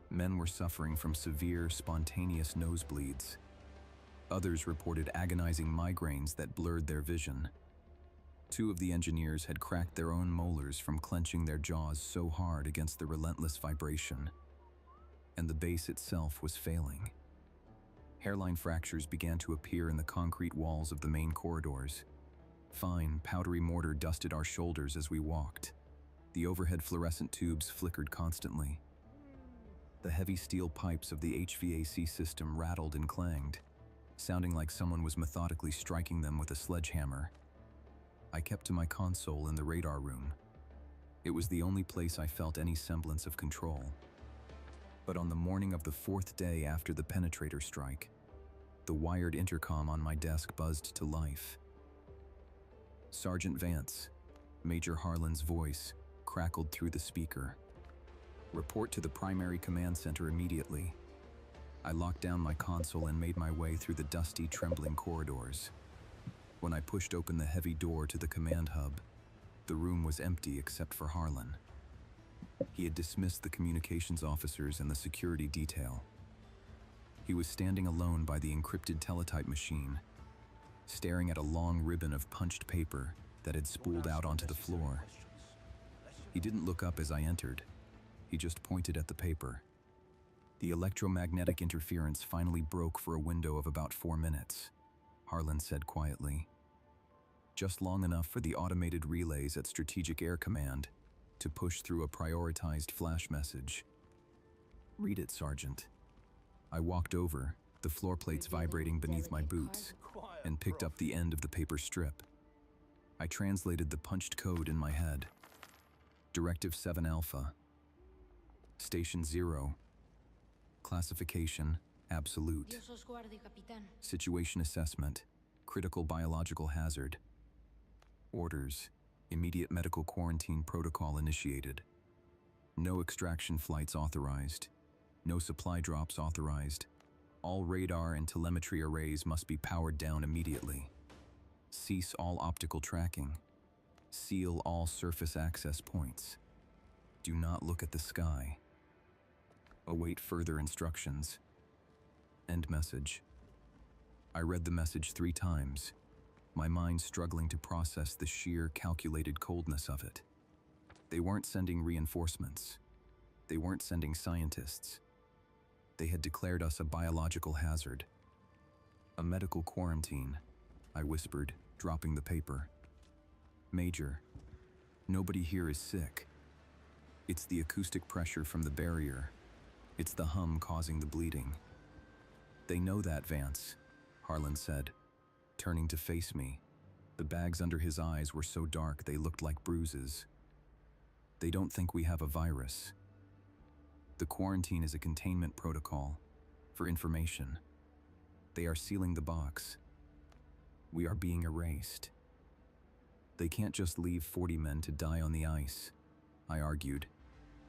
Men were suffering from severe, spontaneous nosebleeds. Others reported agonizing migraines that blurred their vision. 2 of the engineers had cracked their own molars from clenching their jaws so hard against the relentless vibration, and the base itself was failing. Hairline fractures began to appear in the concrete walls of the main corridors. Fine, powdery mortar dusted our shoulders as we walked. The overhead fluorescent tubes flickered constantly. The heavy steel pipes of the HVAC system rattled and clanged, sounding like someone was methodically striking them with a sledgehammer. I kept to my console in the radar room. It was the only place I felt any semblance of control. But on the morning of the 4th day after the penetrator strike, the wired intercom on my desk buzzed to life. Sergeant Vance, Major Harlan's voice, crackled through the speaker. "Report to the primary command center immediately." I locked down my console and made my way through the dusty, trembling corridors. When I pushed open the heavy door to the command hub, the room was empty except for Harlan. He had dismissed the communications officers and the security detail. He was standing alone by the encrypted teletype machine, staring at a long ribbon of punched paper that had spooled out onto the floor. He didn't look up as I entered. He just pointed at the paper. The electromagnetic interference finally broke for a window of about 4 minutes, Harlan said quietly. Just long enough for the automated relays at Strategic Air Command to push through a prioritized flash message. "Read it, Sergeant." I walked over, the floor plates vibrating beneath my boots, and picked up the end of the paper strip. I translated the punched code in my head. Directive 7 Alpha. Station 0. Classification, absolute. Situation assessment, critical biological hazard. Orders, immediate medical quarantine protocol initiated. No extraction flights authorized. No supply drops authorized. All radar and telemetry arrays must be powered down immediately. Cease all optical tracking. Seal all surface access points. Do not look at the sky. Await further instructions. End message. I read the message 3 times, my mind struggling to process the sheer, calculated coldness of it. They weren't sending reinforcements. They weren't sending scientists. They had declared us a biological hazard. "A medical quarantine," I whispered, dropping the paper. "Major, nobody here is sick. It's the acoustic pressure from the barrier. It's the hum causing the bleeding." "They know that, Vance," Harlan said, turning to face me. The bags under his eyes were so dark they looked like bruises. "They don't think we have a virus. The quarantine is a containment protocol, for information. They are sealing the box. We are being erased. They can't just leave 40 men to die on the ice," I argued,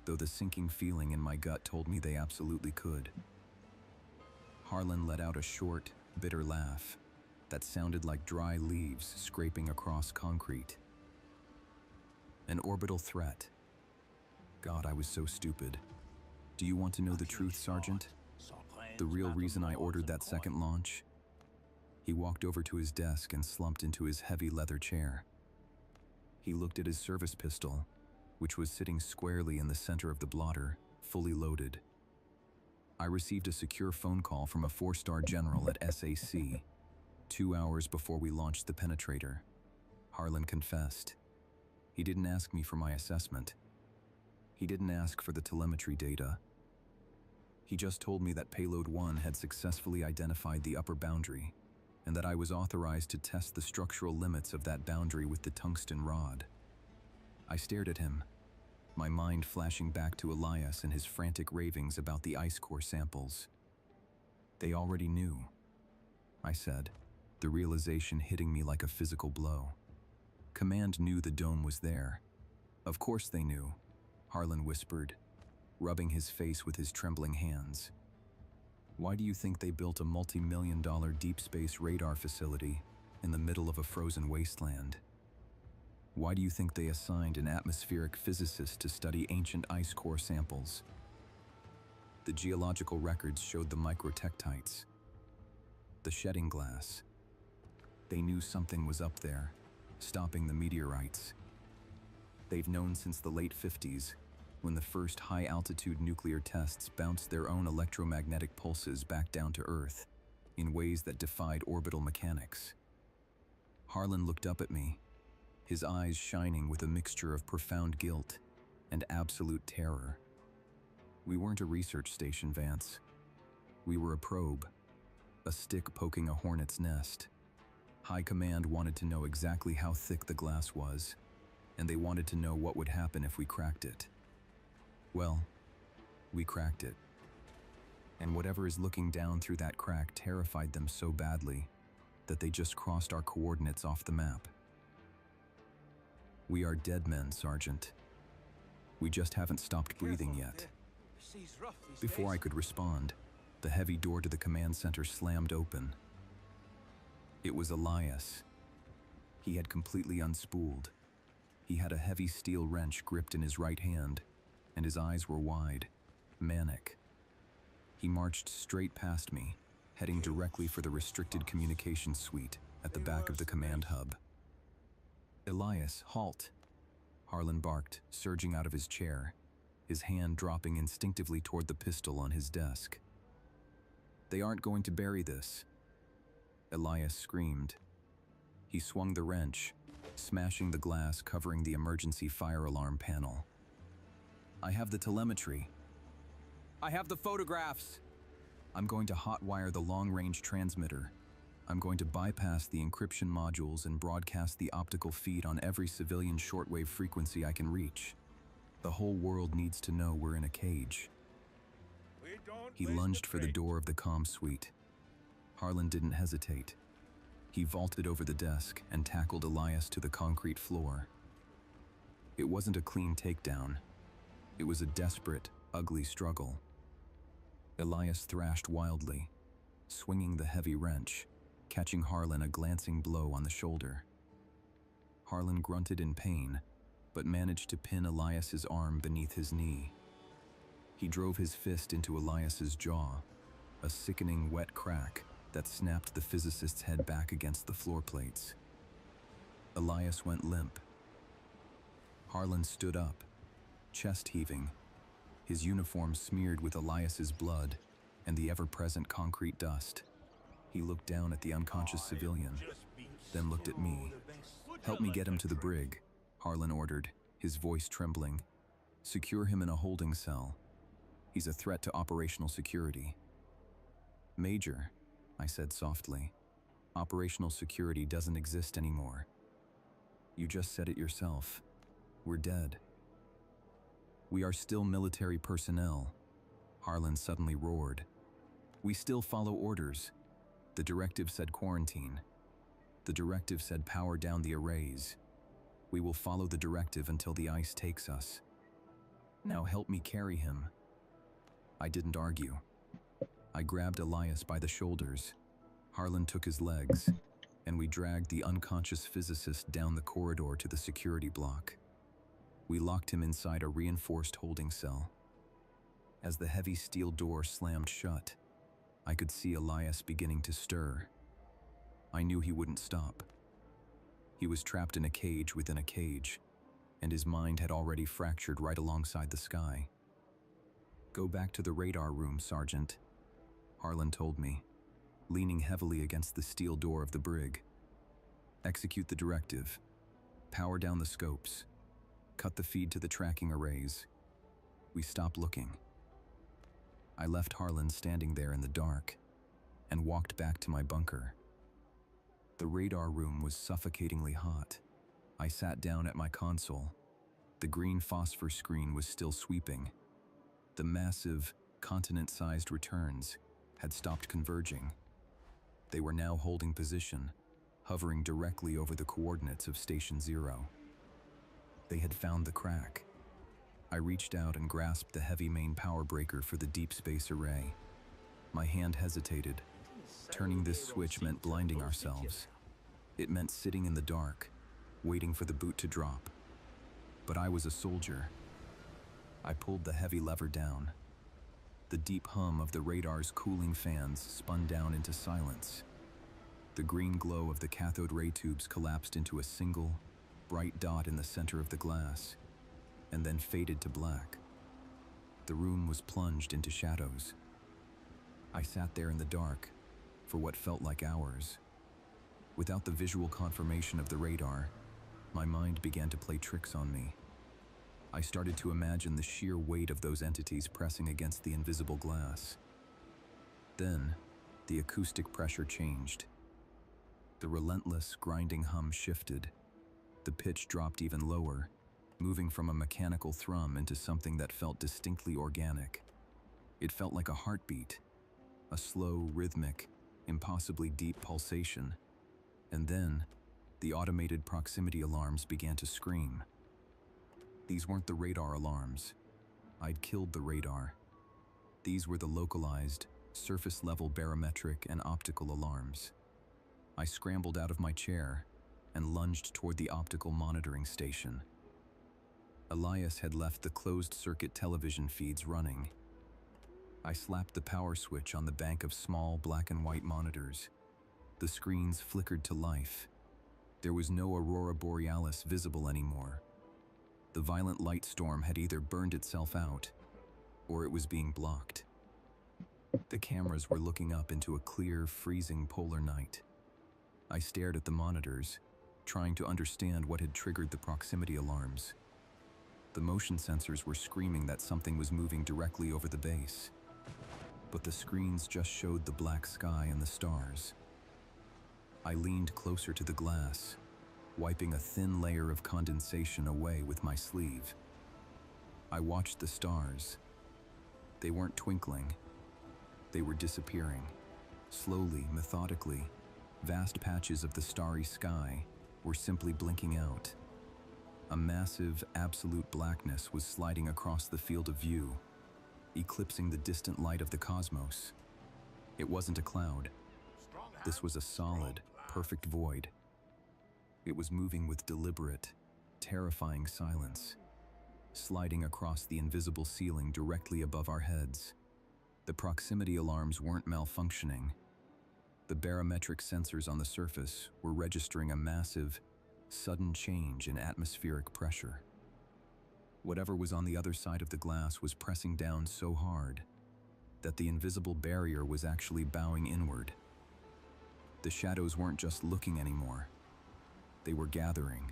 though the sinking feeling in my gut told me they absolutely could. Harlan let out a short, bitter laugh that sounded like dry leaves scraping across concrete. "An orbital threat. God, I was so stupid. Do you want to know the truth, Sergeant? The real reason I ordered that second launch?" He walked over to his desk and slumped into his heavy leather chair. He looked at his service pistol, which was sitting squarely in the center of the blotter, fully loaded. "I received a secure phone call from a 4-star general at SAC 2 hours before we launched the penetrator," Harlan confessed. He didn't ask me for my assessment. He didn't ask for the telemetry data. He just told me that Payload 1 had successfully identified the upper boundary, and that I was authorized to test the structural limits of that boundary with the tungsten rod. I stared at him. my mind flashing back to Elias and his frantic ravings about the ice core samples. They already knew, I said, the realization hitting me like a physical blow. Command knew the dome was there. Of course they knew, Harlan whispered, rubbing his face with his trembling hands. Why do you think they built a multi-million-dollar deep space radar facility in the middle of a frozen wasteland? Why do you think they assigned an atmospheric physicist to study ancient ice core samples? The geological records showed the microtectites, the shedding glass. They knew something was up there, stopping the meteorites. They've known since the late 50s, when the first high-altitude nuclear tests bounced their own electromagnetic pulses back down to Earth in ways that defied orbital mechanics. Harlan looked up at me, his eyes shining with a mixture of profound guilt and absolute terror. We weren't a research station, Vance. We were a probe, a stick poking a hornet's nest. High Command wanted to know exactly how thick the glass was, and they wanted to know what would happen if we cracked it. Well, we cracked it. And whatever is looking down through that crack terrified them so badly that they just crossed our coordinates off the map. We are dead men, Sergeant. We just haven't stopped breathing yet. Before I could respond, the heavy door to the command center slammed open. It was Elias. He had completely unspooled. He had a heavy steel wrench gripped in his right hand, and his eyes were wide, manic. He marched straight past me, heading directly for the restricted communications suite at the back of the command hub. Elias, halt! Harlan barked, surging out of his chair, his hand dropping instinctively toward the pistol on his desk. They aren't going to bury this, Elias screamed. He swung the wrench, smashing the glass covering the emergency fire alarm panel. I have the telemetry. I have the photographs. I'm going to hotwire the long-range transmitter. I'm going to bypass the encryption modules and broadcast the optical feed on every civilian shortwave frequency I can reach. The whole world needs to know we're in a cage. He lunged for the door of the comm suite. Harlan didn't hesitate. He vaulted over the desk and tackled Elias to the concrete floor. It wasn't a clean takedown. It was a desperate, ugly struggle. Elias thrashed wildly, swinging the heavy wrench, catching Harlan a glancing blow on the shoulder. Harlan grunted in pain, but managed to pin Elias's arm beneath his knee. He drove his fist into Elias's jaw, a sickening wet crack that snapped the physicist's head back against the floor plates. Elias went limp. Harlan stood up, chest heaving, his uniform smeared with Elias's blood and the ever-present concrete dust. He looked down at the unconscious civilian, then looked at me. "Help me get him to the brig," Harlan ordered, his voice trembling. "Secure him in a holding cell. He's a threat to operational security." "Major," I said softly, "operational security doesn't exist anymore. You just said it yourself. We're dead." "We are still military personnel," Harlan suddenly roared. "We still follow orders. The directive said quarantine. The directive said power down the arrays. We will follow the directive until the ice takes us. Now help me carry him." I didn't argue. I grabbed Elias by the shoulders. Harlan took his legs, and we dragged the unconscious physicist down the corridor to the security block. We locked him inside a reinforced holding cell. As the heavy steel door slammed shut, I could see Elias beginning to stir. I knew he wouldn't stop. He was trapped in a cage within a cage, and his mind had already fractured right alongside the sky. "Go back to the radar room, Sergeant," Harlan told me, leaning heavily against the steel door of the brig. "Execute the directive. Power down the scopes. Cut the feed to the tracking arrays." We stopped looking. I left Harlan standing there in the dark and walked back to my bunker. The radar room was suffocatingly hot. I sat down at my console, The green phosphor screen was still sweeping. The massive, continent-sized returns had stopped converging. They were now holding position, hovering directly over the coordinates of Station 0. They had found the crack. I reached out and grasped the heavy main power breaker for the deep space array. My hand hesitated. Turning this switch meant blinding ourselves. It meant sitting in the dark, waiting for the boot to drop. But I was a soldier. I pulled the heavy lever down. The deep hum of the radar's cooling fans spun down into silence. The green glow of the cathode ray tubes collapsed into a single, bright dot in the center of the glass, and then faded to black. The room was plunged into shadows. I sat there in the dark for what felt like hours. Without the visual confirmation of the radar, my mind began to play tricks on me. I started to imagine the sheer weight of those entities pressing against the invisible glass. Then, the acoustic pressure changed. The relentless, grinding hum shifted. The pitch dropped even lower, moving from a mechanical thrum into something that felt distinctly organic. It felt like a heartbeat, a slow, rhythmic, impossibly deep pulsation. And then, the automated proximity alarms began to scream. These weren't the radar alarms. I'd killed the radar. These were the localized, surface-level barometric and optical alarms. I scrambled out of my chair and lunged toward the optical monitoring station. Elias had left the closed-circuit television feeds running. I slapped the power switch on the bank of small black and white monitors. The screens flickered to life. There was no aurora borealis visible anymore. The violent light storm had either burned itself out, or it was being blocked. The cameras were looking up into a clear, freezing polar night. I stared at the monitors, trying to understand what had triggered the proximity alarms. The motion sensors were screaming that something was moving directly over the base, but the screens just showed the black sky and the stars. I leaned closer to the glass, wiping a thin layer of condensation away with my sleeve. I watched the stars. They weren't twinkling. They were disappearing. Slowly, methodically, vast patches of the starry sky were simply blinking out. A massive, absolute blackness was sliding across the field of view, eclipsing the distant light of the cosmos. It wasn't a cloud. This was a solid, perfect void. It was moving with deliberate, terrifying silence, sliding across the invisible ceiling directly above our heads. The proximity alarms weren't malfunctioning. The barometric sensors on the surface were registering a massive, sudden change in atmospheric pressure. Whatever was on the other side of the glass was pressing down so hard that the invisible barrier was actually bowing inward. The shadows weren't just looking anymore. They were gathering.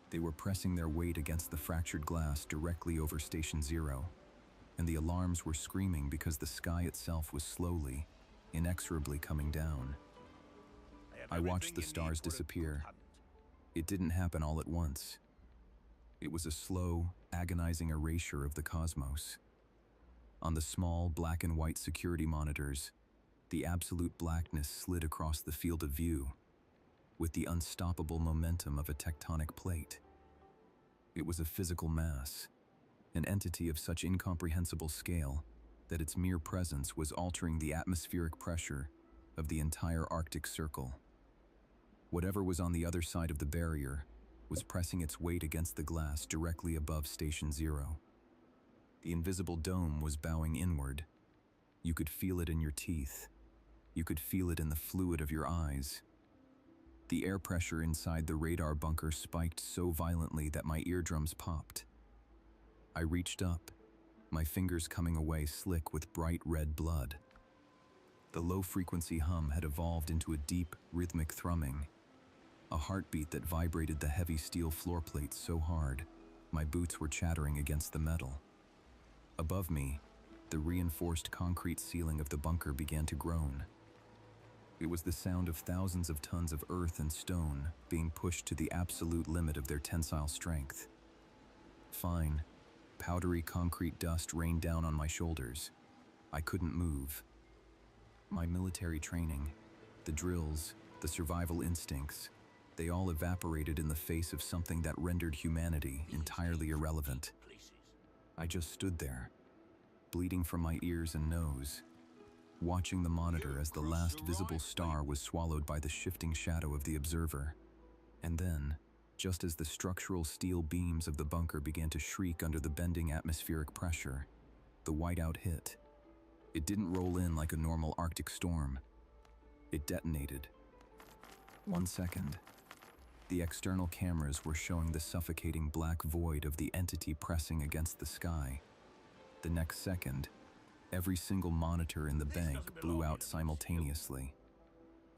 They were pressing their weight against the fractured glass directly over Station 0, and the alarms were screaming because the sky itself was slowly, inexorably coming down. I watched the stars disappear. It didn't happen all at once. It was a slow, agonizing erasure of the cosmos. On the small black and white security monitors, the absolute blackness slid across the field of view with the unstoppable momentum of a tectonic plate. It was a physical mass, an entity of such incomprehensible scale that its mere presence was altering the atmospheric pressure of the entire Arctic Circle. Whatever was on the other side of the barrier was pressing its weight against the glass directly above Station 0. The invisible dome was bowing inward. You could feel it in your teeth. You could feel it in the fluid of your eyes. The air pressure inside the radar bunker spiked so violently that my eardrums popped. I reached up, my fingers coming away slick with bright red blood. The low-frequency hum had evolved into a deep, rhythmic thrumming, a heartbeat that vibrated the heavy steel floor plates so hard, my boots were chattering against the metal. Above me, the reinforced concrete ceiling of the bunker began to groan. It was the sound of thousands of tons of earth and stone being pushed to the absolute limit of their tensile strength. Fine, powdery concrete dust rained down on my shoulders. I couldn't move. My military training, the drills, the survival instincts, they all evaporated in the face of something that rendered humanity entirely irrelevant. I just stood there, bleeding from my ears and nose, watching the monitor as the last visible star was swallowed by the shifting shadow of the observer. And then, just as the structural steel beams of the bunker began to shriek under the bending atmospheric pressure, the whiteout hit. It didn't roll in like a normal Arctic storm. It detonated. 1 second. The external cameras were showing the suffocating black void of the entity pressing against the sky. The next second, every single monitor in the bank blew out simultaneously.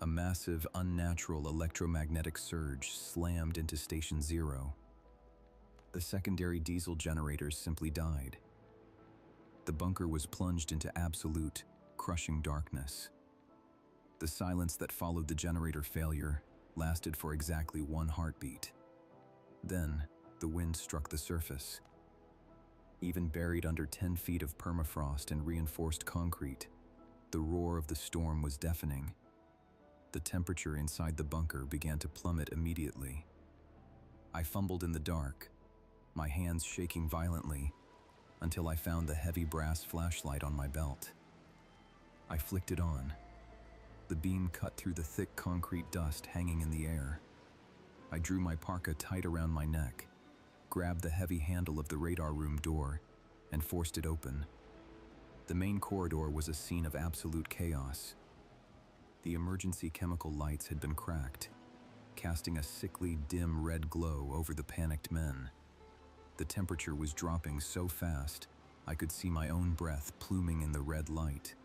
A massive, unnatural electromagnetic surge slammed into Station 0. The secondary diesel generators simply died. The bunker was plunged into absolute, crushing darkness. The silence that followed the generator failure lasted for exactly 1 heartbeat. Then, the wind struck the surface. Even buried under 10 feet of permafrost and reinforced concrete, the roar of the storm was deafening. The temperature inside the bunker began to plummet immediately. I fumbled in the dark, my hands shaking violently, until I found the heavy brass flashlight on my belt. I flicked it on. The beam cut through the thick concrete dust hanging in the air. I drew my parka tight around my neck, grabbed the heavy handle of the radar room door, and forced it open. The main corridor was a scene of absolute chaos. The emergency chemical lights had been cracked, casting a sickly, dim red glow over the panicked men. The temperature was dropping so fast, I could see my own breath pluming in the red light.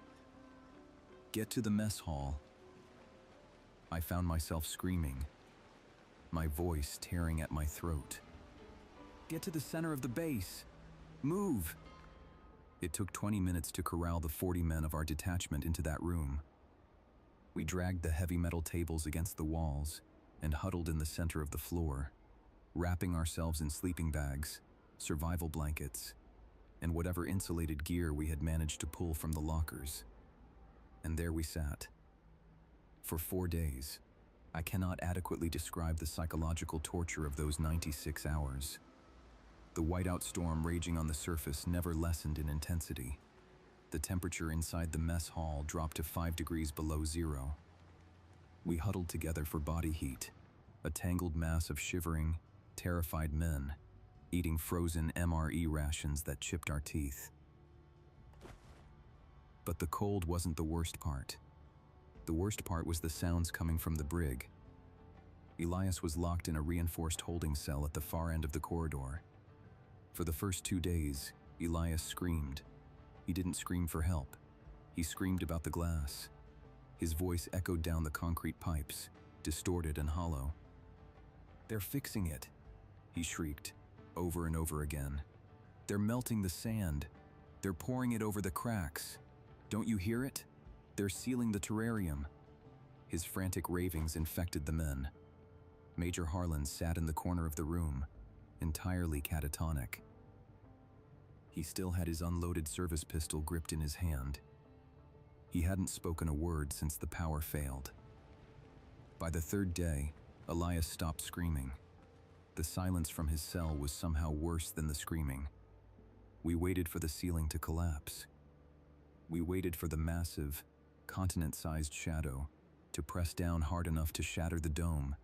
"Get to the mess hall." I found myself screaming, my voice tearing at my throat. "Get to the center of the base! Move!" It took 20 minutes to corral the 40 men of our detachment into that room. We dragged the heavy metal tables against the walls and huddled in the center of the floor, wrapping ourselves in sleeping bags, survival blankets, and whatever insulated gear we had managed to pull from the lockers. And there we sat. For 4 days, I cannot adequately describe the psychological torture of those 96 hours. The whiteout storm raging on the surface never lessened in intensity. The temperature inside the mess hall dropped to 5 degrees below zero. We huddled together for body heat, a tangled mass of shivering, terrified men, eating frozen MRE rations that chipped our teeth. But the cold wasn't the worst part. The worst part was the sounds coming from the brig. Elias was locked in a reinforced holding cell at the far end of the corridor. For the first 2 days, Elias screamed. He didn't scream for help. He screamed about the glass. His voice echoed down the concrete pipes, distorted and hollow. "They're fixing it," he shrieked, over and over again. "They're melting the sand. They're pouring it over the cracks. Don't you hear it? They're sealing the terrarium." His frantic ravings infected the men. Major Harlan sat in the corner of the room, entirely catatonic. He still had his unloaded service pistol gripped in his hand. He hadn't spoken a word since the power failed. By the 3rd day, Elias stopped screaming. The silence from his cell was somehow worse than the screaming. We waited for the ceiling to collapse. We waited for the massive, continent-sized shadow to press down hard enough to shatter the dome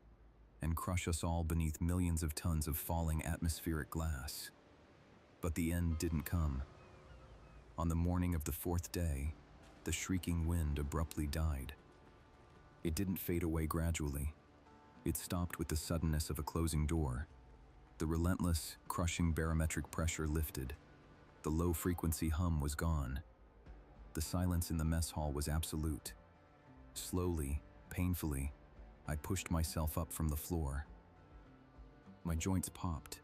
and crush us all beneath millions of tons of falling atmospheric glass. But the end didn't come. On the morning of the 4th day, the shrieking wind abruptly died. It didn't fade away gradually. It stopped with the suddenness of a closing door. The relentless, crushing barometric pressure lifted. The low-frequency hum was gone. The silence in the mess hall was absolute. Slowly, painfully, I pushed myself up from the floor. My joints popped,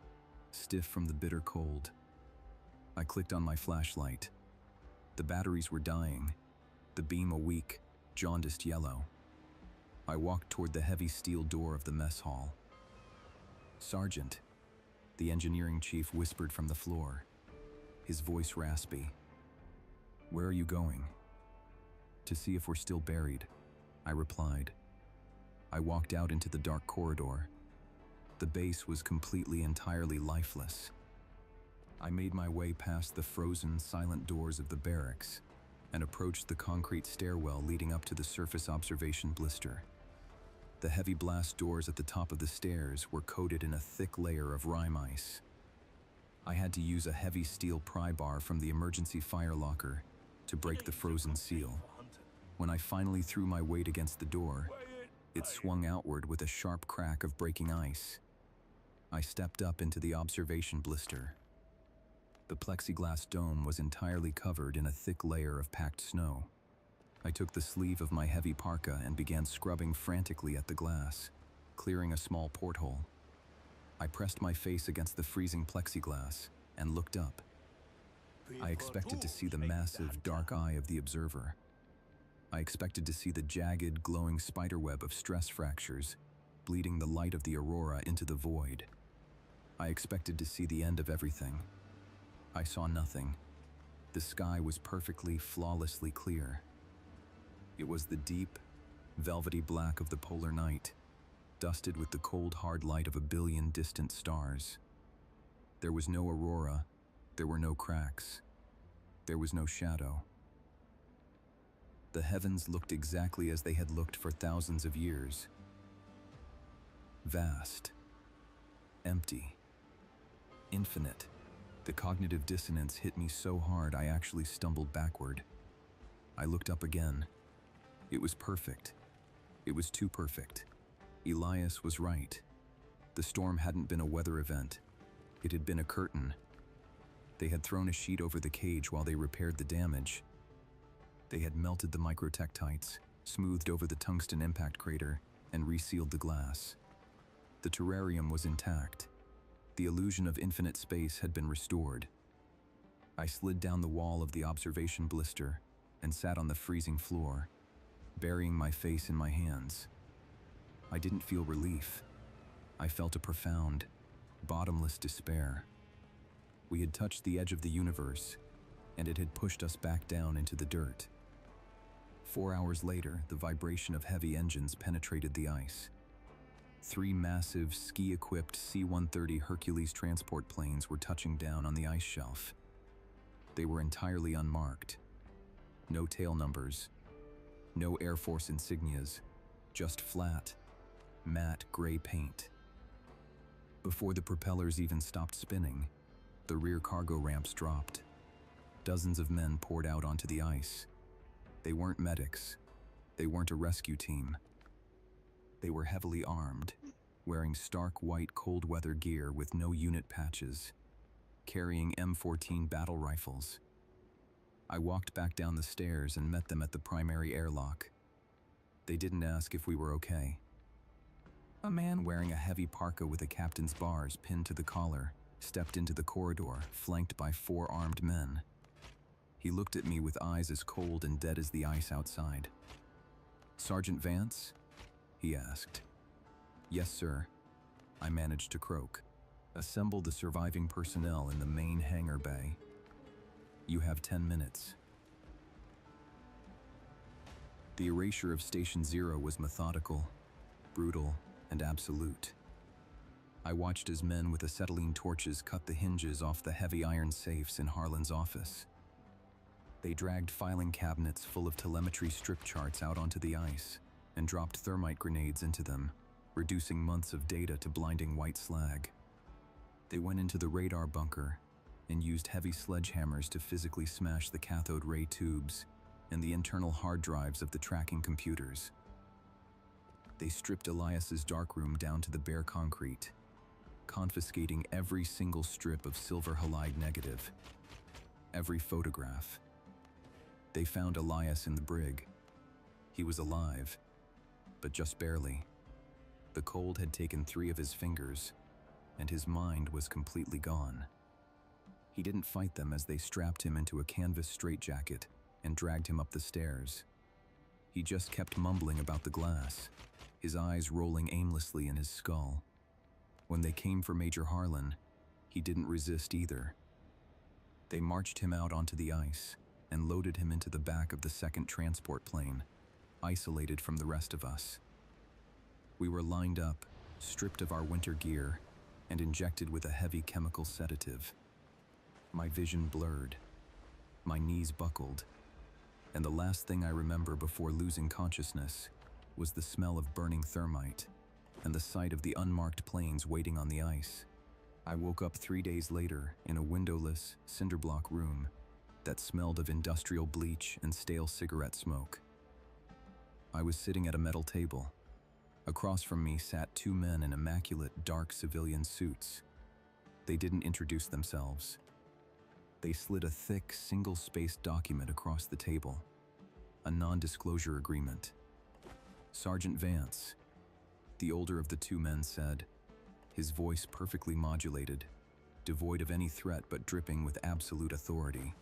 stiff from the bitter cold. I clicked on my flashlight. The batteries were dying, the beam a weak, jaundiced yellow. I walked toward the heavy steel door of the mess hall. "Sergeant," The engineering chief whispered from the floor, his voice raspy. "Where are you going?" "To see if we're still buried," I replied. I walked out into the dark corridor. The base was entirely lifeless. I made my way past the frozen, silent doors of the barracks and approached the concrete stairwell leading up to the surface observation blister. The heavy blast doors at the top of the stairs were coated in a thick layer of rime ice. I had to use a heavy steel pry bar from the emergency fire locker to break the frozen seal. When I finally threw my weight against the door, it swung outward with a sharp crack of breaking ice. I stepped up into the observation blister. The plexiglass dome was entirely covered in a thick layer of packed snow. I took the sleeve of my heavy parka and began scrubbing frantically at the glass, clearing a small porthole. I pressed my face against the freezing plexiglass and looked up. I expected to see the massive, dark eye of the observer. I expected to see the jagged, glowing spiderweb of stress fractures, bleeding the light of the aurora into the void. I expected to see the end of everything. I saw nothing. The sky was perfectly, flawlessly clear. It was the deep, velvety black of the polar night, dusted with the cold, hard light of a billion distant stars. There was no aurora, there were no cracks, there was no shadow. The heavens looked exactly as they had looked for thousands of years. Vast, empty, infinite. The cognitive dissonance hit me so hard I actually stumbled backward. I looked up again. It was perfect. It was too perfect. Elias was right. The storm hadn't been a weather event. It had been a curtain. They had thrown a sheet over the cage while they repaired the damage. They had melted the microtectites, smoothed over the tungsten impact crater, and resealed the glass. The terrarium was intact. The illusion of infinite space had been restored. I slid down the wall of the observation blister and sat on the freezing floor, burying my face in my hands. I didn't feel relief. I felt a profound, bottomless despair. We had touched the edge of the universe, and it had pushed us back down into the dirt. 4 hours later, the vibration of heavy engines penetrated the ice. 3 massive, ski-equipped C-130 Hercules transport planes were touching down on the ice shelf. They were entirely unmarked. No tail numbers, no Air Force insignias, just flat, matte gray paint. Before the propellers even stopped spinning, the rear cargo ramps dropped. Dozens of men poured out onto the ice. They weren't medics. They weren't a rescue team. They were heavily armed, wearing stark white cold weather gear with no unit patches, carrying M14 battle rifles. I walked back down the stairs and met them at the primary airlock. They didn't ask if we were okay. A man wearing a heavy parka with a captain's bars pinned to the collar stepped into the corridor, flanked by 4 armed men. He looked at me with eyes as cold and dead as the ice outside. "Sergeant Vance?" he asked. "Yes, sir," I managed to croak. "Assemble the surviving personnel in the main hangar bay. You have 10 minutes. The erasure of Station Zero was methodical, brutal, and absolute. I watched as men with acetylene torches cut the hinges off the heavy iron safes in Harlan's office. They dragged filing cabinets full of telemetry strip charts out onto the ice and dropped thermite grenades into them, reducing months of data to blinding white slag. They went into the radar bunker and used heavy sledgehammers to physically smash the cathode ray tubes and the internal hard drives of the tracking computers. They stripped Elias's darkroom down to the bare concrete, confiscating every single strip of silver halide negative, every photograph. They found Elias in the brig. He was alive, but just barely. The cold had taken 3 of his fingers, and his mind was completely gone. He didn't fight them as they strapped him into a canvas straitjacket and dragged him up the stairs. He just kept mumbling about the glass, his eyes rolling aimlessly in his skull. When they came for Major Harlan, He didn't resist either. They marched him out onto the ice and loaded him into the back of the second transport plane, isolated from the rest of us. We were lined up, stripped of our winter gear, and injected with a heavy chemical sedative. My vision blurred, my knees buckled, and the last thing I remember before losing consciousness was the smell of burning thermite and the sight of the unmarked planes waiting on the ice. I woke up 3 days later in a windowless, cinderblock room that smelled of industrial bleach and stale cigarette smoke. I was sitting at a metal table. Across from me sat 2 men in immaculate, dark civilian suits. They didn't introduce themselves. They slid a thick, single-spaced document across the table, a non-disclosure agreement. Sergeant Vance, the older of the 2 men, said, his voice perfectly modulated, devoid of any threat but dripping with absolute authority.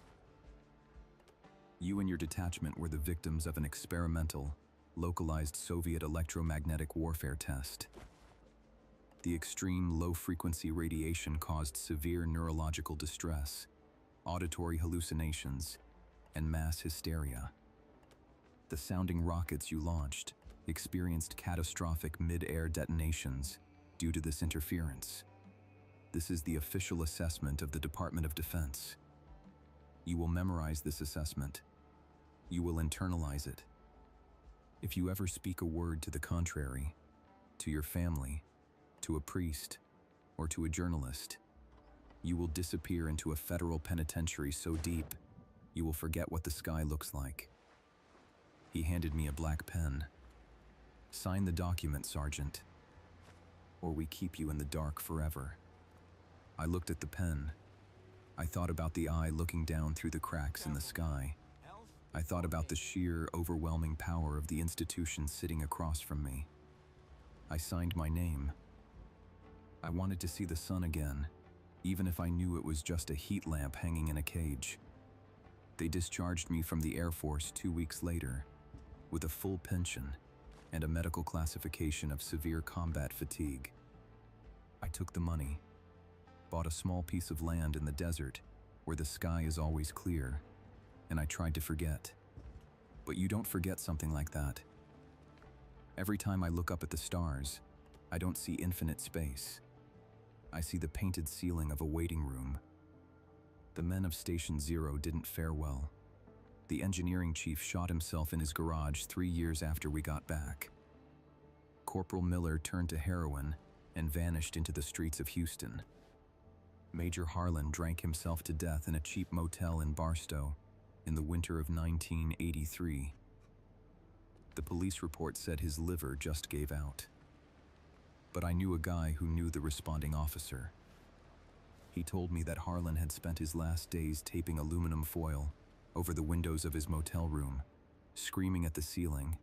You and your detachment were the victims of an experimental, localized Soviet electromagnetic warfare test. The extreme low-frequency radiation caused severe neurological distress, auditory hallucinations, and mass hysteria. The sounding rockets you launched experienced catastrophic mid-air detonations due to this interference. This is the official assessment of the Department of Defense. You will memorize this assessment. You will internalize it. If you ever speak a word to the contrary, to your family, to a priest, or to a journalist, you will disappear into a federal penitentiary so deep, you will forget what the sky looks like. He handed me a black pen. Sign the document, Sergeant, or we keep you in the dark forever. I looked at the pen. I thought about the eye looking down through the cracks in the sky. I thought about the sheer, overwhelming power of the institution sitting across from me. I signed my name. I wanted to see the sun again, even if I knew it was just a heat lamp hanging in a cage. They discharged me from the Air Force 2 weeks later, with a full pension and a medical classification of severe combat fatigue. I took the money, bought a small piece of land in the desert where the sky is always clear, and I tried to forget. But you don't forget something like that. Every time I look up at the stars, I don't see infinite space. I see the painted ceiling of a waiting room. The men of Station Zero didn't fare well. The engineering chief shot himself in his garage 3 years after we got back. Corporal Miller turned to heroin and vanished into the streets of Houston. Major Harlan drank himself to death in a cheap motel in Barstow in the winter of 1983. The police report said his liver just gave out. But I knew a guy who knew the responding officer. He told me that Harlan had spent his last days taping aluminum foil over the windows of his motel room, screaming at the ceiling,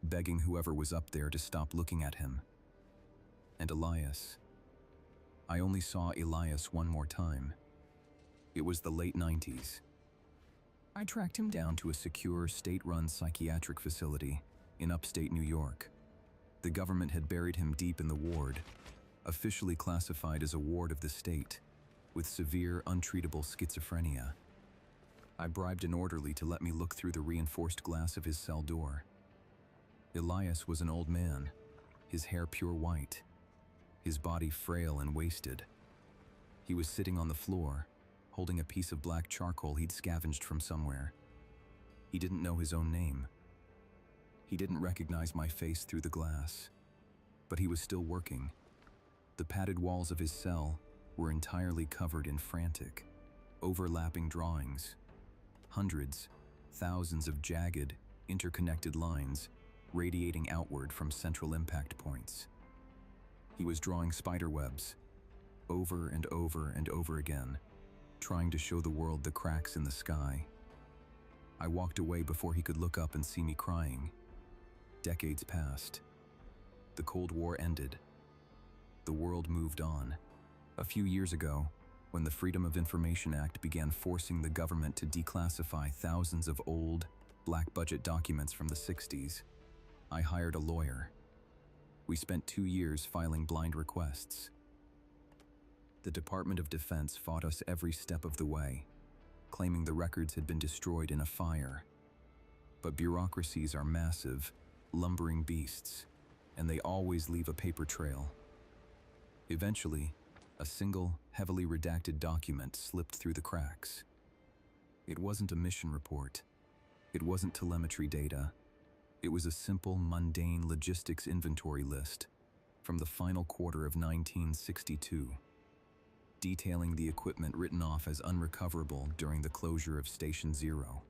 begging whoever was up there to stop looking at him. And Elias. I only saw Elias one more time. It was the late 90s. I tracked him down to a secure state-run psychiatric facility in upstate New York. The government had buried him deep in the ward, officially classified as a ward of the state, with severe, untreatable schizophrenia. I bribed an orderly to let me look through the reinforced glass of his cell door. Elias was an old man, his hair pure white, his body frail and wasted. He was sitting on the floor, holding a piece of black charcoal he'd scavenged from somewhere. He didn't know his own name. He didn't recognize my face through the glass, but he was still working. The padded walls of his cell were entirely covered in frantic, overlapping drawings. Hundreds, thousands of jagged, interconnected lines radiating outward from central impact points. He was drawing spider webs, over and over and over again, trying to show the world the cracks in the sky. I walked away before he could look up and see me crying. Decades passed. The Cold War ended. The world moved on. A few years ago, when the Freedom of Information Act began forcing the government to declassify thousands of old, black-budget documents from the 60s, I hired a lawyer. We spent 2 years filing blind requests. The Department of Defense fought us every step of the way, claiming the records had been destroyed in a fire. But bureaucracies are massive, lumbering beasts, and they always leave a paper trail. Eventually, a single, heavily redacted document slipped through the cracks. It wasn't a mission report. It wasn't telemetry data. It was a simple, mundane logistics inventory list from the final quarter of 1962, detailing the equipment written off as unrecoverable during the closure of Station Zero.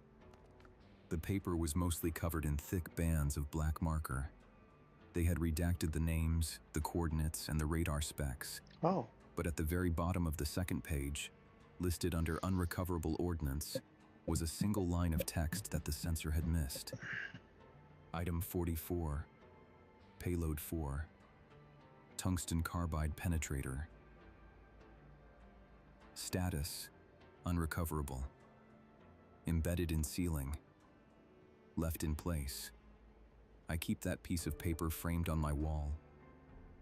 The paper was mostly covered in thick bands of black marker. They had redacted the names, the coordinates, and the radar specs. Oh, But at the very bottom of the second page, listed under unrecoverable ordnance, was a single line of text that the censor had missed. Item 44, Payload 4, Tungsten Carbide Penetrator. Status, unrecoverable. Embedded in ceiling. Left in place. I keep that piece of paper framed on my wall.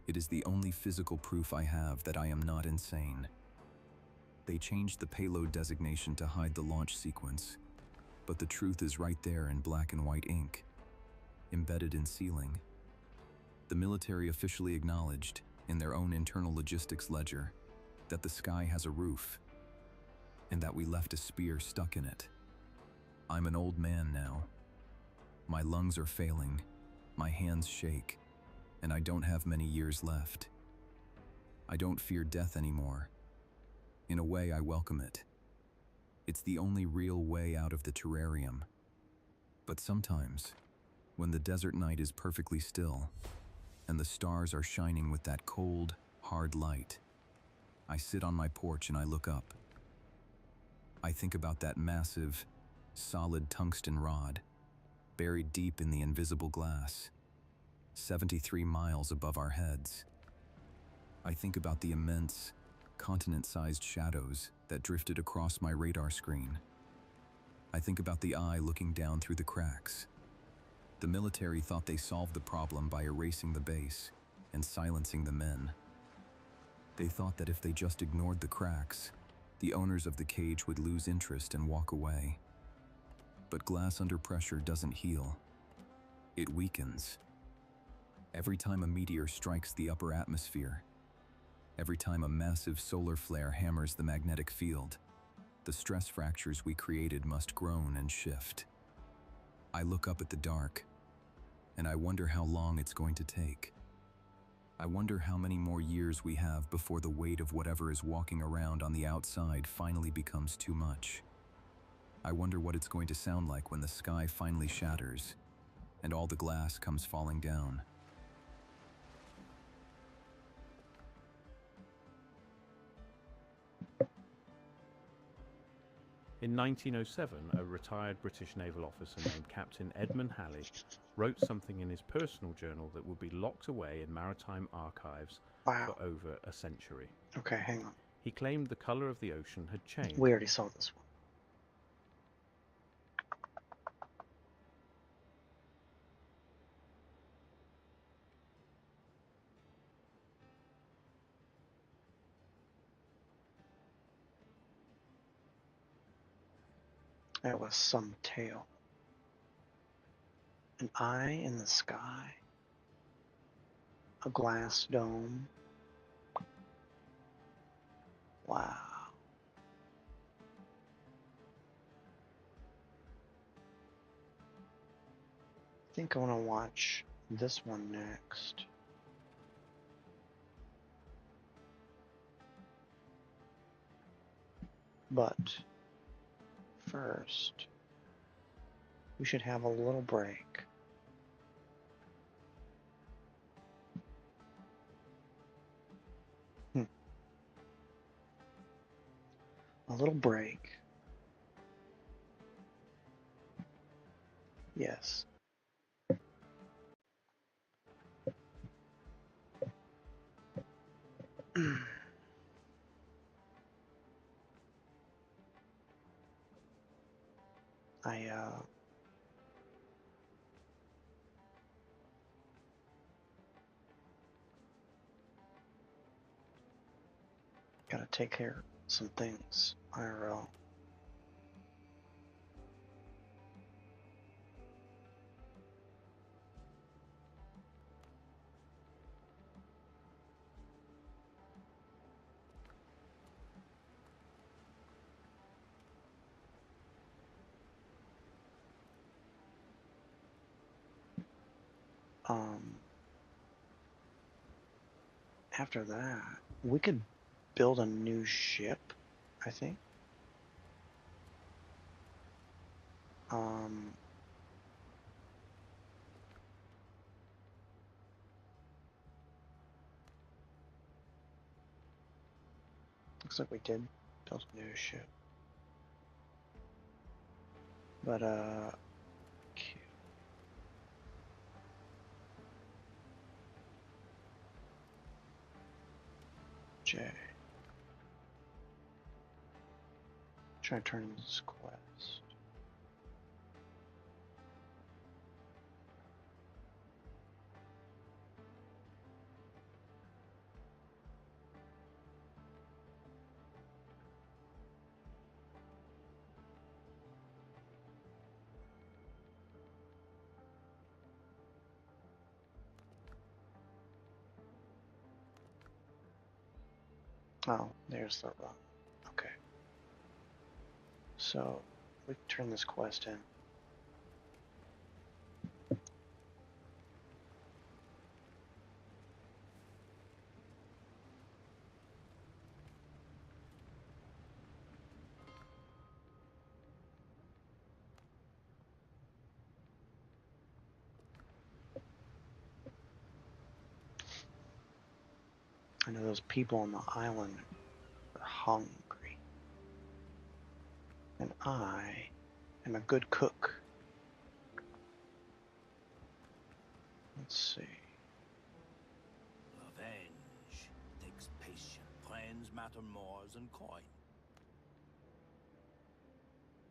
It is the only physical proof I have that I am not insane. They changed the payload designation to hide the launch sequence, but the truth is right there in black and white ink, embedded in ceiling. The military officially acknowledged, in their own internal logistics ledger, that the sky has a roof, and that we left a spear stuck in it. I'm an old man now. My lungs are failing, my hands shake, and I don't have many years left. I don't fear death anymore. In a way, I welcome it. It's the only real way out of the terrarium. But sometimes, when the desert night is perfectly still, and the stars are shining with that cold, hard light, I sit on my porch and I look up. I think about that massive, solid tungsten rod, buried deep in the invisible glass, 73 miles above our heads. I think about the immense, continent-sized shadows that drifted across my radar screen. I think about the eye looking down through the cracks. The military thought they solved the problem by erasing the base and silencing the men. They thought that if they just ignored the cracks, the owners of the cage would lose interest and walk away. But glass under pressure doesn't heal. It weakens. Every time a meteor strikes the upper atmosphere, every time a massive solar flare hammers the magnetic field, the stress fractures we created must groan and shift. I look up at the dark, and I wonder how long it's going to take. I wonder how many more years we have before the weight of whatever is walking around on the outside finally becomes too much. I wonder what it's going to sound like when the sky finally shatters and all the glass comes falling down. In 1907, a retired British naval officer named Captain Edmund Halley wrote something in his personal journal that would be locked away in maritime archives wow. for over a century. Okay, hang on. He claimed the color of the ocean had changed. We already saw this one. That was some tale. An eye in the sky. A glass dome. Wow. I think I want to watch this one next. But first, we should have a little break. A little break. Yes. I Gotta take care of some things, IRL. After that, we could build a new ship, I think. Looks like we did build a new ship. But, J. Try to turn this quest. Oh, there's the run. Okay. So, we can turn this quest in. I know those people on the island are hungry. And I am a good cook. Let's see. Revenge takes patience. Friends matter more than coin.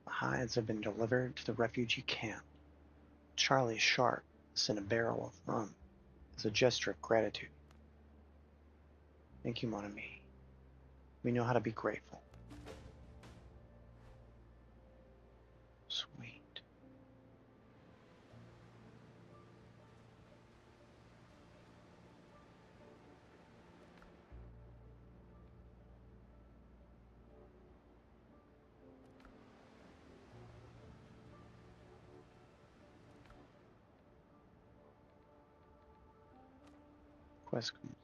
The hides have been delivered to the refugee camp. Charlie Sharp sent a barrel of rum as a gesture of gratitude. Thank you, mon ami. We know how to be grateful. Sweet. Quest complete.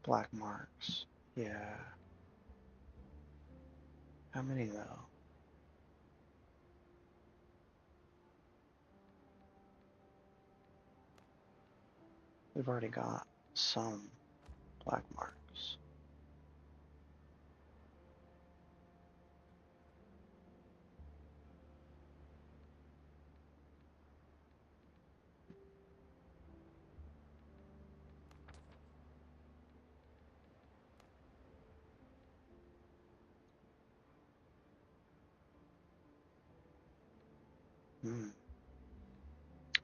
Black marks. Yeah. How many though? We've already got some black marks.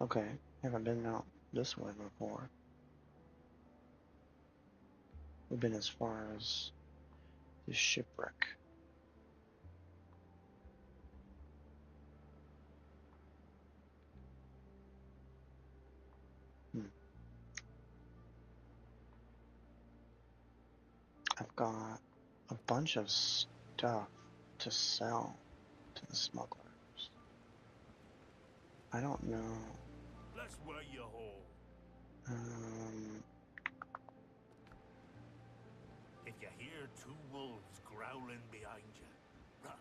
Okay, haven't been out this way before. We've been as far as this shipwreck. I've got a bunch of stuff to sell to the smugglers. I don't know. Let's wear you home. If you hear two wolves growling behind you, run.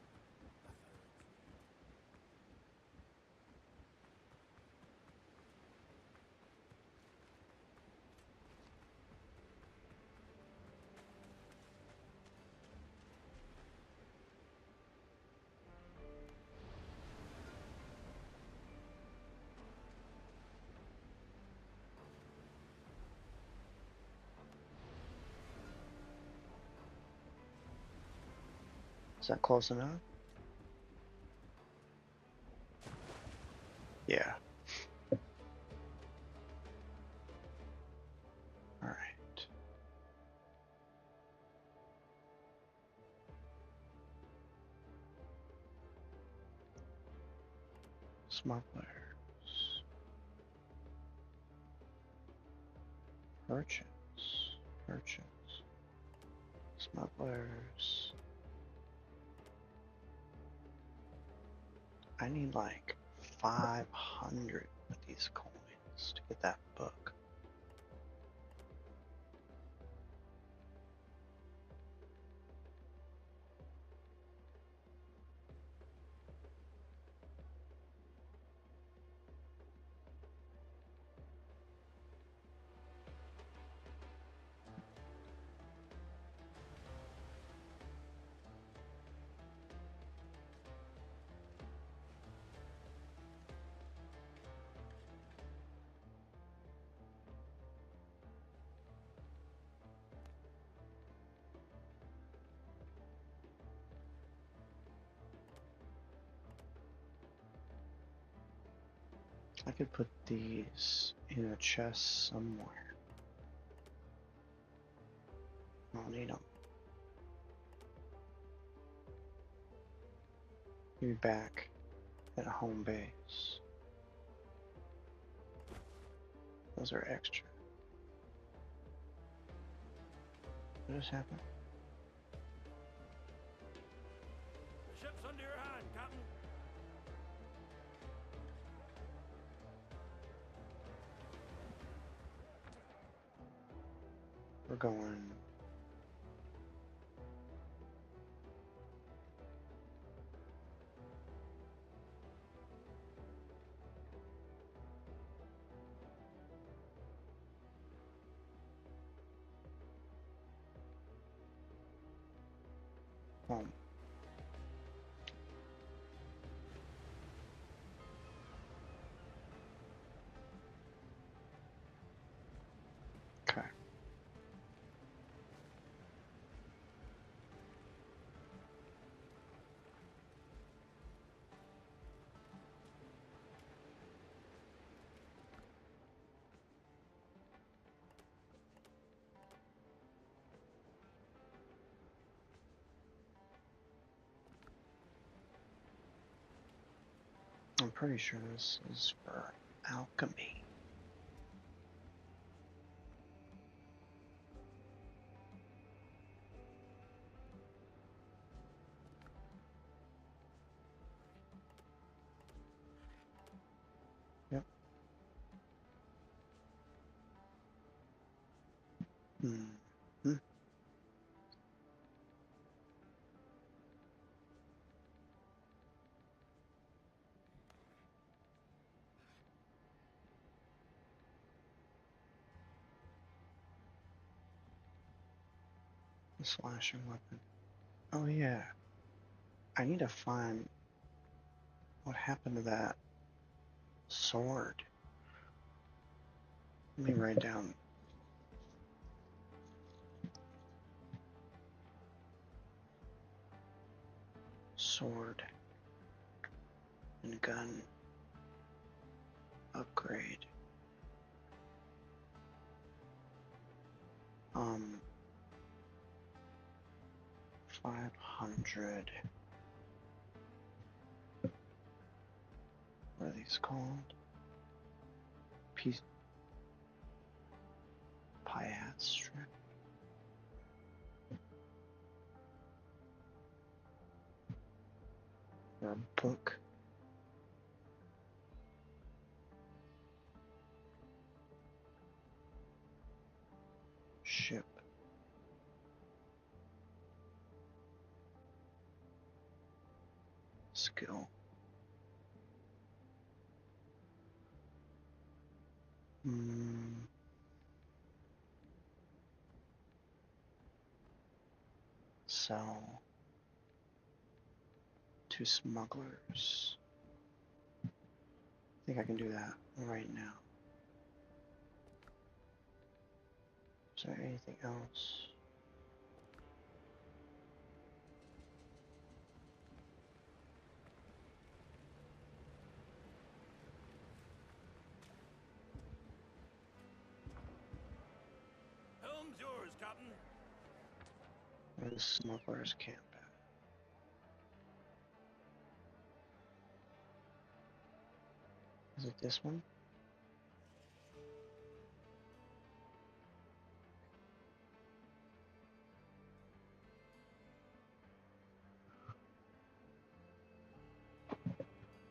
Is that close enough? Yeah. All right. Smugglers. Merchants. Merchants. Smugglers. I need like 500 of these coins to get that book. I could put these in a chest somewhere. I don't need them. Maybe back at home base. Those are extra. What just happened? The ship's under your hand, Captain. We're going. Home. Okay. I'm pretty sure this is for alchemy. Yep. Hmm. The slashing weapon. Oh yeah. I need to find what happened to that sword. Let me write down sword and gun upgrade. 500. What are these called? Piece piastre. Or a book. Ship. Skill. Sell to smugglers. I think I can do that right now. Is there anything else? Captain. Where the smugglers camp at. Is it this one?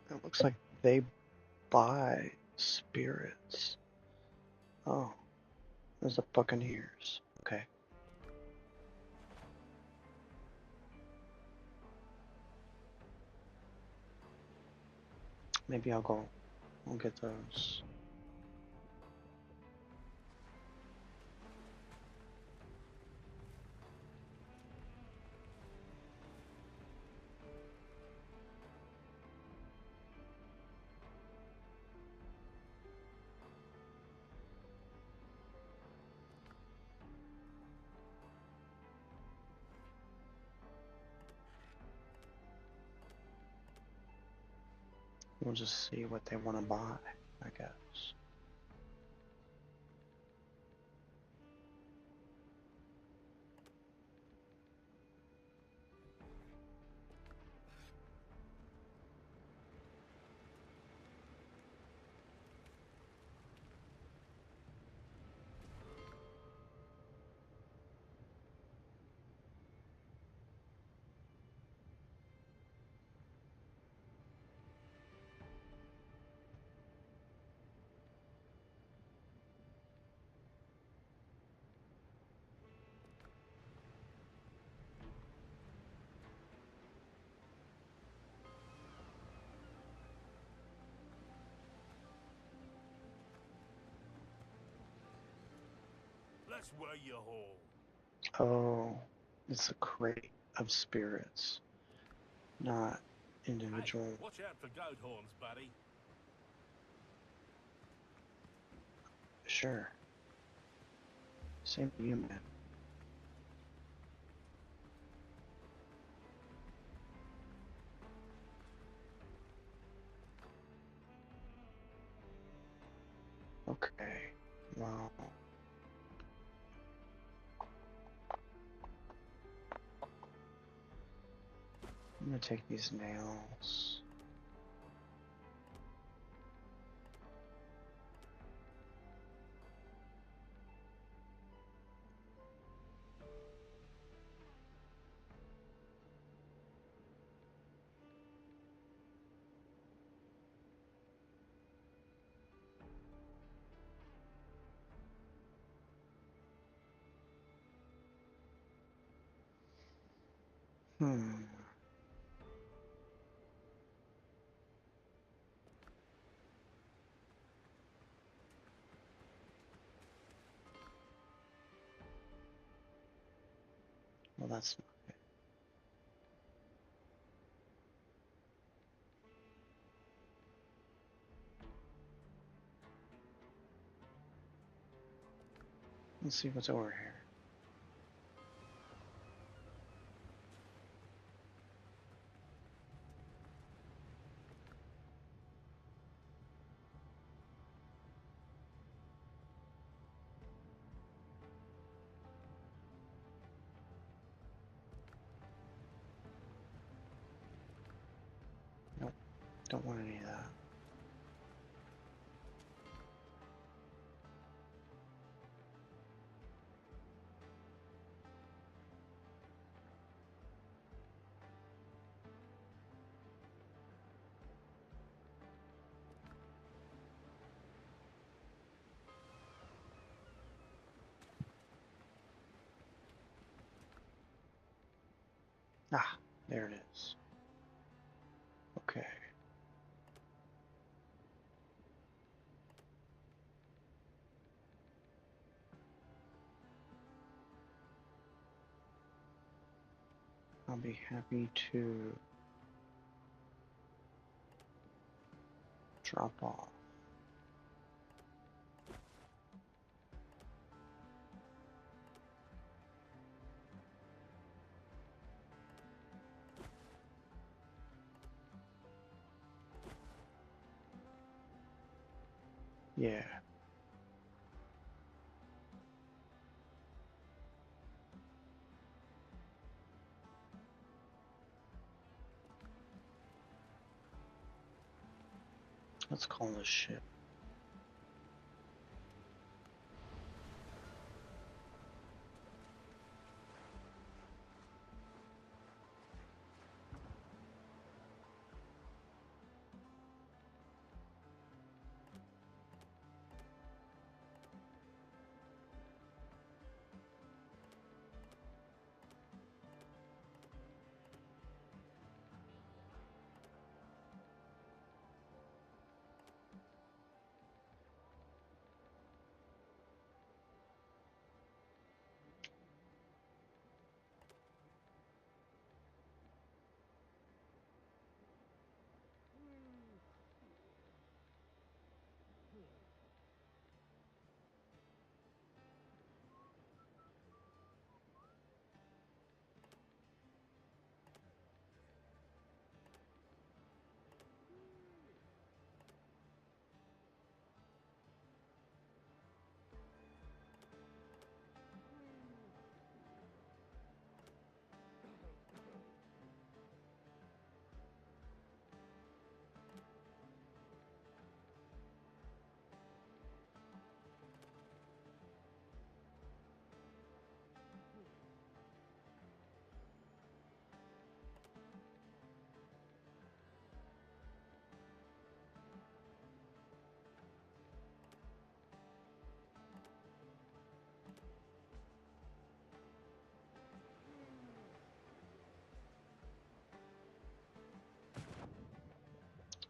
It looks like they buy spirits. Oh, there's the Buccaneers. Okay. Maybe I'll go. I'll get those. We'll just see what they want to buy, I guess. Let's wear you home. Oh, it's a crate of spirits, not Hey, individual. watch out for goat horns, buddy. Sure. Same to you, man. Okay. Well, I'm gonna take these nails. Hmm. Well, that's not it. Let's see what's over here. Nope, don't want any of that. Ah, there it is. Okay. I'll be happy to drop off. Yeah. Let's call this ship.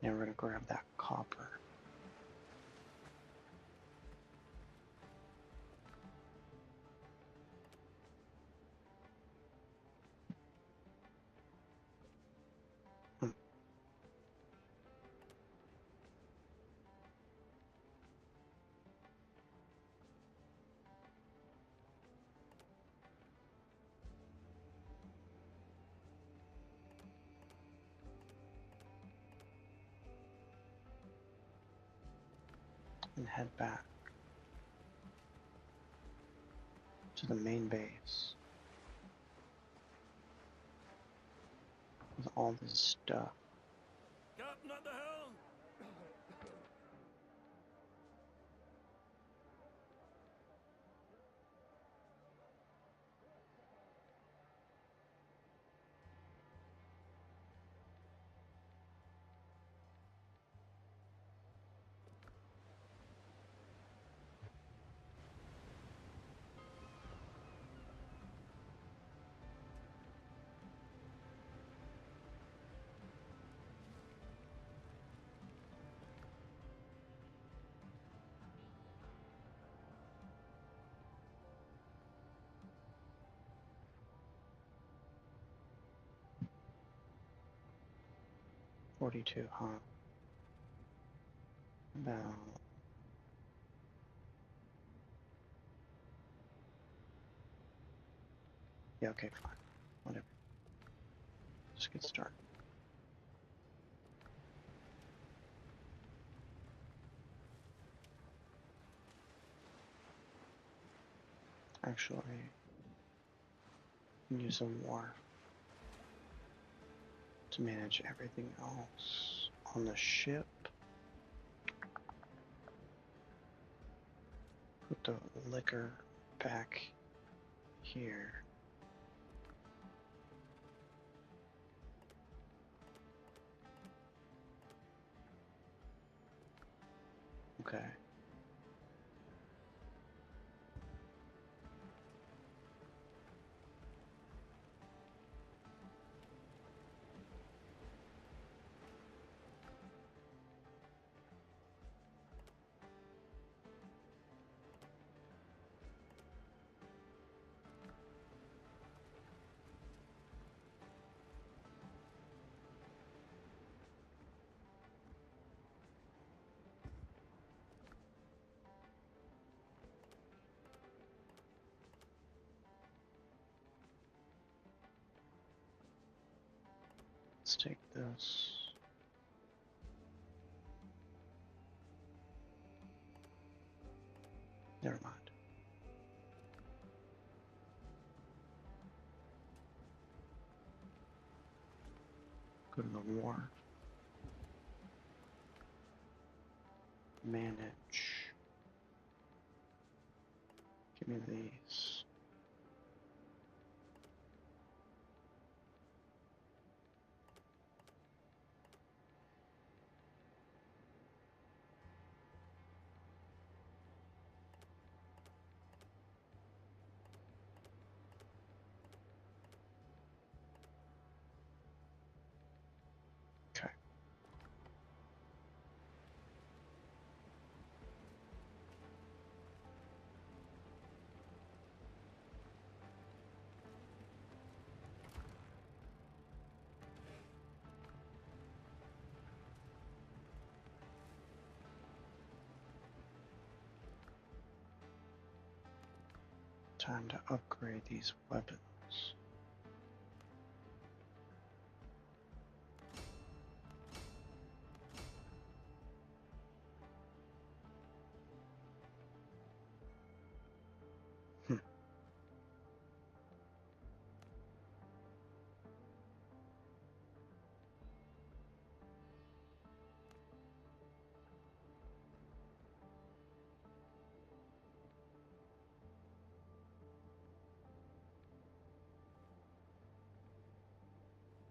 And we're gonna grab that copper. And head back to the main base with all this stuff. Captain at the helm! $42, huh? About, yeah, okay, fine. Whatever. Let's get started. Actually, use a wharf to manage everything else on the ship. Put the liquor back here. Okay. Let's take this. Never mind. Go to the wharf. Manage. Give me these. Okay. Time to upgrade these weapons.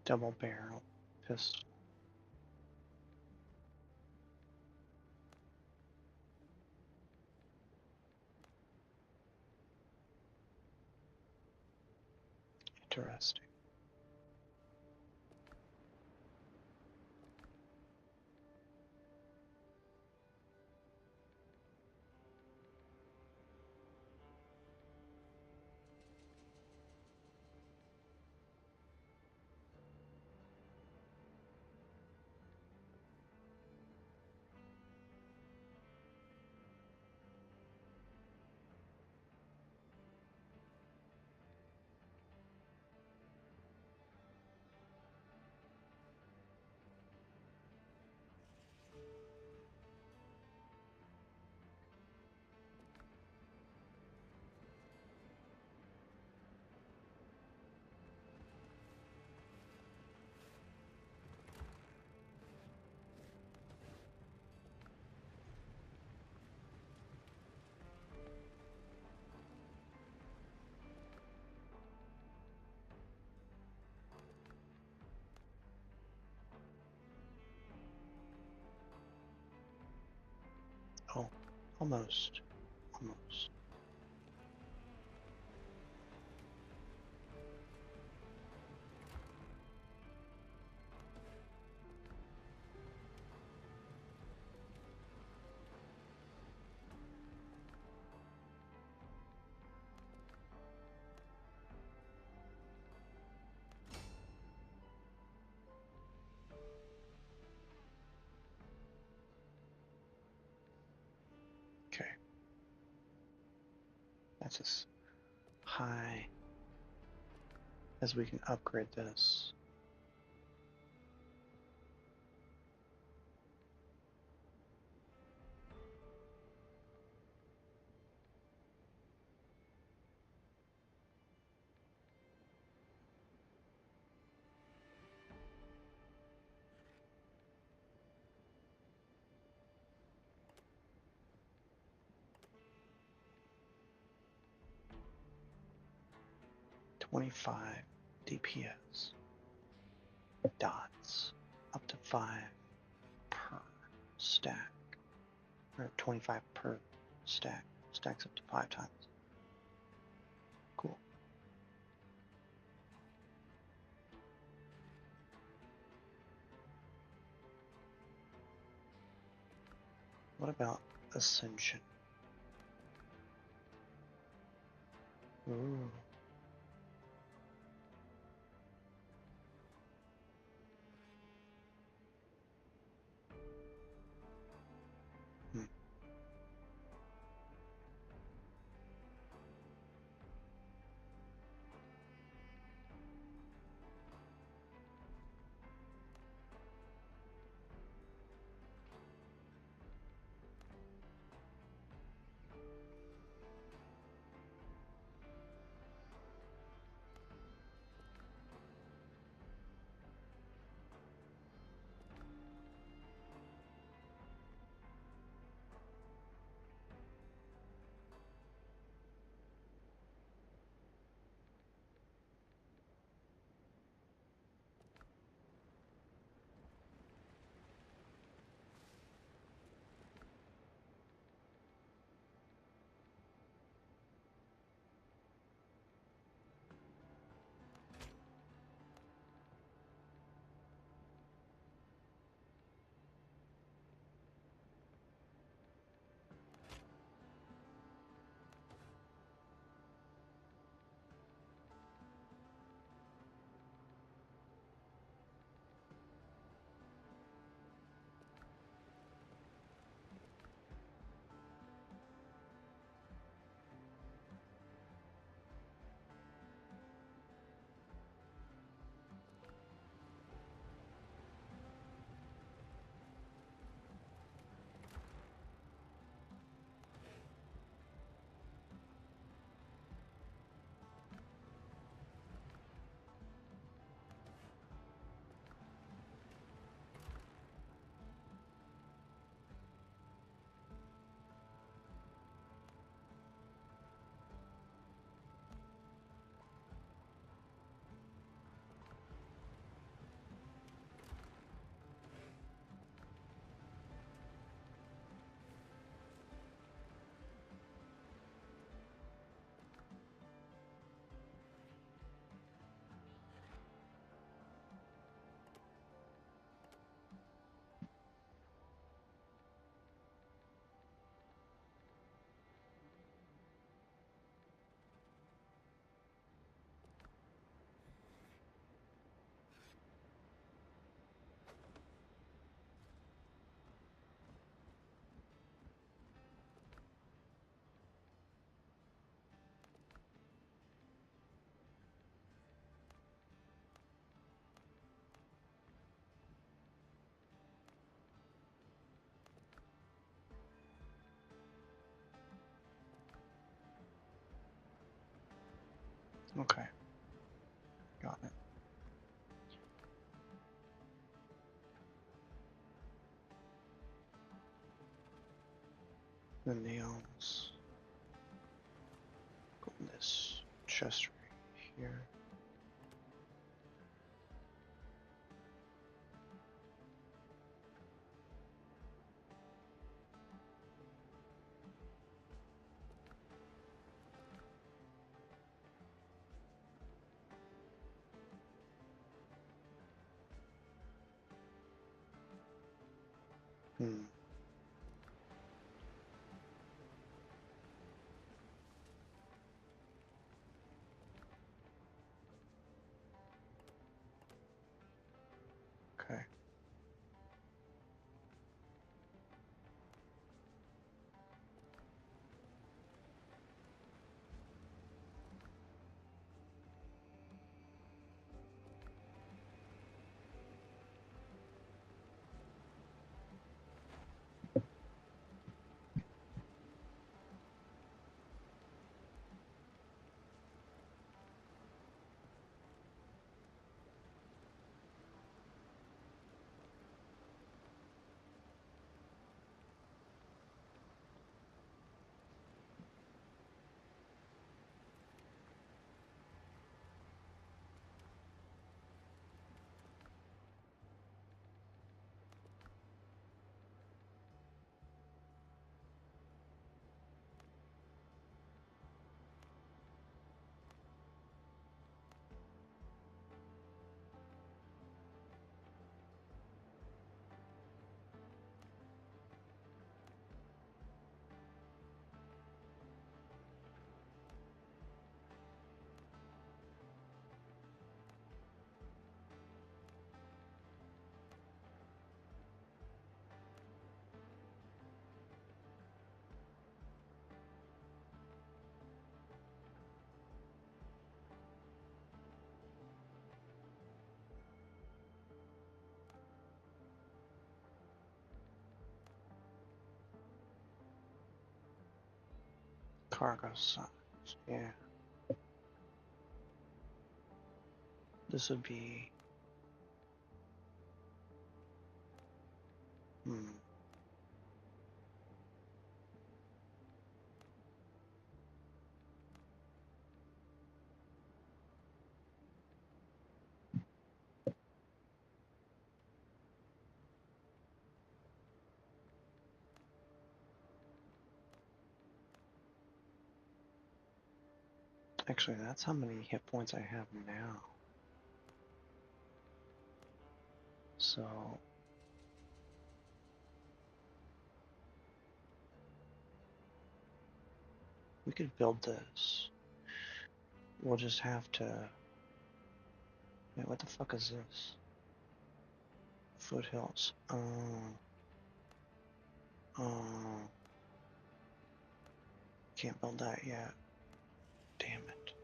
Double barrel pistol. Interesting. Oh, almost. Almost. Okay. That's as high as we can upgrade this. .25 DPS. Dots. Up to 5 per stack. Or 25 per stack. Stacks up to 5 times. Cool. What about ascension? Ooh. Hmm. Okay. Got it. The nails. Go in this chest right here. Hmm. Okay. Cargo size. Yeah. This would be. Hmm. Actually, that's how many hit points I have now. So we could build this. We'll just have to. Wait, what the fuck is this? Foothills. Oh, can't build that yet. Damn it.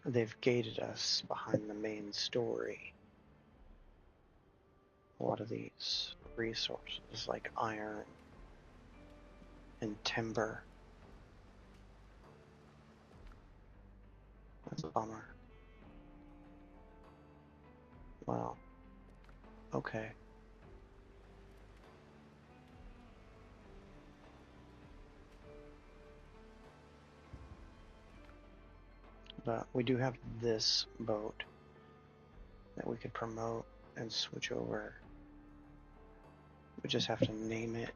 They've gated us behind the main story. A lot of these resources, like iron and timber. That's a bummer. Well, okay. But we do have this boat that we could promote and switch over. We just have to name it.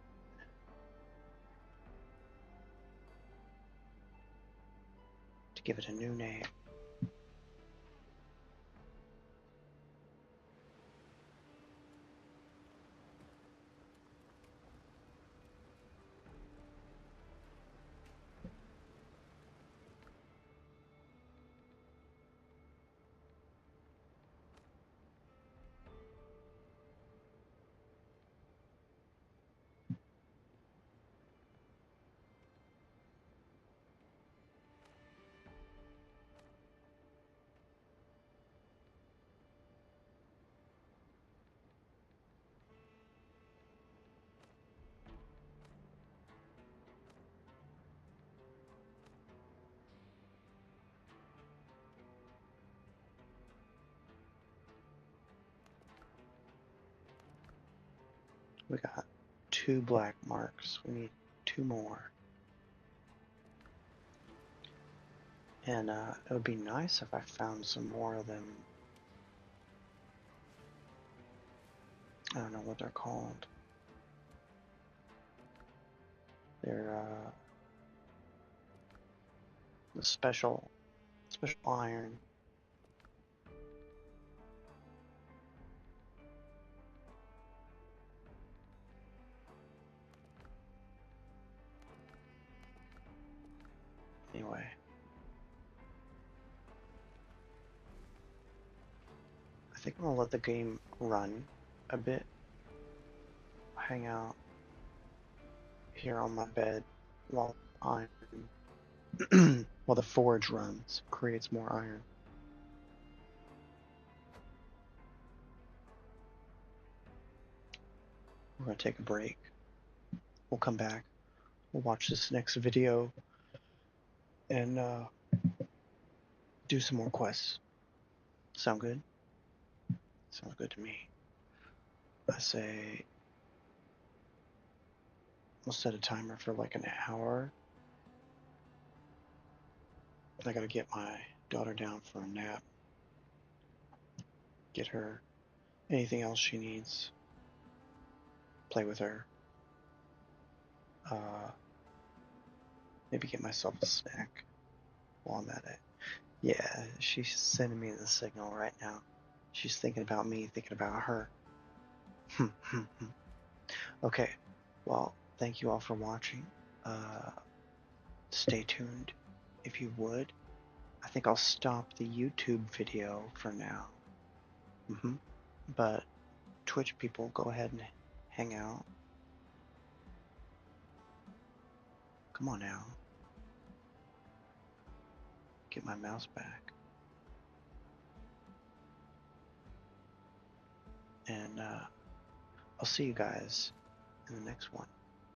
To give it a new name. We got 2 black marks. We need 2 more. And it would be nice if I found some more of them. I don't know what they're called. They're the special iron. Anyway. I think I'm gonna let the game run a bit. Hang out here on my bed while iron while the forge runs, creates more iron. We're gonna take a break. We'll come back. We'll watch this next video and do some more quests. Sound good? Sounds good to me. I say we'll set a timer for like an hour. I gotta get my daughter down for a nap. Get her anything else she needs. Play with her. Maybe get myself a snack while I'm at it. Yeah, she's sending me the signal right now. She's thinking about me, thinking about her. Okay, well, thank you all for watching. Stay tuned if you would. I think I'll stop the YouTube video for now. But Twitch people, go ahead and hang out. Come on now. Get my mouse back. And I'll see you guys in the next one.